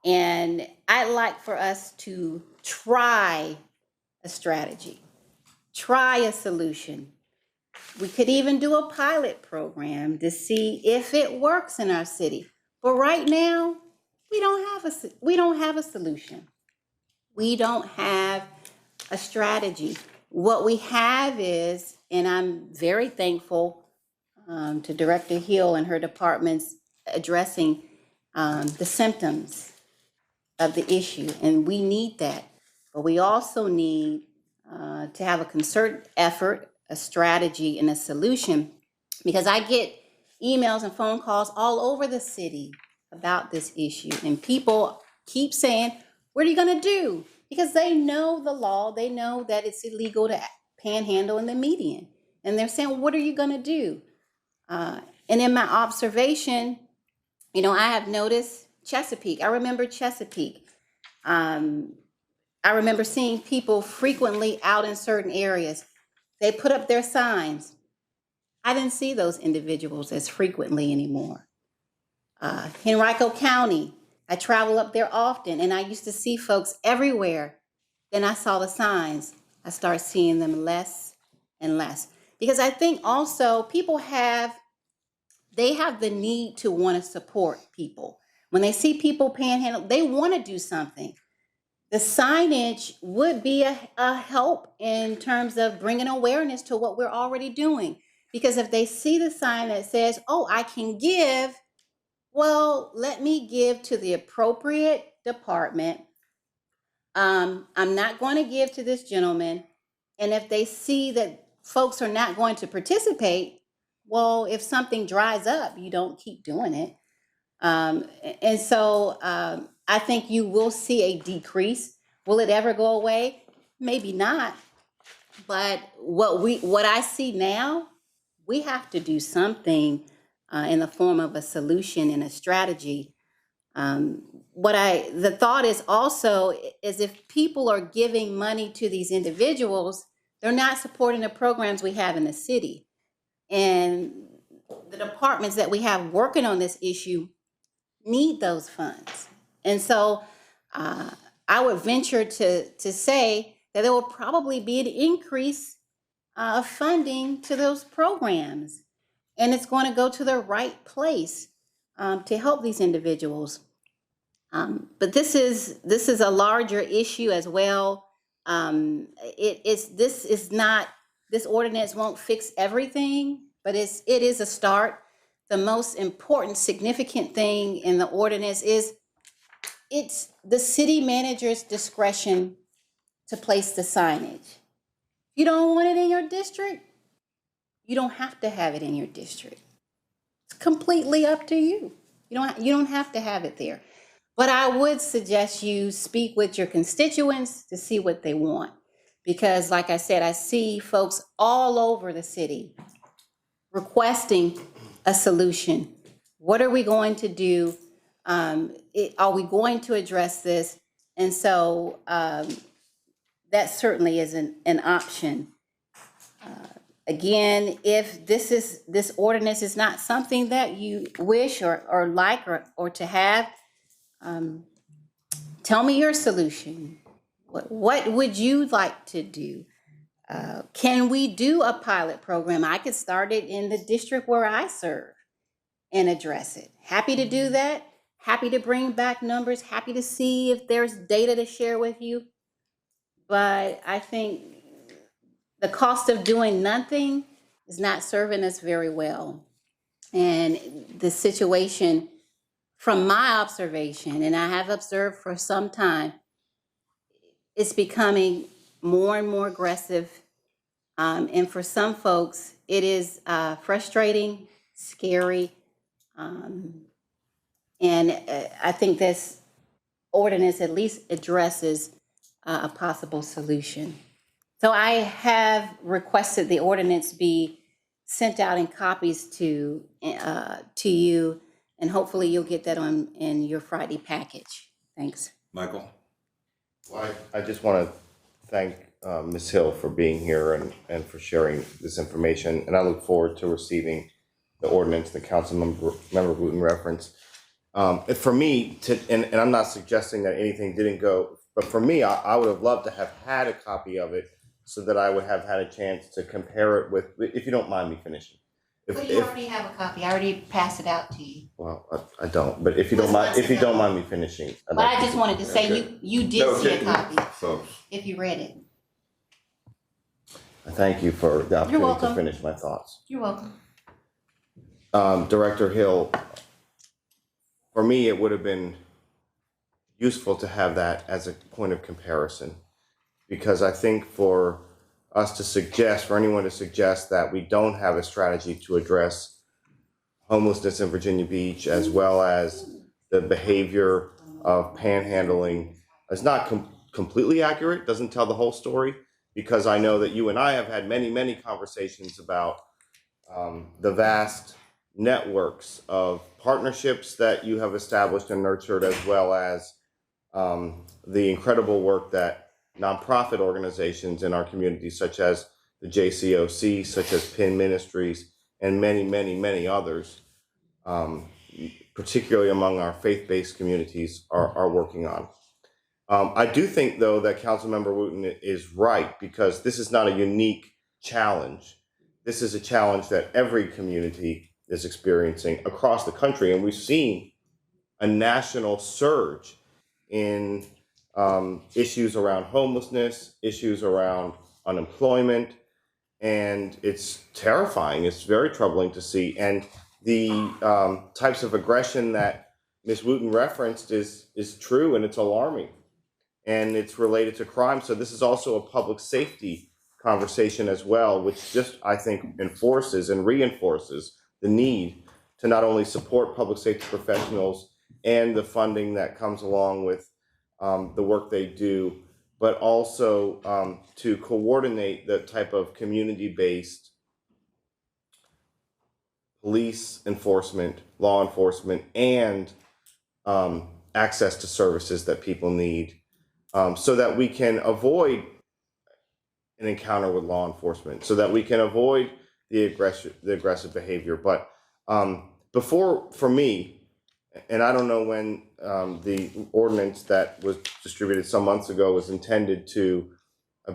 Speaker 7: And I'd like for us to try a strategy, try a solution. We could even do a pilot program to see if it works in our city. But right now, we don't have a solution. We don't have a strategy. What we have is, and I'm very thankful to Director Hill and her departments addressing the symptoms of the issue, and we need that. But we also need to have a concerted effort, a strategy, and a solution, because I get emails and phone calls all over the city about this issue, and people keep saying, what are you going to do? Because they know the law, they know that it's illegal to panhandle in the median, and they're saying, what are you going to do? And in my observation, I have noticed Chesapeake. I remember Chesapeake. I remember seeing people frequently out in certain areas. They put up their signs. I didn't see those individuals as frequently anymore. Henrico County, I travel up there often, and I used to see folks everywhere. Then I saw the signs. I started seeing them less and less. Because I think also people have the need to want to support people. When they see people panhandle, they want to do something. The signage would be a help in terms of bringing awareness to what we're already doing. Because if they see the sign that says, oh, I can give, well, let me give to the appropriate department. I'm not going to give to this gentleman. And if they see that folks are not going to participate, well, if something dries up, you don't keep doing it. And so I think you will see a decrease. Will it ever go away? Maybe not. But what I see now, we have to do something in the form of a solution and a strategy. The thought is also is if people are giving money to these individuals, they're not supporting the programs we have in the city. And the departments that we have working on this issue need those funds. And so I would venture to say that there will probably be an increase of funding to those programs. And it's going to go to the right place to help these individuals. But this is a larger issue as well. This ordinance won't fix everything, but it is a start. The most important, significant thing in the ordinance is it's the city manager's discretion to place the signage. If you don't want it in your district, you don't have to have it in your district. It's completely up to you. You don't have to have it there. But I would suggest you speak with your constituents to see what they want. Because like I said, I see folks all over the city requesting a solution. What are we going to do? Are we going to address this? And so that certainly is an option. Again, if this ordinance is not something that you wish or like or to have, tell me your solution. What would you like to do? Can we do a pilot program? I could start it in the district where I serve and address it. Happy to do that. Happy to bring back numbers. Happy to see if there's data to share with you. But I think the cost of doing nothing is not serving us very well. And the situation, from my observation, and I have observed for some time, it's becoming more and more aggressive. And for some folks, it is frustrating, scary. And I think this ordinance at least addresses a possible solution. So I have requested the ordinance be sent out in copies to you, and hopefully you'll get that in your Friday package. Thanks.
Speaker 1: Michael?
Speaker 11: Well, I just want to thank Ms. Hill for being here and for sharing this information, and I look forward to receiving the ordinance that Councilmember Wooten referenced. For me, and I'm not suggesting that anything didn't go, but for me, I would have loved to have had a copy of it so that I would have had a chance to compare it with, if you don't mind me finishing.
Speaker 7: But you already have a copy. I already passed it out to you.
Speaker 11: Well, I don't, but if you don't mind me finishing.
Speaker 7: But I just wanted to say you did see a copy
Speaker 11: So
Speaker 7: if you read it.
Speaker 11: I thank you for the opportunity to
Speaker 7: welcome.
Speaker 11: finish my thoughts.
Speaker 7: You're welcome.
Speaker 11: Director Hill, for me, it would have been useful to have that as a point of comparison, because I think for us to suggest, for anyone to suggest that we don't have a strategy to address homelessness in Virginia Beach, as well as the behavior of panhandling, is not completely accurate, doesn't tell the whole story, because I know that you and I have had many, many conversations about the vast networks of partnerships that you have established and nurtured, as well as the incredible work that nonprofit organizations in our community, such as the JCOC, such as PIN Ministries, and many, many, many others, particularly among our faith-based communities, are working on. I do think, though, that Councilmember Wooten is right, because this is not a unique challenge. This is a challenge that every community is experiencing across the country, and we've seen a national surge in issues around homelessness, issues around unemployment, and it's terrifying. It's very troubling to see. And the types of aggression that Ms. Wooten referenced is true, and it's alarming, and it's related to crime. So this is also a public safety conversation as well, which just, I think, enforces and reinforces the need to not only support public safety professionals and the funding that comes along with the work they do, but also to coordinate the type of community-based police enforcement, law enforcement, and access to services that people need, so that we can avoid an encounter with law enforcement, so that we can avoid the aggressive behavior. But for me, and I don't know when the ordinance that was distributed some months ago was intended to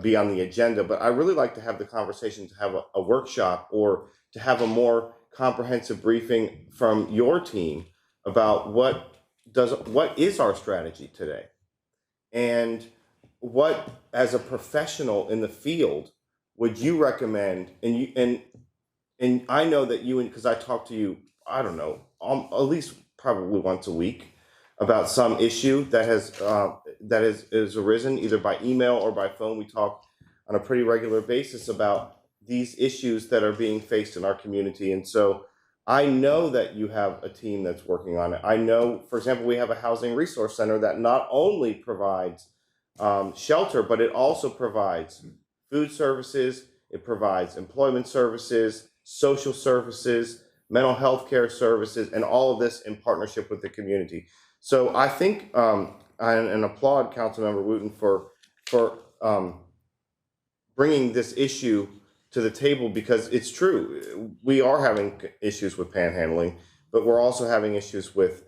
Speaker 11: be on the agenda, but I really like to have the conversation, to have a workshop, or to have a more comprehensive briefing from your team about what is our strategy today, and what, as a professional in the field, would you recommend? And I know that you, because I talk to you, I don't know, at least probably once a week about some issue that has arisen, either by email or by phone. We talk on a pretty regular basis about these issues that are being faced in our community. And so I know that you have a team that's working on it. I know, for example, we have a housing resource center that not only provides shelter, but it also provides food services, it provides employment services, social services, mental health care services, and all of this in partnership with the community. So I think, and applaud Councilmember Wooten for bringing this issue to the table, because it's true. We are having issues with panhandling, but we're also having issues with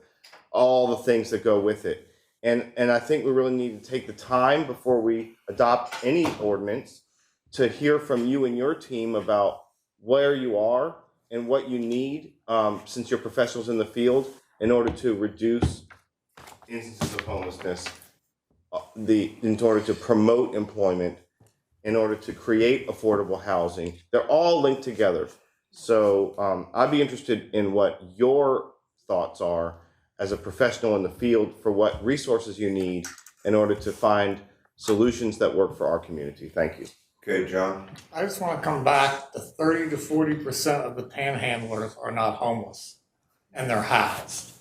Speaker 11: all the things that go with it. And I think we really need to take the time before we adopt any ordinance to hear from you and your team about where you are and what you need, since you're professionals in the field, in order to reduce instances of homelessness, in order to promote employment, in order to create affordable housing. They're all linked together. So I'd be interested in what your thoughts are as a professional in the field for what resources you need in order to find solutions that work for our community. Thank you.
Speaker 1: Okay, John?
Speaker 8: I just want to come back to 30 to 40% of the panhandlers are not homeless and they're housed.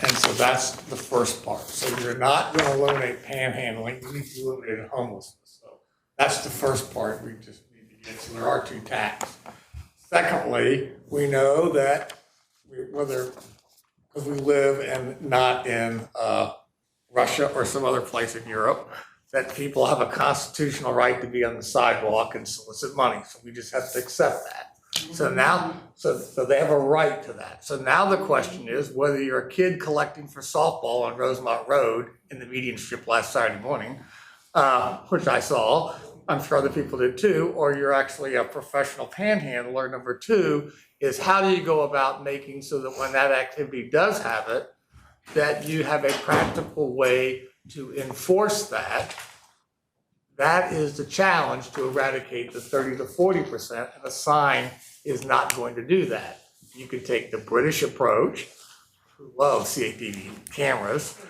Speaker 8: And so that's the first part. So you're not going to eliminate panhandling, you need to eliminate homelessness. So that's the first part we just need to get. So there are two tacks. Secondly, we know that because we live and not in Russia or some other place in Europe, that people have a constitutional right to be on the sidewalk and solicit money. So we just have to accept that. So now, so they have a right to that. So now the question is whether you're a kid collecting for softball on Rosemont Road in the median strip last Saturday morning, which I saw, I'm sure other people did too, or you're actually a professional panhandler. Number two is how do you go about making so that when that activity does have it, that you have a practical way to enforce that. That is the challenge to eradicate the 30 to 40%, and a sign is not going to do that. You could take the British approach, who love CCTV cameras,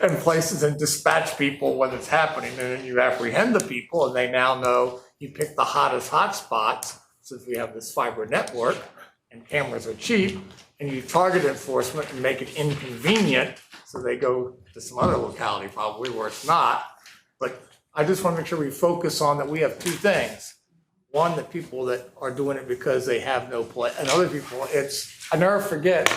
Speaker 8: and places and dispatch people when it's happening, and then you apprehend the people, and they now know you pick the hottest hotspots, since we have this fiber network, and cameras are cheap, and you target enforcement and make it inconvenient, so they go to some other locality probably where it's not. But I just want to make sure we focus on that we have two things. One, the people that are doing it because they have no play, and other people, I never forget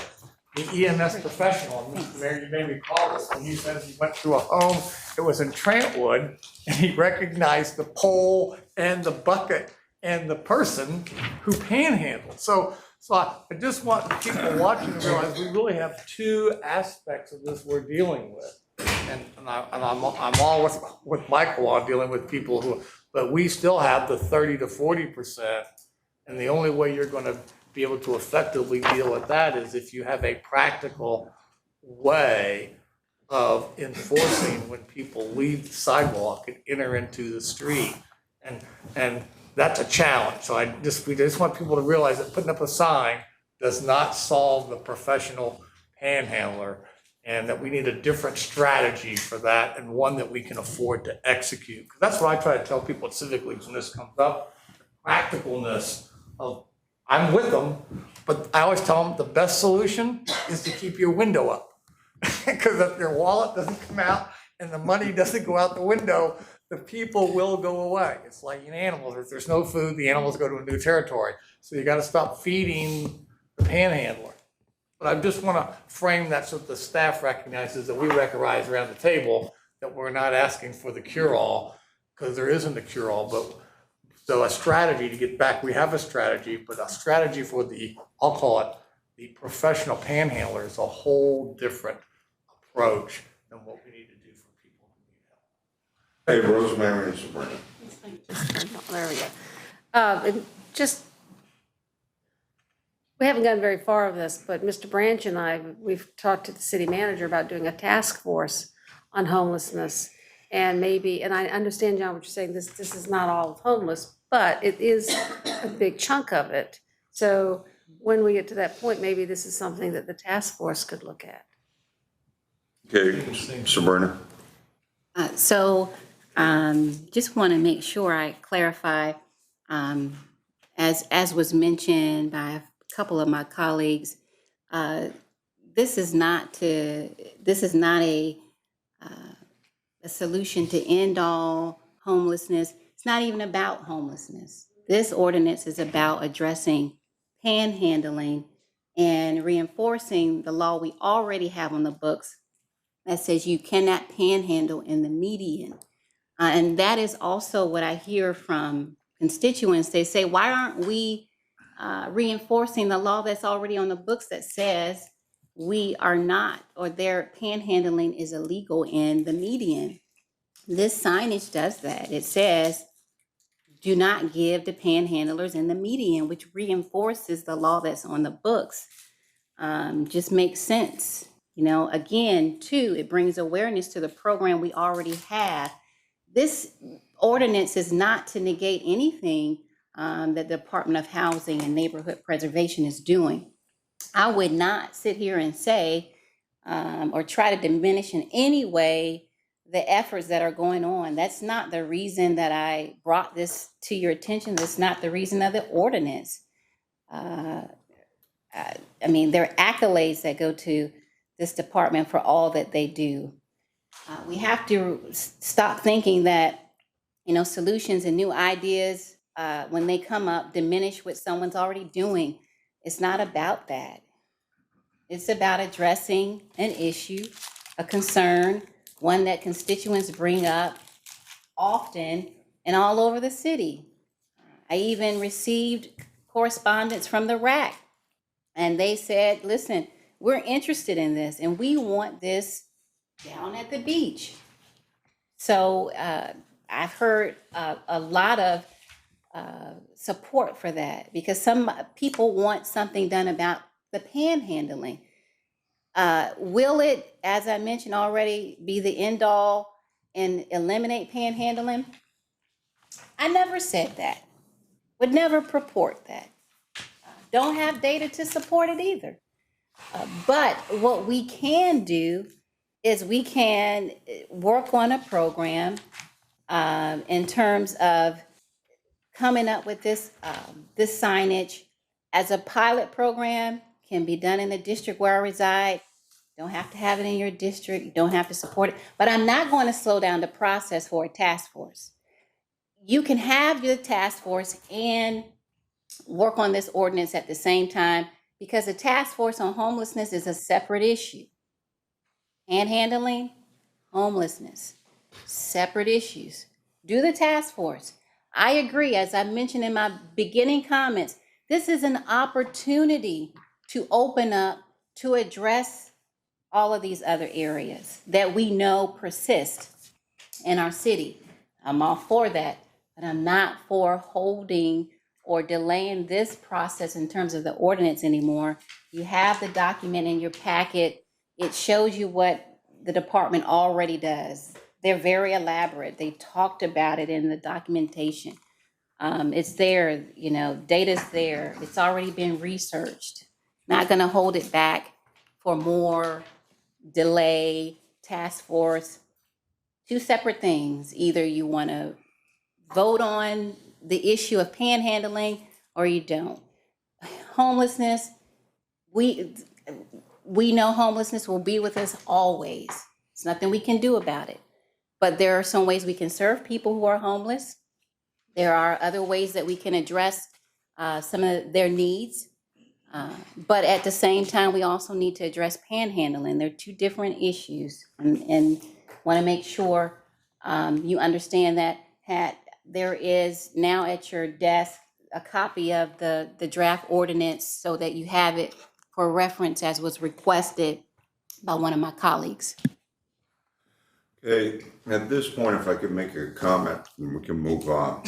Speaker 8: the EMS professional, Mr. Mayor, you made me call this, when he said he went through a home, it was in Trentwood, and he recognized the pole and the bucket and the person who panhandled. So I just want people watching to realize we really have two aspects of this we're dealing with. And I'm all with Michael on dealing with people who, but we still have the 30 to 40%. And the only way you're going to be able to effectively deal with that is if you have a practical way of enforcing when people leave the sidewalk and enter into the street. And that's a challenge. So we just want people to realize that putting up a sign does not solve the professional panhandler, and that we need a different strategy for that, and one that we can afford to execute. Because that's what I try to tell people at Civic Leagues when this comes up, the practicalness of, I'm with them, but I always tell them the best solution is to keep your window up. Because if your wallet doesn't come out and the money doesn't go out the window, the people will go away. It's like in animals, if there's no food, the animals go to a new territory. So you got to stop feeding the panhandler. But I just want to frame that so that the staff recognizes that we recognize around the table that we're not asking for the cure-all, because there isn't a cure-all. But so a strategy to get back, we have a strategy, but a strategy for the, I'll call it the professional panhandler, is a whole different approach than what we need to do for people who need help.
Speaker 1: Hey, Rosemary and Sabrina.
Speaker 16: There we go. And just, we haven't gotten very far with this, but Mr. Branch and I, we've talked to the city manager about doing a task force on homelessness. And maybe, and I understand, John, what you're saying, this is not all of homeless, but it is a big chunk of it. So when we get to that point, maybe this is something that the task force could look at.
Speaker 1: Okay, Sabrina.
Speaker 7: Just want to make sure I clarify, as was mentioned by a couple of my colleagues, this is not a solution to end all homelessness. It's not even about homelessness. This ordinance is about addressing panhandling and reinforcing the law we already have on the books that says you cannot panhandle in the median. And that is also what I hear from constituents. They say, why aren't we reinforcing the law that's already on the books that says we are not, or their panhandling is illegal in the median? This signage does that. It says, do not give to panhandlers in the median, which reinforces the law that's on the books. Just makes sense. You know, again, too, it brings awareness to the program we already have. This ordinance is not to negate anything that the Department of Housing and Neighborhood Preservation is doing. I would not sit here and say or try to diminish in any way the efforts that are going on. That's not the reason that I brought this to your attention. That's not the reason of the ordinance. I mean, there are accolades that go to this department for all that they do. We have to stop thinking that, solutions and new ideas, when they come up, diminish what someone's already doing. It's not about that. It's about addressing an issue, a concern, one that constituents bring up often and all over the city. I even received correspondence from the RAC, and they said, listen, we're interested in this and we want this down at the beach. So I've heard a lot of support for that, because some people want something done about the panhandling. Will it, as I mentioned already, be the end all and eliminate panhandling? I never said that. Would never purport that. Don't have data to support it either. But what we can do is we can work on a program in terms of coming up with this signage as a pilot program. Can be done in the district where I reside. Don't have to have it in your district. You don't have to support it. But I'm not going to slow down the process for a task force. You can have your task force and work on this ordinance at the same time, because the task force on homelessness is a separate issue. Panhandling, homelessness, separate issues. Do the task force. I agree, as I mentioned in my beginning comments, this is an opportunity to open up to address all of these other areas that we know persist in our city. I'm all for that, but I'm not for holding or delaying this process in terms of the ordinance anymore. You have the document in your packet. It shows you what the department already does. They're very elaborate. They talked about it in the documentation. It's there, data's there. It's already been researched. Not gonna hold it back for more delay, task force. Two separate things. Either you wanna vote on the issue of panhandling or you don't. Homelessness, we know homelessness will be with us always. There's nothing we can do about it. But there are some ways we can serve people who are homeless. There are other ways that we can address some of their needs. But at the same time, we also need to address panhandling. They're two different issues, and want to make sure you understand that. There is now at your desk a copy of the draft ordinance so that you have it for reference as was requested by one of my colleagues.
Speaker 1: Okay, at this point, if I could make a comment, and we can move on.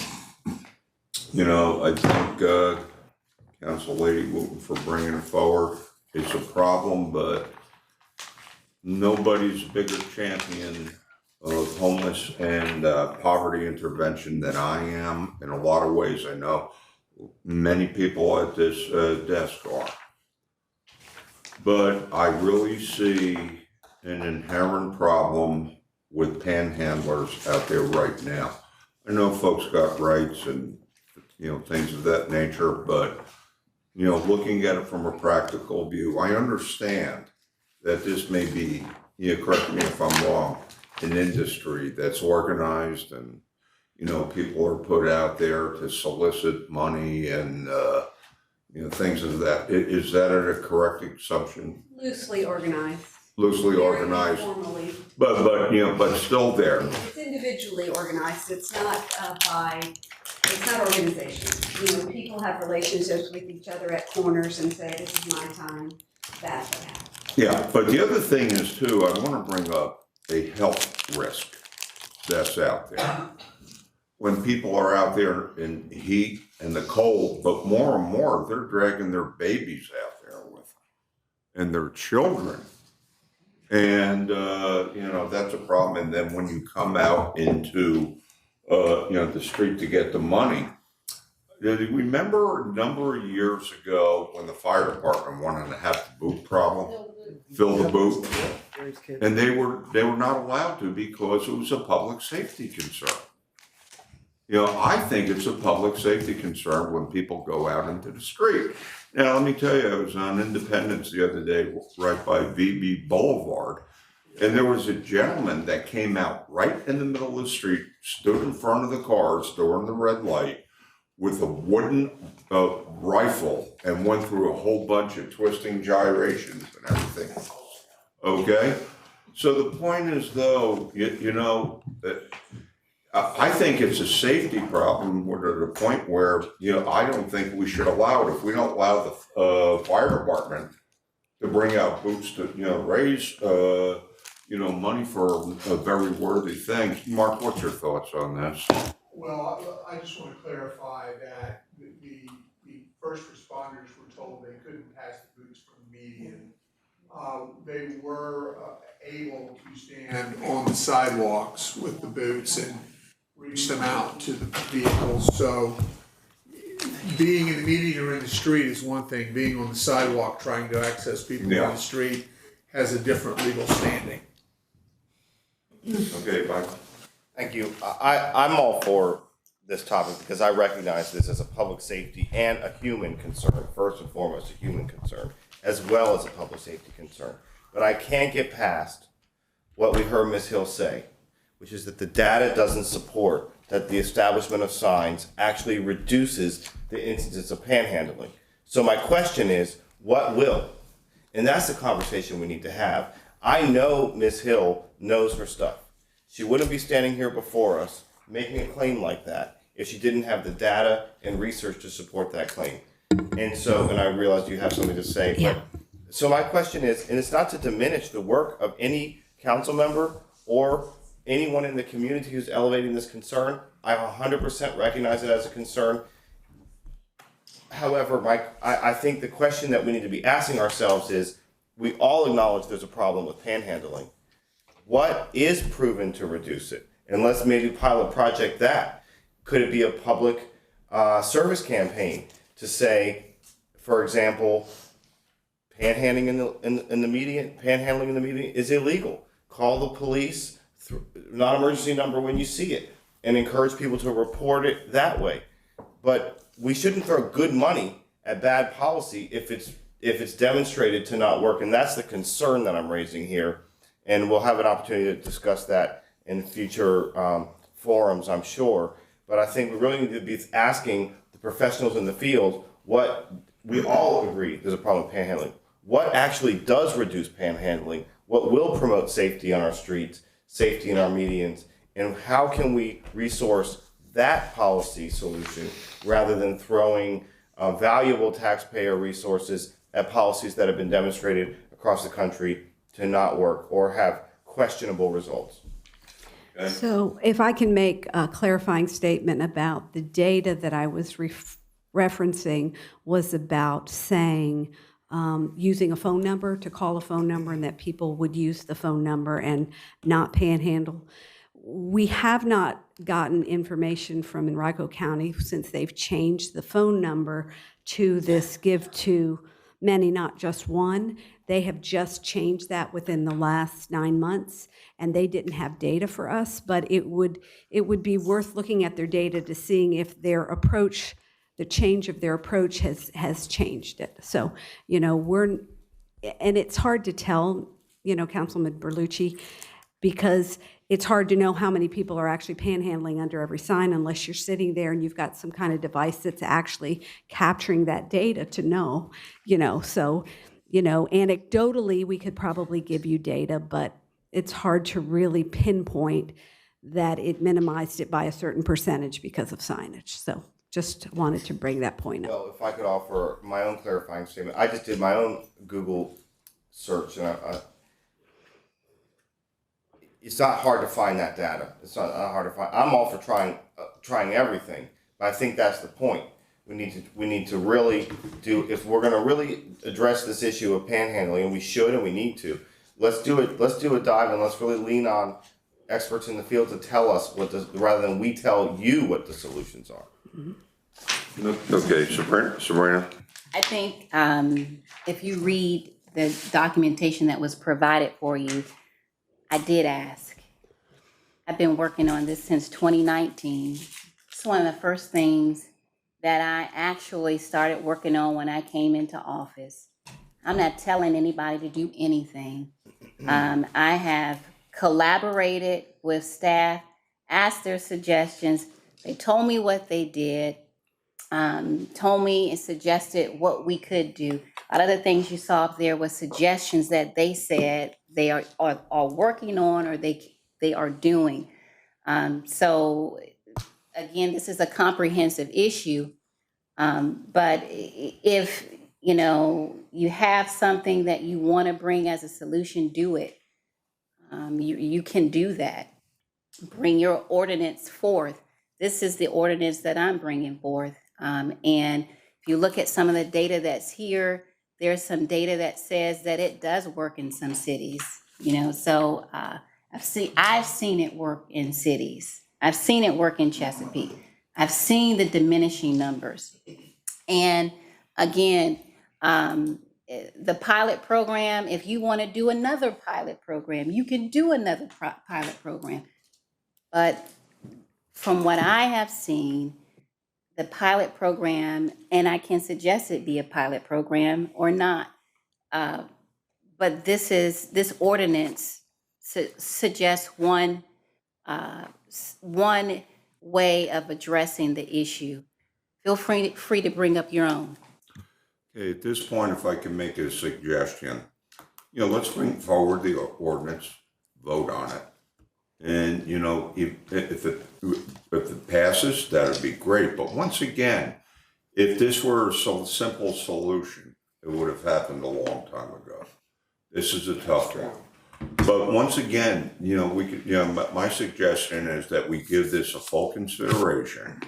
Speaker 1: I think Council Lady Wooten for bringing it forward. It's a problem, but nobody's a bigger champion of homeless and poverty intervention than I am. In a lot of ways, I know many people at this desk are. But I really see an inherent problem with panhandlers out there right now. I know folks got rights and things of that nature, but looking at it from a practical view, I understand that this may be, correct me if I'm wrong, an industry that's organized and people are put out there to solicit money and things of that. Is that a correct assumption?
Speaker 20: Loosely organized.
Speaker 1: Loosely
Speaker 20: Very
Speaker 1: organized,
Speaker 20: informally.
Speaker 1: but still there.
Speaker 20: It's individually organized. It's not it's not organizations. People have relationships with each other at corners and say, this is my time, that's what happens.
Speaker 1: Yeah, but the other thing is too, I want to bring up a health risk that's out there. When people are out there in heat and the cold, but more and more, they're dragging their babies out there with them and their children. And, that's a problem. And then when you come out into the street to get the money. Do you remember a number of years ago when the fire department wanted to have the boot problem, fill the boot? And they were not allowed to because it was a public safety concern. I think it's a public safety concern when people go out into the street. Now, let me tell you, I was on Independence the other day, right by VB Boulevard, and there was a gentleman that came out right in the middle of the street, stood in front of the cars during the red light with a wooden rifle and went through a whole bunch of twisting gyrations and everything. Okay? So the point is, though, I think it's a safety problem. We're at a point where, I don't think we should allow it. If we don't allow the fire department to bring out boots to, raise, money for a very worthy thing. Mark, what's your thoughts on this?
Speaker 4: Well, I just want to clarify that the first responders were told they couldn't pass the boots from the median. They were able to stand on the sidewalks with the boots and reach them out to the vehicles. So being in the median or in the street is one thing. Being on the sidewalk trying to access people on the street has a different legal standing.
Speaker 1: Okay, Mike.
Speaker 11: Thank you. I'm all for this topic because I recognize this as a public safety and a human concern, first and foremost, a human concern, as well as a public safety concern. But I can't get past what we heard Ms. Hill say, which is that the data doesn't support that the establishment of signs actually reduces the instances of panhandling. So my question is, what will? And that's the conversation we need to have. I know Ms. Hill knows her stuff. She wouldn't be standing here before us making a claim like that if she didn't have the data and research to support that claim. And I realized you have something to say.
Speaker 2: Yeah.
Speaker 11: So my question is, and it's not to diminish the work of any council member or anyone in the community who's elevating this concern. I 100% recognize it as a concern. However, Mike, I think the question that we need to be asking ourselves is, we all acknowledge there's a problem with panhandling. What is proven to reduce it? And let's maybe pilot project that. Could it be a public service campaign to say, for example, panhandling in the median is illegal. Call the police, non-emergency number when you see it, and encourage people to report it that way. But we shouldn't throw good money at bad policy if it's demonstrated to not work, and that's the concern that I'm raising here. And we'll have an opportunity to discuss that in future forums, I'm sure. But I think we really need to be asking the professionals in the field what we all agree there's a problem with panhandling. What actually does reduce panhandling? What will promote safety on our streets, safety in our medians, and how can we resource that policy solution rather than throwing valuable taxpayer resources at policies that have been demonstrated across the country to not work or have questionable results.
Speaker 1: Okay.
Speaker 20: So if I can make a clarifying statement about the data that I was referencing was about saying using a phone number to call a phone number and that people would use the phone number and not panhandle. We have not gotten information from Henrico County since they've changed the phone number to this give to many, not just one. They have just changed that within the last 9 months, and they didn't have data for us, but it would be worth looking at their data to seeing if their approach, the change of their approach has changed it. So, and it's hard to tell, Councilman Berlucci, because it's hard to know how many people are actually panhandling under every sign unless you're sitting there and you've got some kind of device that's actually capturing that data to know, so, anecdotally, we could probably give you data, but it's hard to really pinpoint that it minimized it by a certain percentage because of signage. So just wanted to bring that point up.
Speaker 11: Well, if I could offer my own clarifying statement. I just did my own Google search, and it's not hard to find that data. It's not hard to find. I'm all for trying everything, but I think that's the point. We need to really do, if we're going to really address this issue of panhandling, and we should and we need to, let's do it. Let's do a dive and let's really lean on experts in the field to tell us rather than we tell you what the solutions are.
Speaker 1: Okay, Sabrina?
Speaker 7: I think if you read the documentation that was provided for you, I did ask. I've been working on this since 2019. It's one of the first things that I actually started working on when I came into office. I'm not telling anybody to do anything. I have collaborated with staff, asked their suggestions. They told me what they did, told me and suggested what we could do. A lot of the things you saw up there was suggestions that they said they are working on or they are doing. So again, this is a comprehensive issue. But if you have something that you want to bring as a solution, do it. You can do that. Bring your ordinance forth. This is the ordinance that I'm bringing forth. And if you look at some of the data that's here, there's some data that says that it does work in some cities. So I've seen it work in cities. I've seen it work in Chesapeake. I've seen the diminishing numbers. And again, the pilot program, if you want to do another pilot program, you can do another pilot program. But from what I have seen, the pilot program, and I can suggest it be a pilot program or not, but this ordinance suggests one way of addressing the issue. Feel free to bring up your own.
Speaker 1: Okay, at this point, if I can make a suggestion, let's bring forward the ordinance, vote on it. And, if it passes, that'd be great. But once again, if this were a simple solution, it would have happened a long time ago. This is a tough one. But once again, we could, my suggestion is that we give this a full consideration,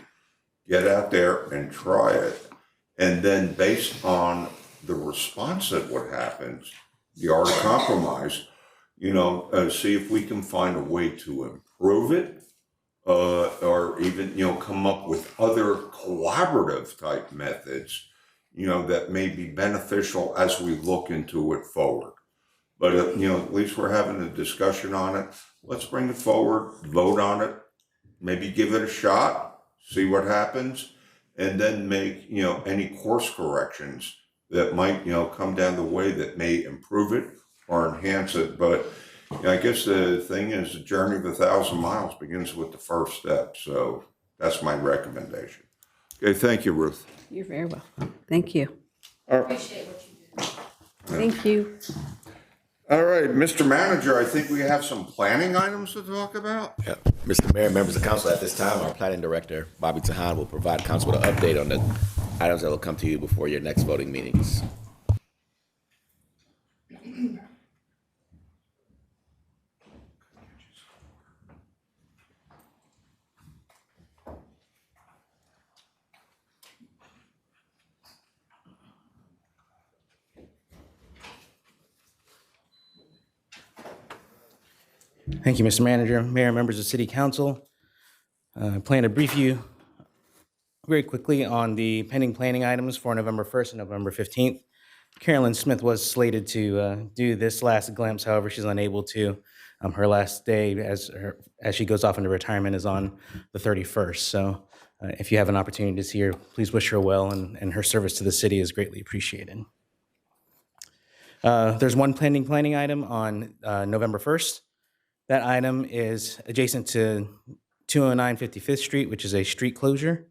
Speaker 1: get out there and try it. And then based on the response that what happens, the art of compromise, see if we can find a way to improve it, or even, come up with other collaborative type methods, that may be beneficial as we look into it forward. But, at least we're having a discussion on it. Let's bring it forward, vote on it, maybe give it a shot, see what happens, and then make, any course corrections that might, come down the way that may improve it or enhance it. But I guess the thing is, the journey of 1,000 miles begins with the first step. So that's my recommendation. Okay, thank you, Ruth.
Speaker 20: You're very welcome. Thank you.
Speaker 7: Appreciate what you do.
Speaker 20: Thank you.
Speaker 1: All right, Mr. Manager, I think we have some planning items to talk about.
Speaker 12: Yeah. Mr. Mayor, members of council, at this time, our planning director, Bobby Tahan, will provide council with an update on the items that will come to you before your next voting meetings.
Speaker 5: Thank you, Mr. Manager, Mayor, members of City Council. I plan to brief you very quickly on the pending planning items for November 1st and November 15th. Carolyn Smith was slated to do this last glimpse, however, she's unable to. Her last day as she goes off into retirement is on the 31st. So if you have an opportunity to see her, please wish her well, and her service to the city is greatly appreciated. There's one pending planning item on November 1st. That item is adjacent to 209 55th Street, which is a street closure.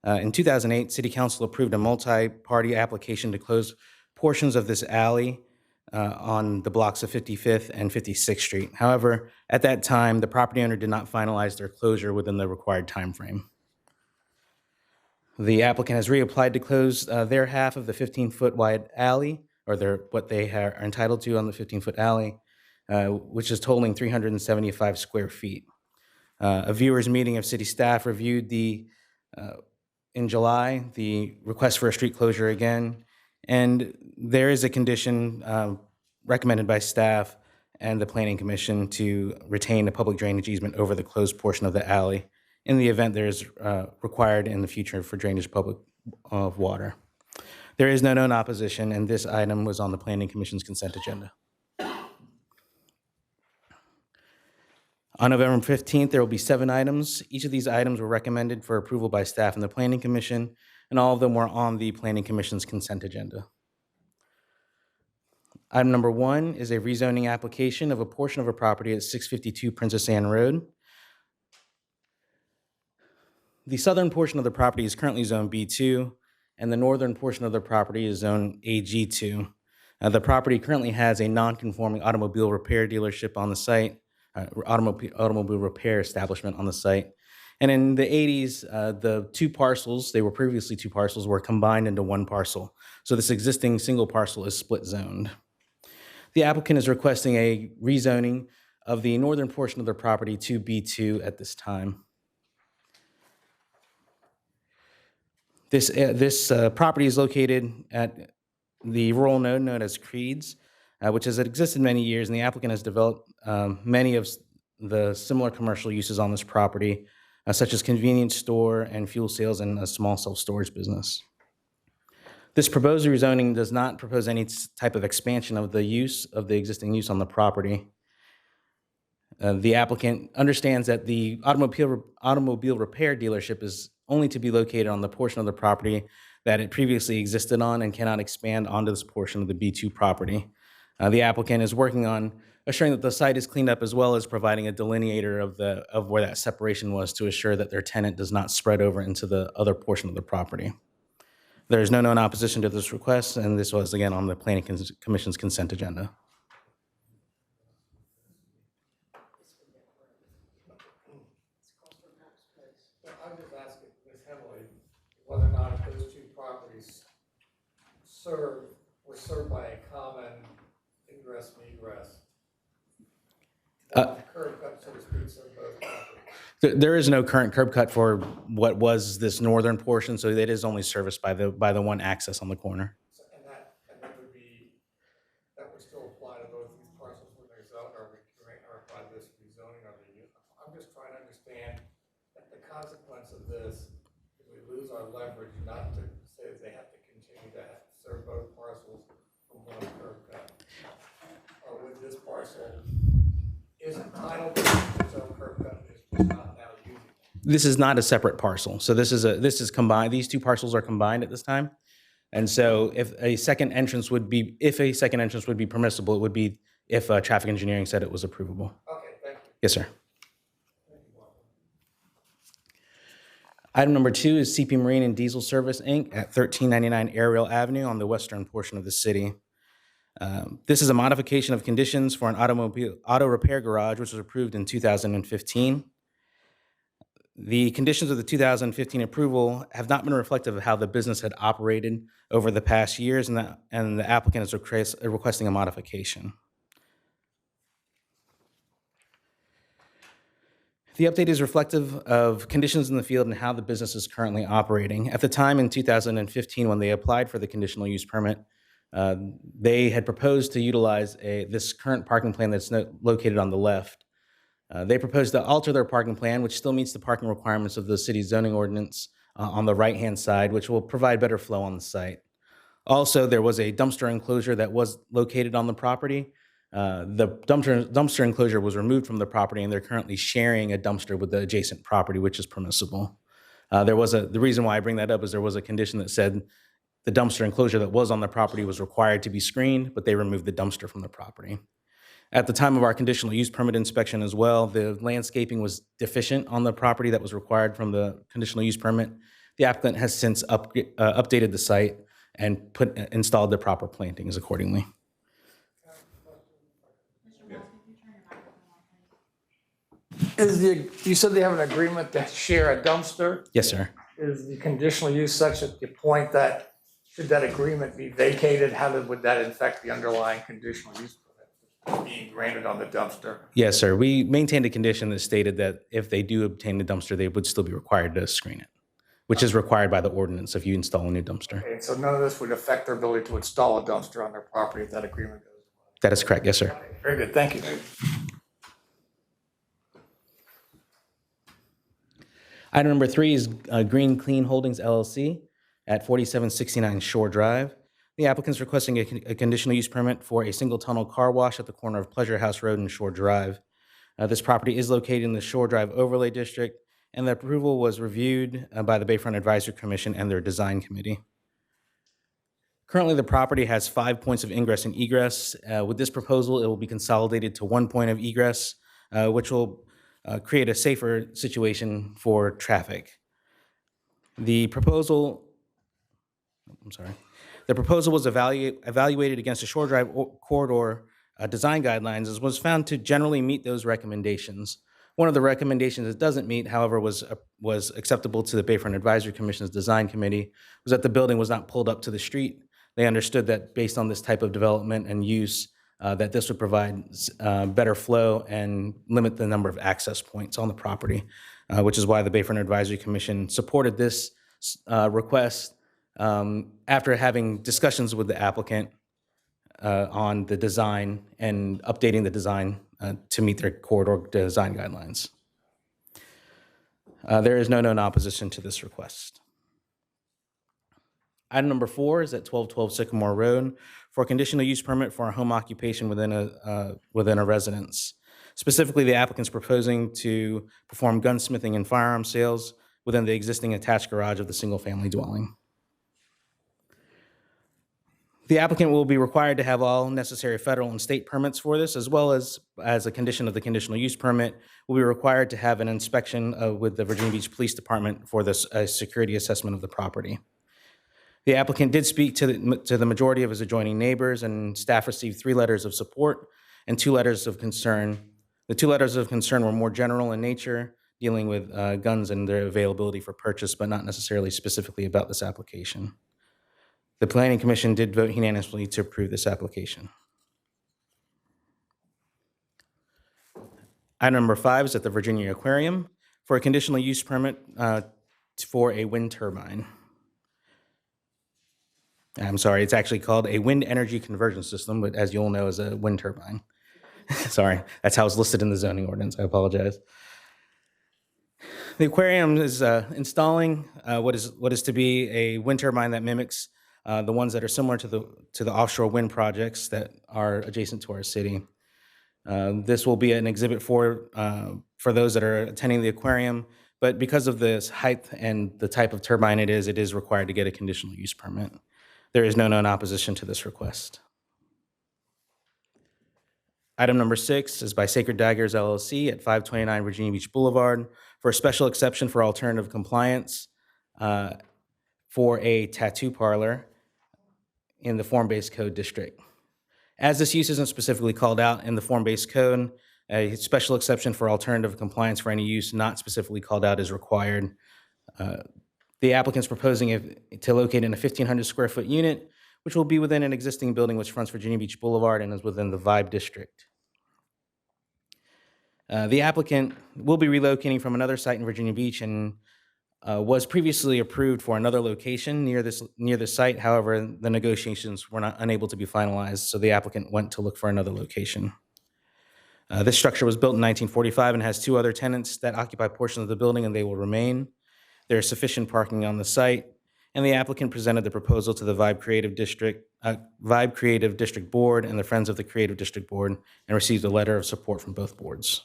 Speaker 5: In 2008, City Council approved a multi-party application to close portions of this alley on the blocks of 55th and 56th Street. However, at that time, the property owner did not finalize their closure within the required time frame. The applicant has reapplied to close their half of the 15-foot wide alley, or what they are entitled to on the 15-foot alley, which is totaling 375 square feet. A viewers meeting of city staff reviewed in July the request for a street closure again, and there is a condition recommended by staff
Speaker 21: and the Planning Commission to retain a public drainage easement over the closed portion of the alley in the event there is required in the future for drainage public of water. There is no known opposition, and this item was on the Planning Commission's consent agenda. On November 15th, there will be 7 items. Each of these items were recommended for approval by staff and the Planning Commission, and all of them were on the Planning Commission's consent agenda. Item number 1 is a rezoning application of a portion of a property at 652 Princess Anne Road. The southern portion of the property is currently zone B2, and the northern portion of the property is zone AG2. The property currently has a non-conforming automobile repair dealership on the site, automobile repair establishment on the site. And in the 80s, the 2 parcels, they were previously 2 parcels, were combined into 1 parcel. So this existing single parcel is split zoned. The applicant is requesting a rezoning of the northern portion of their property to B2 at this time. This property is located at the rural node known as Creeds, which has existed many years, and the applicant has developed many of the similar commercial uses on this property, such as convenience store and fuel sales and a small self-storage business. This proposed rezoning does not propose any type of expansion of the use of the existing use on the property. The applicant understands that the automobile repair dealership is only to be located on the portion of the property that it previously existed on and cannot expand onto this portion of the B2 property. The applicant is working on assuring that the site is cleaned up, as well as providing a delineator of where that separation was to assure that their tenant does not spread over into the other portion of the property. There is no known opposition to this request, and this was again on the Planning Commission's consent agenda.
Speaker 8: I'm just asking Ms. Hemley whether or not those 2 properties were served by a common ingress and egress. Curb cut, so to speak, served both properties.
Speaker 21: There is no current curb cut for what was this northern portion, so it is only serviced by the 1 access on the corner.
Speaker 8: And that would still apply to both these parcels when they're zoned, or by this rezoning of the. I'm just trying to understand that the consequence of this is we lose our leverage, not to say that they have to continue to serve both parcels from 1 curb cut. Or with this parcel is entitled to its own curb cut, it's just not now using it.
Speaker 21: This is not a separate parcel, so this is combined. These 2 parcels are combined at this time, and so if a second entrance would be permissible, it would be if traffic engineering said it was approvable.
Speaker 8: Okay, thank you.
Speaker 21: Yes, sir. Item number 2 is CP Marine and Diesel Service, Inc. at 1399 Ariel Avenue on the western portion of the city. This is a modification of conditions for an auto repair garage, which was approved in 2015. The conditions of the 2015 approval have not been reflective of how the business had operated over the past years, and the applicant is requesting a modification. The update is reflective of conditions in the field and how the business is currently operating. At the time in 2015, when they applied for the conditional use permit, they had proposed to utilize this current parking plan that's located on the left. They proposed to alter their parking plan, which still meets the parking requirements of the city's zoning ordinance on the right-hand side, which will provide better flow on the site. Also, there was a dumpster enclosure that was located on the property. The dumpster enclosure was removed from the property, and they're currently sharing a dumpster with the adjacent property, which is permissible. The reason why I bring that up is there was a condition that said the dumpster enclosure that was on the property was required to be screened, but they removed the dumpster from the property. At the time of our conditional use permit inspection as well, the landscaping was deficient on the property that was required from the conditional use permit. The applicant has since updated the site and installed the proper plantings accordingly.
Speaker 8: You said they have an agreement to share a dumpster?
Speaker 21: Yes, sir.
Speaker 8: Is the conditional use such at the point that, should that agreement be vacated, would that affect the underlying conditional use permit being granted on the dumpster?
Speaker 21: Yes, sir. We maintained a condition that stated that if they do obtain the dumpster, they would still be required to screen it, which is required by the ordinance if you install a new dumpster.
Speaker 8: Okay, so none of this would affect their ability to install a dumpster on their property if that agreement goes.
Speaker 21: That is correct, yes, sir.
Speaker 8: Very good, thank you.
Speaker 21: Item number 3 is Green Clean Holdings LLC at 4769 Shore Drive. The applicant's requesting a conditional use permit for a single tunnel car wash at the corner of Pleasure House Road and Shore Drive. This property is located in the Shore Drive Overlay District, and the approval was reviewed by the Bayfront Advisory Commission and their design committee. Currently, the property has 5 points of ingress and egress. With this proposal, it will be consolidated to 1 point of egress, which will create a safer situation for traffic. The proposal was evaluated against the Shore Drive corridor design guidelines and was found to generally meet those recommendations. One of the recommendations it doesn't meet, however, was acceptable to the Bayfront Advisory Commission's design committee, was that the building was not pulled up to the street. They understood that based on this type of development and use, that this would provide better flow and limit the number of access points on the property, which is why the Bayfront Advisory Commission supported this request after having discussions with the applicant on the design and updating the design to meet their corridor design guidelines. There is no known opposition to this request. Item number 4 is at 1212 Sycamore Road for a conditional use permit for a home occupation within a residence. Specifically, the applicant's proposing to perform gunsmithing and firearm sales within the existing attached garage of the single-family dwelling. The applicant will be required to have all necessary federal and state permits for this, as well as a condition of the conditional use permit, will be required to have an inspection with the Virginia Beach Police Department for this security assessment of the property. The applicant did speak to the majority of his adjoining neighbors, and staff received 3 letters of support and 2 letters of concern. The 2 letters of concern were more general in nature, dealing with guns and their availability for purchase, but not necessarily specifically about this application. The Planning Commission did vote unanimously to approve this application. Item number 5 is at the Virginia Aquarium for a conditional use permit for a wind turbine. I'm sorry, it's actually called a wind energy conversion system, but as you all know, is a wind turbine. Sorry, that's how it's listed in the zoning ordinance. I apologize. The aquarium is installing what is to be a wind turbine that mimics the ones that are similar to the offshore wind projects that are adjacent to our city. This will be an exhibit for those that are attending the aquarium, but because of this height and the type of turbine it is required to get a conditional use permit. There is no known opposition to this request. Item number 6 is by Sacred Daggers LLC at 529 Virginia Beach Boulevard for a special exception for alternative compliance for a tattoo parlor in the form-based code district. As this use isn't specifically called out in the form-based code, a special exception for alternative compliance for any use not specifically called out is required. The applicant's proposing to locate in a 1,500 square foot unit, which will be within an existing building which fronts Virginia Beach Boulevard and is within the Vibe District. The applicant will be relocating from another site in Virginia Beach and was previously approved for another location near this site. However, the negotiations were unable to be finalized, so the applicant went to look for another location. This structure was built in 1945 and has 2 other tenants that occupy portions of the building, and they will remain. There is sufficient parking on the site, and the applicant presented the proposal to the Vibe Creative District Board and the Friends of the Creative District Board and received a letter of support from both boards.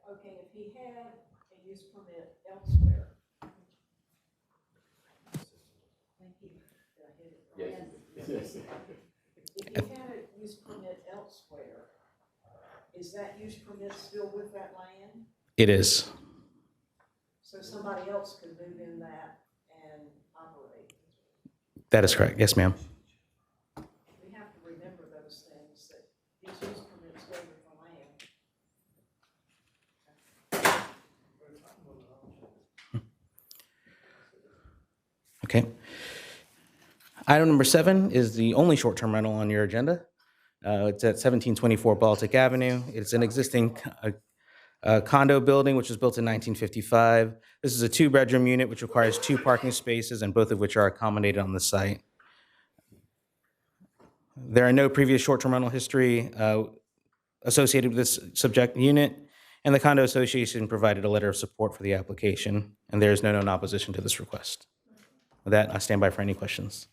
Speaker 13: Okay, if he had a use permit elsewhere. Thank you. If he had a use permit elsewhere, is that use permit still with that land?
Speaker 21: It is.
Speaker 13: So somebody else could move in that and operate?
Speaker 21: That is correct. Yes, ma'am.
Speaker 13: We have to remember those things, that these use permits go with the land.
Speaker 21: Okay. Item number 7 is the only short-term rental on your agenda. It's at 1724 Baltic Avenue. It's an existing condo building which was built in 1955. This is a 2-bedroom unit which requires 2 parking spaces, and both of which are accommodated on the site. There are no previous short-term rental history associated with this subject unit, and the condo association provided a letter of support for the application, and there is no known opposition to this request. With that, I stand by for any questions.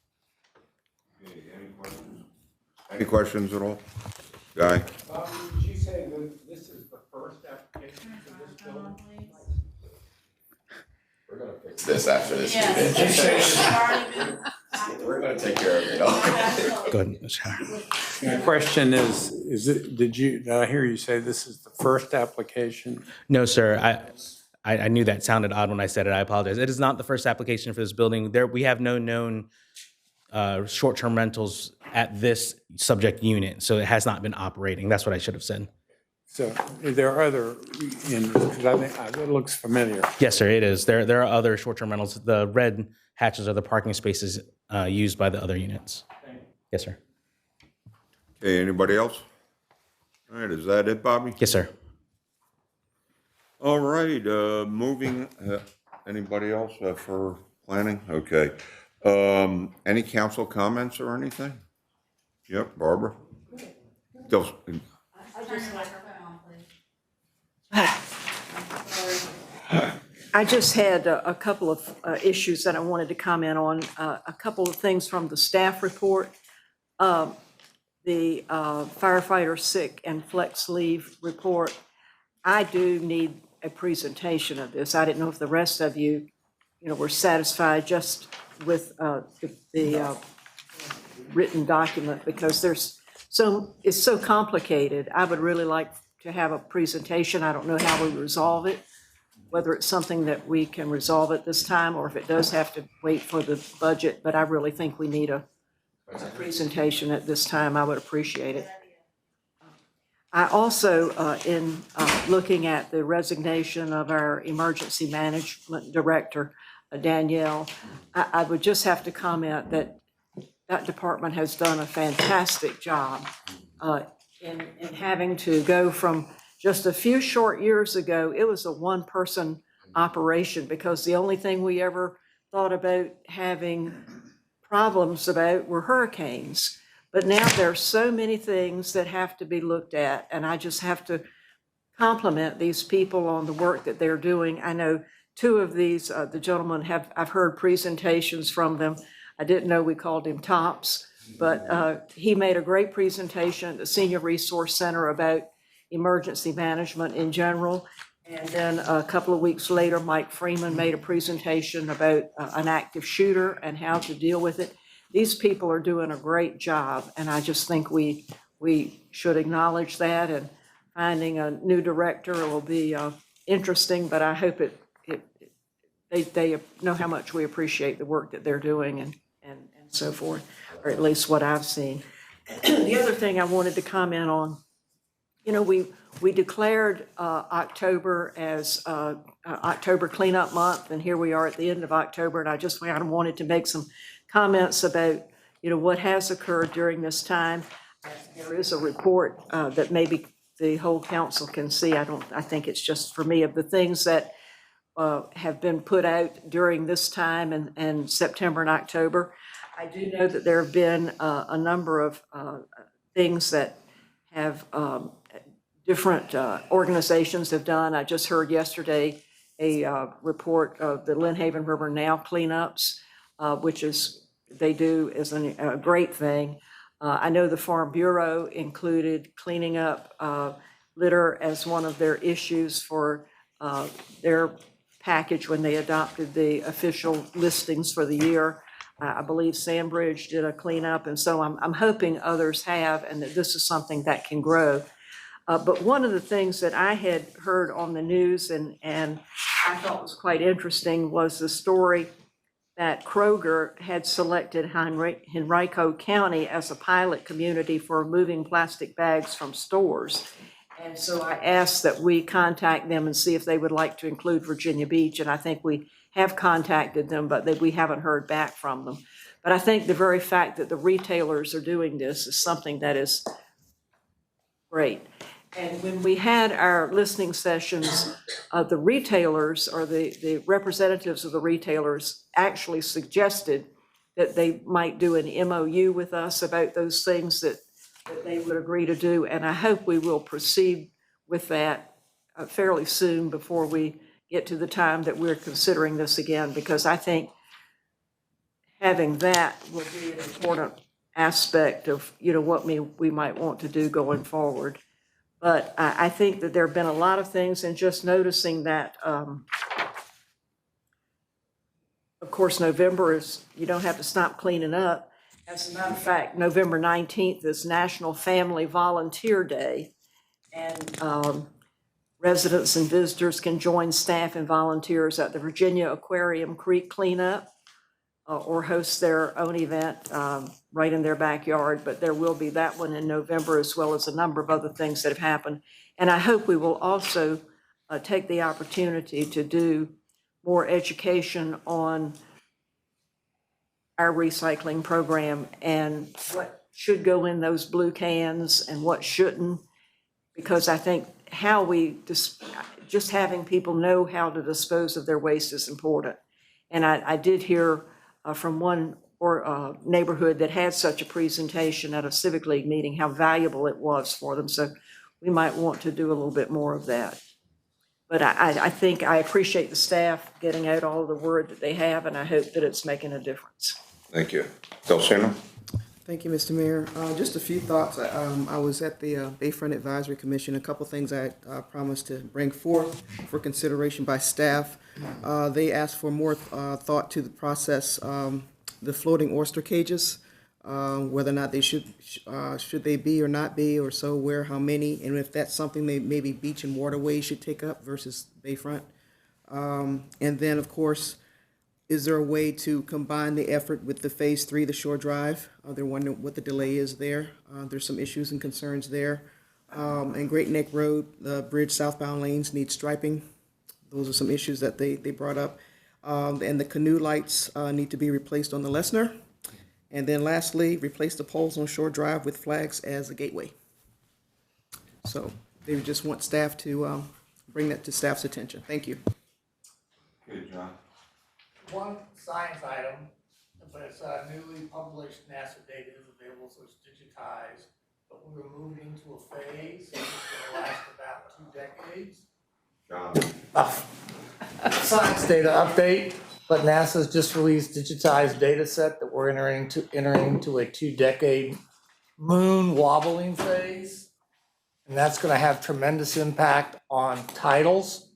Speaker 1: Any questions at all? Guy?
Speaker 8: Did you say that this is the first application for this building?
Speaker 12: We're gonna fix this after this meeting. We're gonna take care of it all.
Speaker 21: Go ahead, Ms. Howard.
Speaker 6: My question is it, did I hear you say this is the first application?
Speaker 21: No, sir. I knew that sounded odd when I said it. I apologize. It is not the first application for this building. We have no known short-term rentals at this subject unit, so it has not been operating. That's what I should have said.
Speaker 6: So there are other, because I think it looks familiar.
Speaker 21: Yes, sir, it is. There are other short-term rentals. The red hatches are the parking spaces used by the other units. Yes, sir.
Speaker 1: Okay, anybody else? All right, is that it, Bobby?
Speaker 21: Yes, sir.
Speaker 1: All right, moving, anybody else for planning? Okay. Any council comments or anything? Yep, Barbara?
Speaker 13: I just had a couple of issues that I wanted to comment on. A couple of things from the staff report. The firefighter sick and flex leave report. I do need a presentation of this. I didn't know if the rest of you, were satisfied just with the written document, because it's so complicated. I would really like to have a presentation. I don't know how we resolve it, whether it's something that we can resolve at this time or if it does have to wait for the budget, but I really think we need a presentation at this time. I would appreciate it. I also, in looking at the resignation of our emergency management director, Danielle, I would just have to comment that that department has done a fantastic job in having to go from just a few short years ago, it was a one-person operation because the only thing we ever thought about having problems about were hurricanes. But now there are so many things that have to be looked at, and I just have to compliment these people on the work that they're doing. I know two of these, the gentlemen I've heard presentations from them. I didn't know we called him Tops, but he made a great presentation at the Senior Resource Center about emergency management in general. And then a couple of weeks later, Mike Freeman made a presentation about an active shooter and how to deal with it. These people are doing a great job, and I just think we should acknowledge that, and finding a new director will be interesting, but I hope they know how much we appreciate the work that they're doing and so forth, or at least what I've seen. The other thing I wanted to comment on, we declared October as October cleanup month, and here we are at the end of October, and I just wanted to make some comments about, what has occurred during this time. There is a report that maybe the whole council can see. I think it's just for me, of the things that have been put out during this time and September and October. I do know that there have been a number of things that have different organizations have done. I just heard yesterday a report of the Lynn Haven River Now cleanups, which they do is a great thing. I know the Farm Bureau included cleaning up litter as one of their issues for their package when they adopted the official listings for the year. I believe Sandbridge did a cleanup, and so I'm hoping others have, and that this is something that can grow. But one of the things that I had heard on the news and I thought was quite interesting was the story that Kroger had selected Henrico County as a pilot community for moving plastic bags from stores. And so I asked that we contact them and see if they would like to include Virginia Beach, and I think we have contacted them, but we haven't heard back from them. But I think the very fact that the retailers are doing this is something that is great. And when we had our listening sessions, the retailers or the representatives of the retailers actually suggested that they might do an MOU with us about those things that they would agree to do. And I hope we will proceed with that fairly soon before we get to the time that we're considering this again, because I think having that will be an important aspect of, what we might want to do going forward. But I think that there have been a lot of things, and just noticing that, of course, November is, you don't have to stop cleaning up. As a matter of fact, November 19th is National Family Volunteer Day. And residents and visitors can join staff and volunteers at the Virginia Aquarium Creek cleanup or host their own event right in their backyard. But there will be that one in November, as well as a number of other things that have happened. And I hope we will also take the opportunity to do more education on our recycling program and what should go in those blue cans and what shouldn't, because I think how we just having people know how to dispose of their waste is important. And I did hear from one neighborhood that had such a presentation at a Civic League meeting how valuable it was for them. So we might want to do a little bit more of that. But I think I appreciate the staff getting out all of the word that they have, and I hope that it's making a difference.
Speaker 1: Thank you. Delcino?
Speaker 17: Thank you, Mr. Mayor. Just a few thoughts. I was at the Bayfront Advisory Commission. A couple things I promised to bring forth for consideration by staff. They asked for more thought to the process, the floating oyster cages, whether or not they should they be or not be, or so, where, how many, and if that's something they maybe beach and waterways should take up versus Bayfront. And then, of course, is there a way to combine the effort with the Phase 3, the Shore Drive? They're wondering what the delay is there. There's some issues and concerns there. And Great Neck Road, the bridge southbound lanes need striping. Those are some issues that they brought up. And the canoe lights need to be replaced on the Lesnar. And then lastly, replace the poles on Shore Drive with flags as a gateway. So they just want staff to bring that to staff's attention. Thank you.
Speaker 1: Okay, John.
Speaker 8: One science item, but it's newly published NASA data is available, so it's digitized. But we were moving into a phase that's going to last about 2 decades.
Speaker 1: John.
Speaker 8: Science data update, but NASA's just released digitized data set that we're entering into a 2-decade moon wobbling phase. And that's going to have tremendous impact on tidals.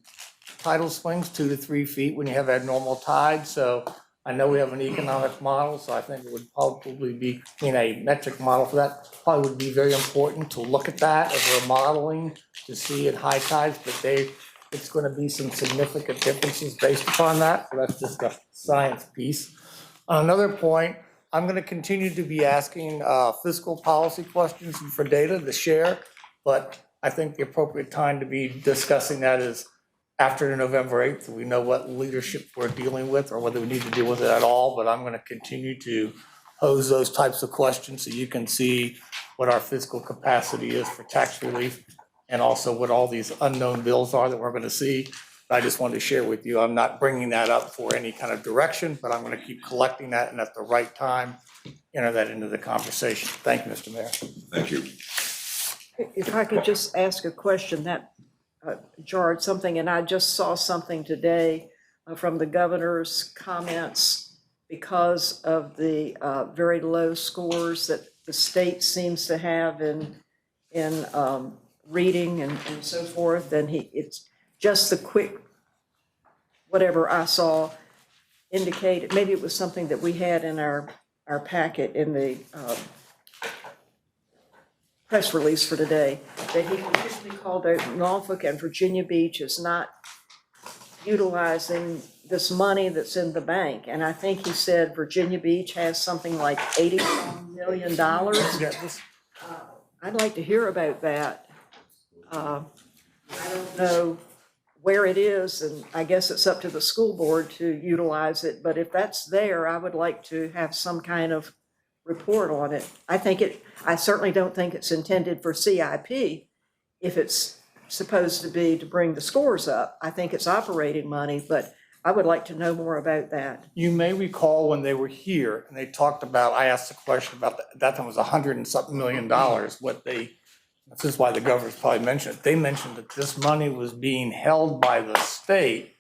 Speaker 8: Tidal swings 2 to 3 feet when you have abnormal tide. So I know we have an economic model, so I think it would probably be, a metric model for that. Probably would be very important to look at that as we're modeling to see at high tides, but it's going to be some significant differences based upon that. So that's just a science piece. On another point, I'm going to continue to be asking fiscal policy questions for data to share, but I think the appropriate time to be discussing that is after November 8th. We know what leadership we're dealing with or whether we need to deal with it at all, but I'm going to continue to pose those types of questions so you can see what our fiscal capacity is for tax relief and also what all these unknown bills are that we're going to see. I just wanted to share with you, I'm not bringing that up for any kind of direction, but I'm going to keep collecting that and at the right time, enter that into the conversation. Thank you, Mr. Mayor.
Speaker 1: Thank you.
Speaker 13: If I could just ask a question that jarred something, and I just saw something today from the governor's comments because of the very low scores that the state seems to have in reading and so forth. And it's just the quick, whatever I saw indicated, maybe it was something that we had in our packet in the press release for today, that he officially called out Norfolk and Virginia Beach as not utilizing this money that's in the bank. And I think he said Virginia Beach has something like $80 million. I'd like to hear about that. I don't know where it is, and I guess it's up to the school board to utilize it. But if that's there, I would like to have some kind of report on it. I certainly don't think it's intended for CIP if it's supposed to be to bring the scores up. I think it's operating money, but I would like to know more about that.
Speaker 8: You may recall when they were here and they talked about, I asked a question about, that time was $100 and something million, what they, this is why the governor's probably mentioned it. They mentioned that this money was being held by the state.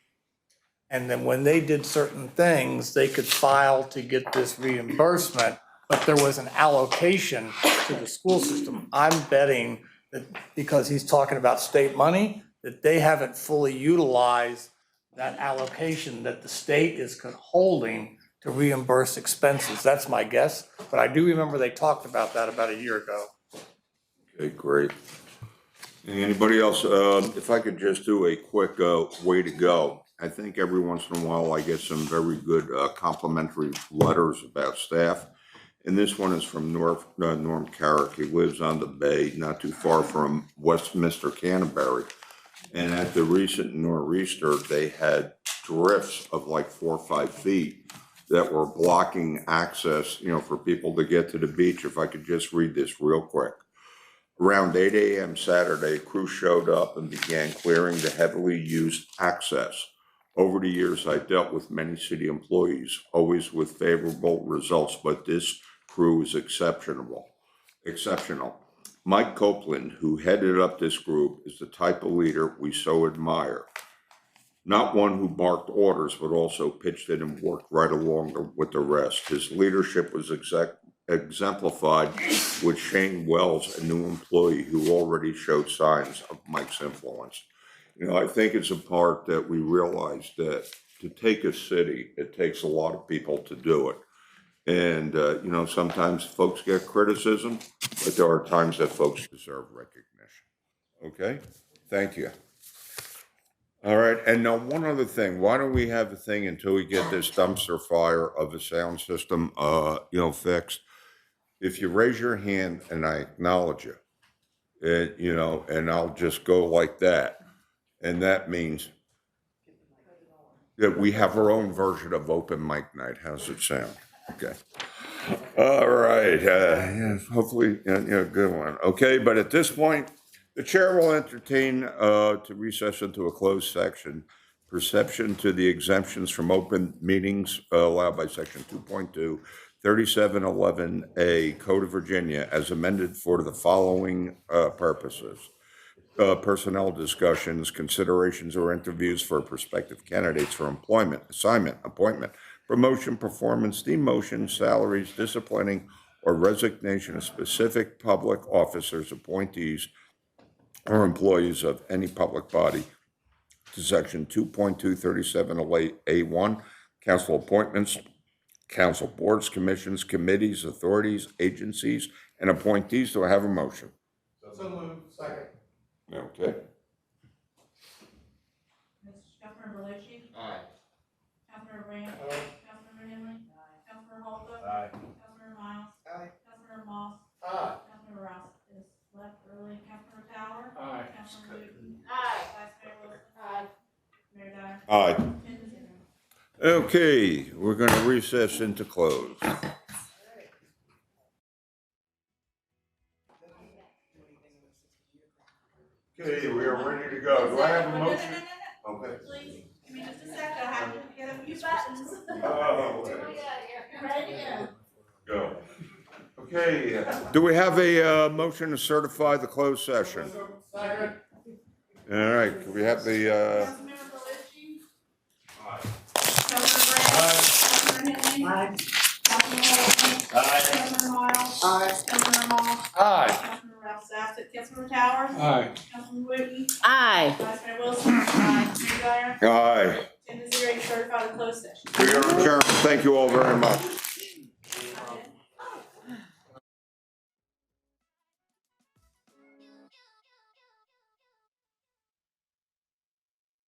Speaker 8: And then when they did certain things, they could file to get this reimbursement, but there was an allocation to the school system. I'm betting that because he's talking about state money, that they haven't fully utilized that allocation that the state is holding to reimburse expenses. That's my guess, but I do remember they talked about that about a year ago.
Speaker 1: Okay, great. Anybody else? If I could just do a quick way to go. I think every once in a while I get some very good complimentary letters about staff. And this one is from Norm Carrick. He lives on the bay, not too far from Westminster, Canterbury. And at the recent nor'easter, they had drifts of like 4 or 5 feet that were blocking access, for people to get to the beach. If I could just read this real quick. Around 8 a.m. Saturday, crew showed up and began clearing the heavily used access. Over the years, I dealt with many city employees, always with favorable results, but this crew is exceptional. Mike Copeland, who headed up this group, is the type of leader we so admire. Not one who barked orders, but also pitched in and worked right along with the rest. His leadership was exemplified with Shane Wells, a new employee who already showed signs of Mike's influence. I think it's a part that we realize that to take a city, it takes a lot of people to do it. And, sometimes folks get criticism, but there are times that folks deserve recognition. Okay? Thank you. All right. And now one other thing. Why don't we have a thing until we get this dumpster fire of a sound system, fixed? If you raise your hand and I acknowledge you, and I'll just go like that. And that means that we have our own version of open mic night. How's it sound? Okay. All right. Hopefully, good one. Okay. But at this point, the chair will entertain to recess into a closed section. Perception to the exemptions from open meetings allowed by section 2.2, 3711A Code of Virginia as amended for the following purposes. Personnel discussions, considerations or interviews for prospective candidates for employment, assignment, appointment, promotion, performance, demotion, salaries, disciplining, or resignation of specific public officers, appointees, or employees of any public body, to section 2.237A1, council appointments, council boards, commissions, committees, authorities, agencies, and appointees. Do I have a motion?
Speaker 8: So moved. Second.
Speaker 1: Okay.
Speaker 19: Councilmember Belushi?
Speaker 12: Aye.
Speaker 19: Councilmember Grant?
Speaker 8: Aye.
Speaker 19: Councilmember Henry? Aye. Councilmember Holta?
Speaker 8: Aye.
Speaker 19: Councilmember Miles?
Speaker 8: Aye.
Speaker 19: Councilmember Moss?
Speaker 8: Aye.
Speaker 19: Councilmember Rouse is left early. Councilmember Tower?
Speaker 8: Aye.
Speaker 19: Councilmember Newton? Aye. Vice Mayor Wilson? Aye. Mayor Dyer?
Speaker 1: Aye.
Speaker 19: 10 to 0.
Speaker 1: Okay, we're going to recess into close. Okay, we are ready to go. Do I have a motion? Okay.
Speaker 19: Please, give me just a second. I have to get a few buttons.
Speaker 1: Oh,
Speaker 19: Ready to go.
Speaker 1: go. Okay, do we have a motion to certify the closed session?
Speaker 8: Second.
Speaker 1: All right, can we have the,
Speaker 19: Councilmember Belushi? Councilmember Grant? Councilmember Henry?
Speaker 13: Aye.
Speaker 19: Councilmember Holton?
Speaker 8: Aye.
Speaker 19: Councilmember Miles?
Speaker 13: Aye.
Speaker 19: Councilmember Moss?
Speaker 8: Aye.
Speaker 19: Councilmember Rouse is absent. Councilmember Tower?
Speaker 8: Aye.
Speaker 19: Councilmember Wooten?
Speaker 7: Aye.
Speaker 19: Vice Mayor Wilson? Aye. Mayor Dyer?
Speaker 1: aye.
Speaker 19: 10 to 0, you certify the closed session.
Speaker 1: We are adjourned. Thank you all very much.